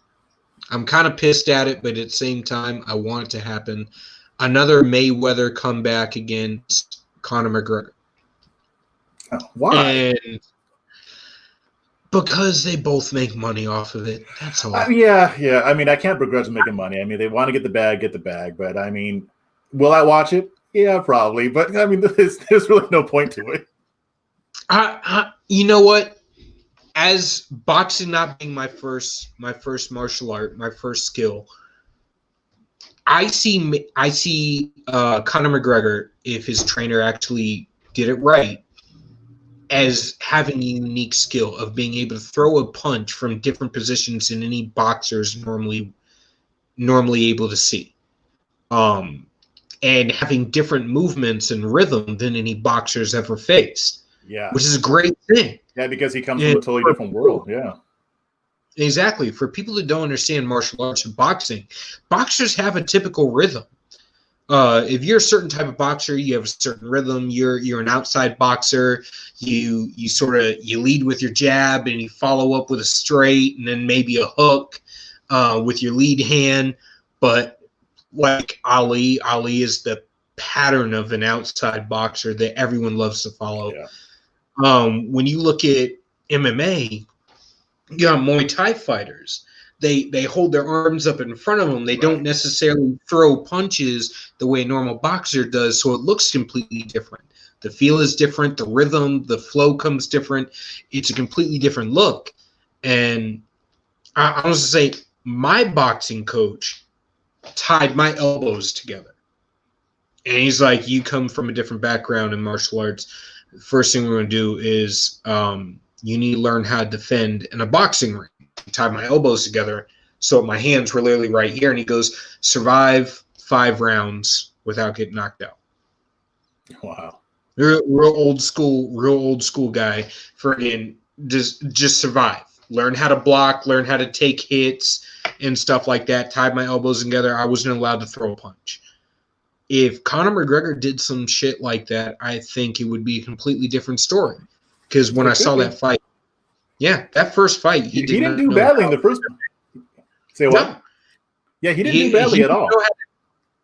A: kind of pissed at it, but at the same time, I want it to happen. Another Mayweather comeback against Conor McGregor.
B: Why?
A: And because they both make money off of it. That's all.
B: Yeah. I mean, I can't begrudge them making money. I mean, they want to get the bag. But I mean, will I watch it? Yeah, probably. But I mean, there's really no point to it.
A: You know what? As boxing not being my first martial art, my first skill, I see Conor McGregor, if his trainer actually did it right, as having a unique skill of being able to throw a punch from different positions than any boxer is normally able to see. And having different movements and rhythm than any boxer's ever faced.
B: Yeah.
A: Which is a great thing.
B: Yeah, because he comes from a totally different world. Yeah.
A: Exactly. For people that don't understand martial arts and boxing, boxers have a typical rhythm. If you're a certain type of boxer, you have a certain rhythm. You're an outside boxer. You lead with your jab and you follow up with a straight and then maybe a hook with your lead hand. But like Ali is the pattern of an outside boxer that everyone loves to follow.
B: Yeah.
A: When you look at MMA, you got Muay Thai fighters. They hold their arms up in front of them. They don't necessarily throw punches the way a normal boxer does, so it looks completely different. The feel is different. The rhythm, the flow comes different. It's a completely different look. And I was to say, my boxing coach tied my elbows together. And he's like, you come from a different background in martial arts. First thing we're going to do is you need to learn how to defend in a boxing ring. He tied my elbows together so my hands were literally right here. And he goes, survive 5 rounds without getting knocked out.
B: Wow.
A: Real old school guy. Friggin' just survive. Learn how to block, learn how to take hits and stuff like that. Tied my elbows together. I wasn't allowed to throw a punch. If Conor McGregor did some shit like that, I think it would be a completely different story. Because when I saw that fight, that first fight,
B: he didn't do badly in the first. Say what? No. Yeah, he didn't do badly at all.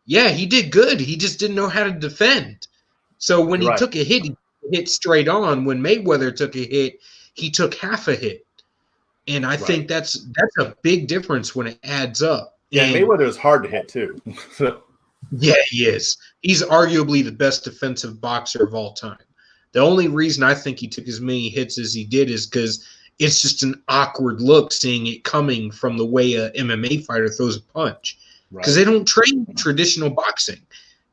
A: He did good. He just didn't know how to defend. So when he took a hit, he hit straight on. When Mayweather took a hit, he took half a hit. And I think that's a big difference when it adds up.
B: Yeah, and Mayweather is hard to hit too.
A: Yeah, he is. He's arguably the best defensive boxer of all time. The only reason I think he took as many hits as he did is because it's just an awkward look seeing it coming from the way a MMA fighter throws a punch. Because they don't train traditional boxing.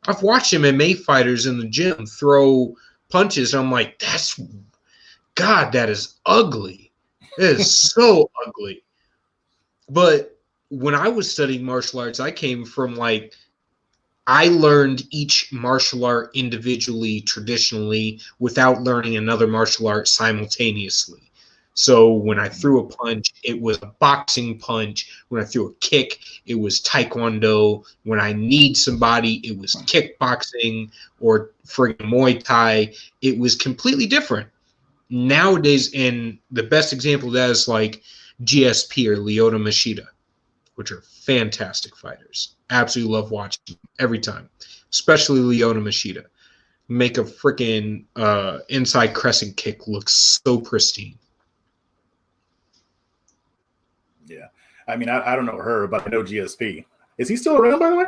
A: I've watched MMA fighters in the gym throw punches. And I'm like, that is ugly. It is so ugly. But when I was studying martial arts, I came from I learned each martial art individually, traditionally, without learning another martial art simultaneously. So when I threw a punch, it was a boxing punch. When I threw a kick, it was taekwondo. When I kneed somebody, it was kickboxing or friggin' Muay Thai. It was completely different. Nowadays, and the best example of that is like GSP or Lyoto Machida, which are fantastic fighters. Absolutely love watching them every time, especially Lyoto Machida. Make a freaking inside crescent kick look so pristine.
B: Yeah. I mean, I don't know her, but I know GSP. Is he still around, by the way?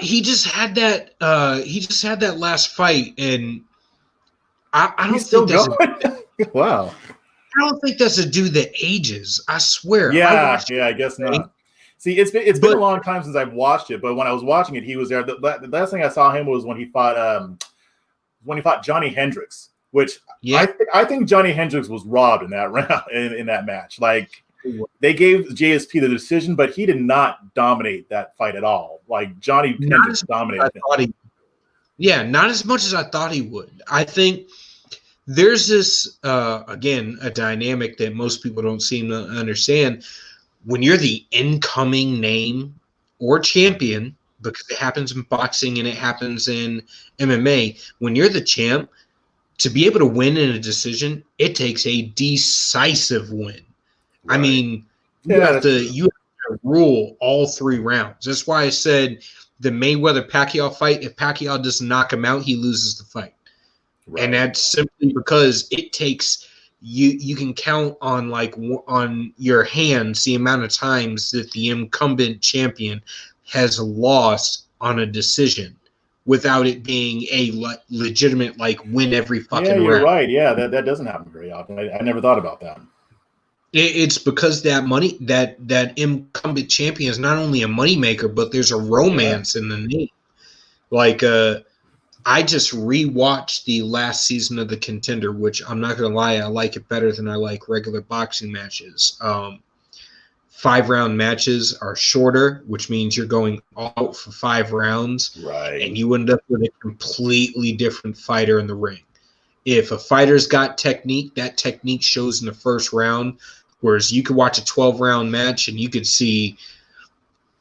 A: He just had that last fight, and I don't think that's
B: wow.
A: I don't think that's a dude that ages. I swear.
B: Yeah, I guess not. See, it's been a long time since I've watched it, but when I was watching it, he was there. The last thing I saw him was when he fought Johnny Hendricks, which I think Johnny Hendricks was robbed in that round in that match. Like they gave JSP the decision, but he did not dominate that fight at all. Like Johnny Hendricks dominated him.
A: Not as much as I thought he would. I think there's this again a dynamic that most people don't seem to understand. When you're the incoming name or champion, because it happens in boxing and it happens in MMA, when you're the champ, to be able to win in a decision, it takes a decisive win. Right. I mean, you have to rule all 3 rounds. That's why I said the Mayweather-Pacquiao fight, if Pacquiao doesn't knock him out, he loses the fight. Right. And that's simply because it takes you can count on on your hands the amount of times that the incumbent champion has lost on a decision without it being a legitimate win every fucking round.
B: Yeah, you're right. Yeah, that doesn't happen very often. I never thought about that.
A: It's because that incumbent champion is not only a moneymaker, but there's a romance in the name. I just rewatched the last season of The Contender, which I'm not going to lie, I like it better than I like regular boxing matches. 5-round matches are shorter, which means you're going all out for 5 rounds,
B: Right.
A: and you end up with a completely different fighter in the ring. If a fighter's got technique, that technique shows in the first round, whereas you could watch a 12-round match and you could see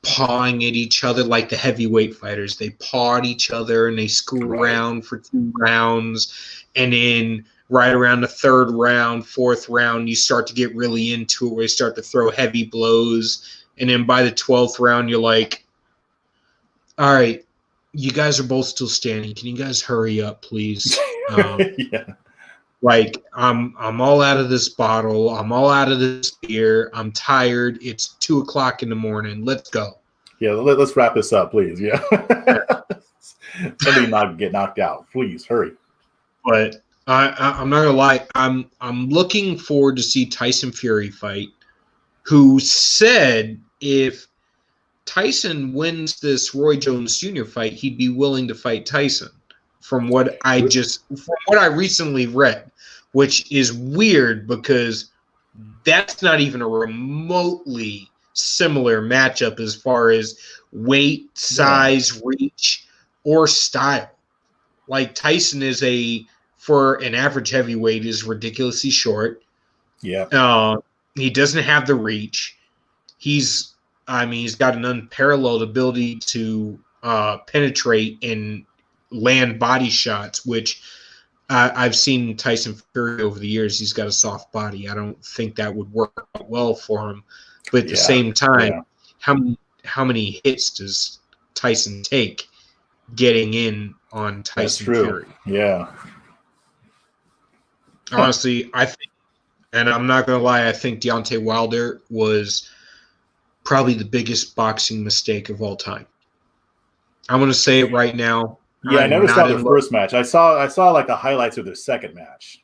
A: pawing at each other like the heavyweight fighters. They paw at each other and they school around for 2 rounds, and then right around the 3rd round, 4th round, you start to get really into it where you start to throw heavy blows. And then by the 12th round, you're like, all right, you guys are both still standing. Can you guys hurry up, please?
B: Yeah.
A: Like, I'm all out of this bottle. I'm all out of this beer. I'm tired. It's 2 o'clock in the morning. Let's go.
B: Yeah, let's wrap this up, please. Yeah. Somebody not get knocked out. Please hurry.
A: But I'm not gonna lie. I'm looking forward to see Tyson Fury fight. Who said if Tyson wins this Roy Jones Jr. fight, he'd be willing to fight Tyson? From what I recently read, which is weird because that's not even a remotely similar matchup as far as weight, size, reach, or style. Like Tyson is for an average heavyweight is ridiculously short.
B: Yeah.
A: He doesn't have the reach. He's got an unparalleled ability to penetrate and land body shots, which I've seen Tyson Fury over the years. He's got a soft body. I don't think that would work out well for him. But at the same time, how many hits does Tyson take getting in on Tyson Fury?
B: Yeah.
A: Honestly, I think, and I'm not going to lie, I think Deontay Wilder was probably the biggest boxing mistake of all time. I'm going to say it right now.
B: Yeah, I never saw the first match. I saw like the highlights of their second match.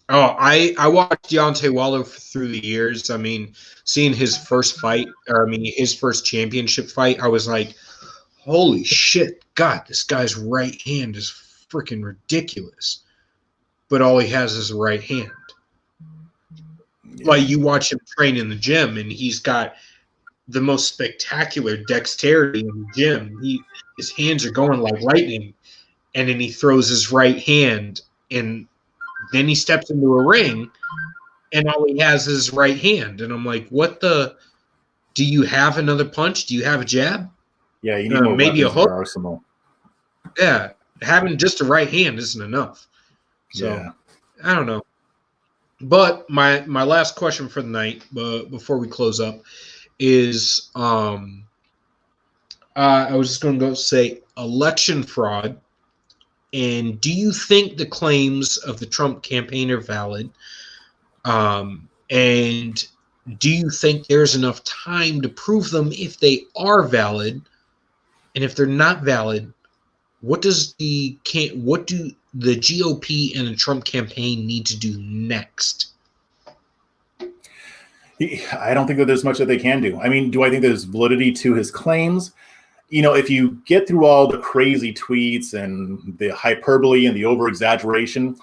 A: Oh, I watched Deontay Wilder through the years. I mean, seeing his first fight, his first championship fight, I was like, holy shit, God, this guy's right hand is freaking ridiculous. But all he has is a right hand. Yeah. Like, you watch him train in the gym, and he's got the most spectacular dexterity in the gym. His hands are going like lightning, and then he throws his right hand, and then he steps into a ring, and all he has is his right hand. And I'm like, what the? Do you have another punch? Do you have a jab?
B: Yeah, you need more
A: maybe a hook.
B: Arsenal.
A: Yeah, having just a right hand isn't enough. So, yeah. I don't know. But my last question for the night, before we close up, is I was just going to go say election fraud. And do you think the claims of the Trump campaign are valid? And do you think there's enough time to prove them if they are valid? And if they're not valid, what do the GOP and the Trump campaign need to do next?
B: I don't think that there's much that they can do. I mean, do I think there's validity to his claims? You know, if you get through all the crazy tweets and the hyperbole and the over-exaggeration,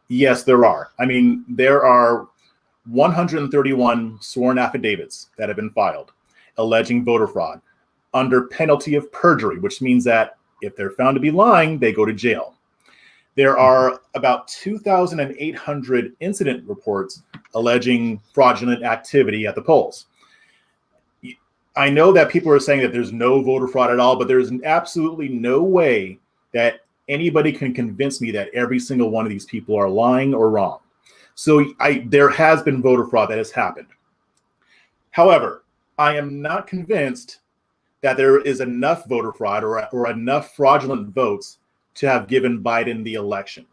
B: yes, there are. I mean, there are 131 sworn affidavits that have been filed alleging voter fraud under penalty of perjury, which means that if they're found to be lying, they go to jail. There are about 2,800 incident reports alleging fraudulent activity at the polls. I know that people are saying that there's no voter fraud at all, but there's absolutely no way that anybody can convince me that every single one of these people are lying or wrong. So there has been voter fraud that has happened. However, I am not convinced that there is enough voter fraud or enough fraudulent votes to have given Biden the election.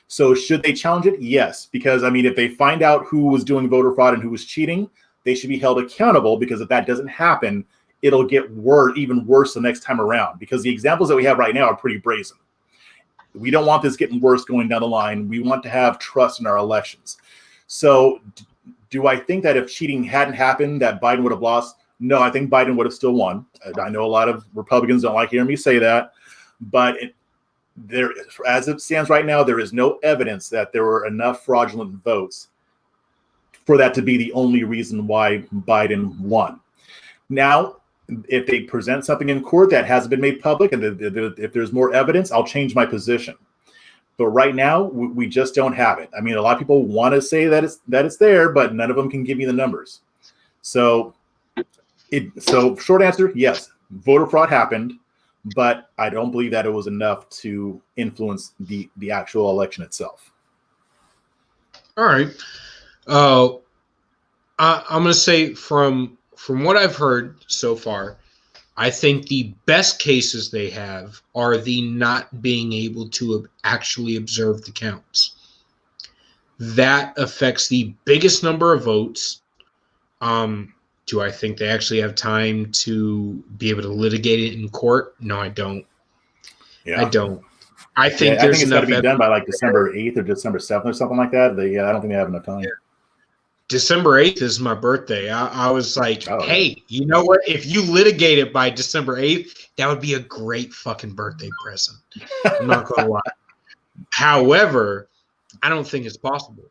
B: So should they challenge it? Yes, because I mean, if they find out who was doing voter fraud and who was cheating, they should be held accountable, because if that doesn't happen, it'll get even worse the next time around, because the examples that we have right now are pretty brazen. We don't want this getting worse going down the line. We want to have trust in our elections. So do I think that if cheating hadn't happened, that Biden would have lost? No, I think Biden would have still won. I know a lot of Republicans don't like hearing me say that, but there, as it stands right now, there is no evidence that there were enough fraudulent votes for that to be the only reason why Biden won. Now, if they present something in court that hasn't been made public, and if there's more evidence, I'll change my position. But right now, we just don't have it. I mean, a lot of people want to say that it's there, but none of them can give me the numbers. So short answer, yes, voter fraud happened, but I don't believe that it was enough to influence the actual election itself.
A: All right. I'm going to say from what I've heard so far, I think the best cases they have are the not being able to actually observe the counts. That affects the biggest number of votes. Do I think they actually have time to be able to litigate it in court? No, I don't.
B: Yeah.
A: I don't. I think there's
B: it's
A: enough
B: got to be done by like December 8th or December 7th or something like that. I don't think they have enough time.
A: Yeah. December 8th is my birthday. I was like, hey, you know what? If you litigate it by December 8th, that would be a great fucking birthday present. I'm not going to lie. However, I don't think it's possible.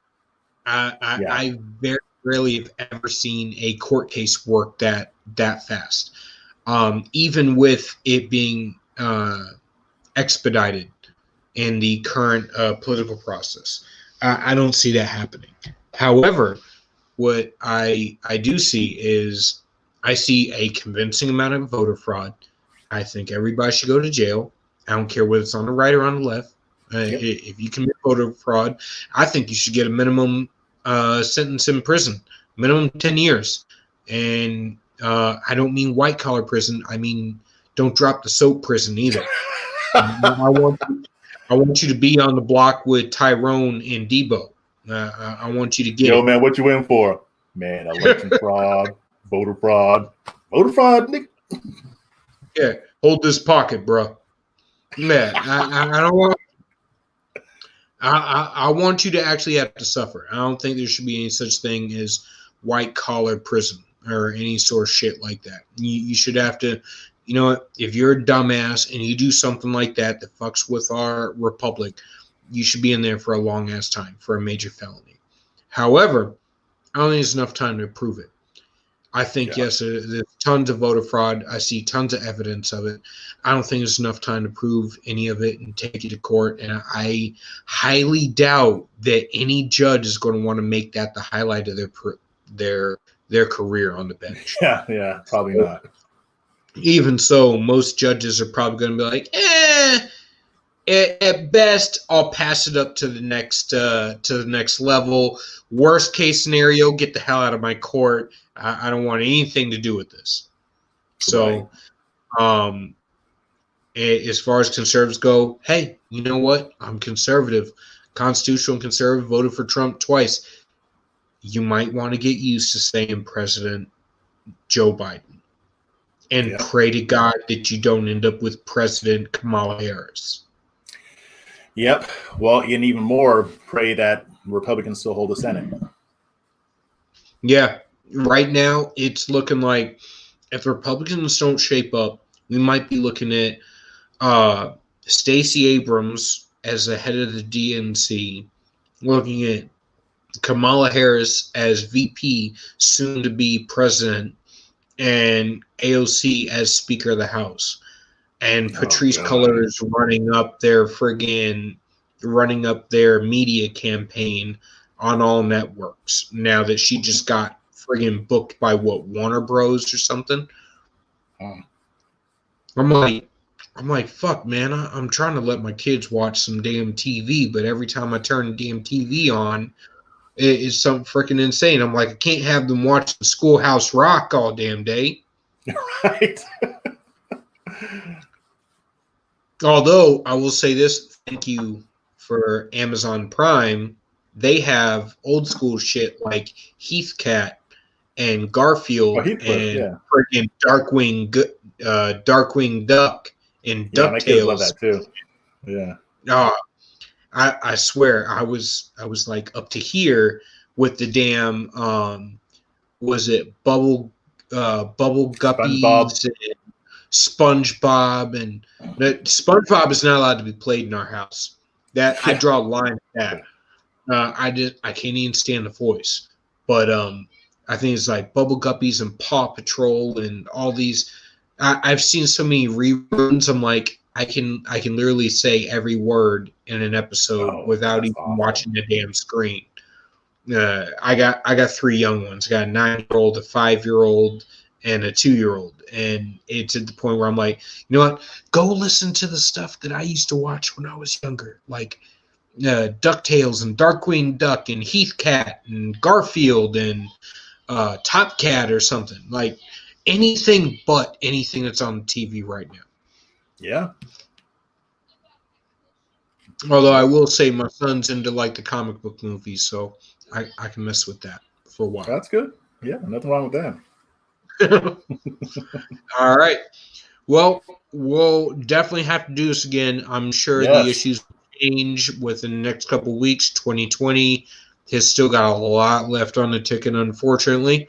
A: I very rarely have ever seen a court case work that fast. Even with it being expedited in the current political process. I don't see that happening. However, what I do see is I see a convincing amount of voter fraud. I think everybody should go to jail. I don't care whether it's on the right or on the left. If you commit voter fraud, I think you should get a minimum sentence in prison, minimum 10 years. And I don't mean white collar prison. I mean, don't drop the soap prison either. I want you to be on the block with Tyrone and Debo. I want you to get
B: Yo, man, what you in for? Man, election fraud, voter fraud, nigga.
A: Yeah, hold this pocket, bro. Yeah, I don't want. I want you to actually have to suffer. I don't think there should be any such thing as white collar prison or any sort of shit like that. You should have to. You know what? If you're a dumbass and you do something like that fucks with our republic, you should be in there for a long ass time for a major felony. However, I don't think there's enough time to prove it. I think, yes, there's tons of voter fraud. I see tons of evidence of it. I don't think there's enough time to prove any of it and take it to court. And I highly doubt that any judge is going to want to make that the highlight of their career on the bench.
B: Yeah, probably not.
A: Even so, most judges are probably going to be like, at best, I'll pass it up to the next level. Worst case scenario, get the hell out of my court. I don't want anything to do with this. So, as far as conservatives go, hey, you know what? I'm conservative, constitutional and conservative. Voted for Trump twice. You might want to get used to saying President Joe Biden. And pray to God that you don't end up with President Kamala Harris.
B: Yep. Well, and even more, pray that Republicans still hold the Senate.
A: Yeah. Right now, it's looking like if the Republicans don't shape up, we might be looking at Stacey Abrams as the head of the DNC, looking at Kamala Harris as VP, soon to be president, and AOC as Speaker of the House. And Patrice Cullors running up their media campaign on all networks now that she just got friggin' booked by Warner Bros or something. I'm like, fuck, man, I'm trying to let my kids watch some damn TV, but every time I turn the damn TV on, it's something freaking insane. I'm like, I can't have them watching Schoolhouse Rock all damn day.
B: Right.
A: Although I will say this, thank you for Amazon Prime. They have old school shit like Heathcat and Garfield and freaking Darkwing Duck and DuckTales.
B: My kids love that too. Yeah.
A: I swear I was like up to here with the damn was it Bubble Guppies SpongeBob, and that SpongeBob is not allowed to be played in our house. That I
B: Yeah.
A: draw a line at that. I can't even stand the voice, but I think it's like Bubble Guppies and Paw Patrol and all these. I've seen so many reruns. I'm like, I can literally say every word in an episode without
B: that's
A: even
B: awful.
A: watching the damn screen. I got 3 young ones. I got a 9-year-old, a 5-year-old, and a 2-year-old, and it's at the point where I'm like, you know what? Go listen to the stuff that I used to watch when I was younger, like DuckTales and Darkwing Duck and Heathcat and Garfield and Top Cat or something. Like anything but anything that's on the TV right now.
B: Yeah.
A: Although I will say my son's into like the comic book movies, so I can mess with that for a while.
B: That's good. Yeah, nothing wrong with that.
A: All right. Well, we'll definitely have to do this again. I'm sure the issues will change within the next couple of weeks. 2020 has still got a lot left on the ticket, unfortunately.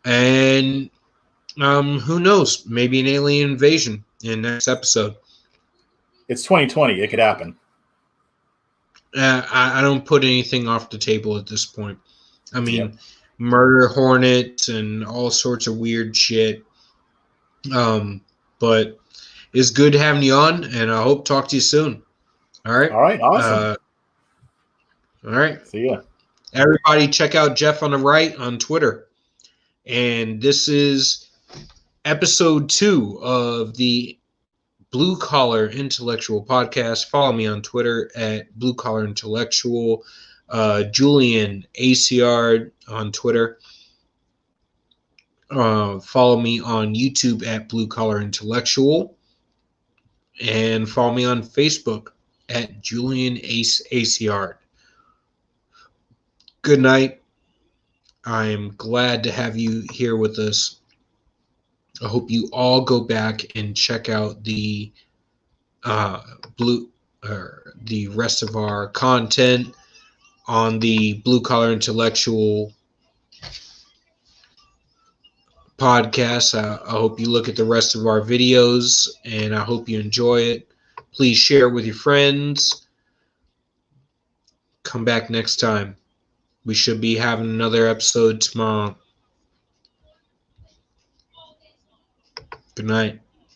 A: And who knows? Maybe an alien invasion in next episode.
B: It's 2020. It could happen.
A: I don't put anything off the table at this point. I mean, murder hornets and all sorts of weird shit. But it's good having you on, and I hope to talk to you soon. All right.
B: All right. Awesome.
A: All right.
B: See ya.
A: Everybody, check out Jeff on the Right on Twitter. And this is episode 2 of the Blue Collar Intellectual Podcast. Follow me on Twitter at Blue Collar Intellectual. Julian ACR on Twitter. Follow me on YouTube at Blue Collar Intellectual. And follow me on Facebook at Julian ACR. Good night. I am glad to have you here with us. I hope you all go back and check out the the rest of our content on the Blue Collar Intellectual podcast. I hope you look at the rest of our videos, and I hope you enjoy it. Please share it with your friends. Come back next time. We should be having another episode tomorrow. Good night.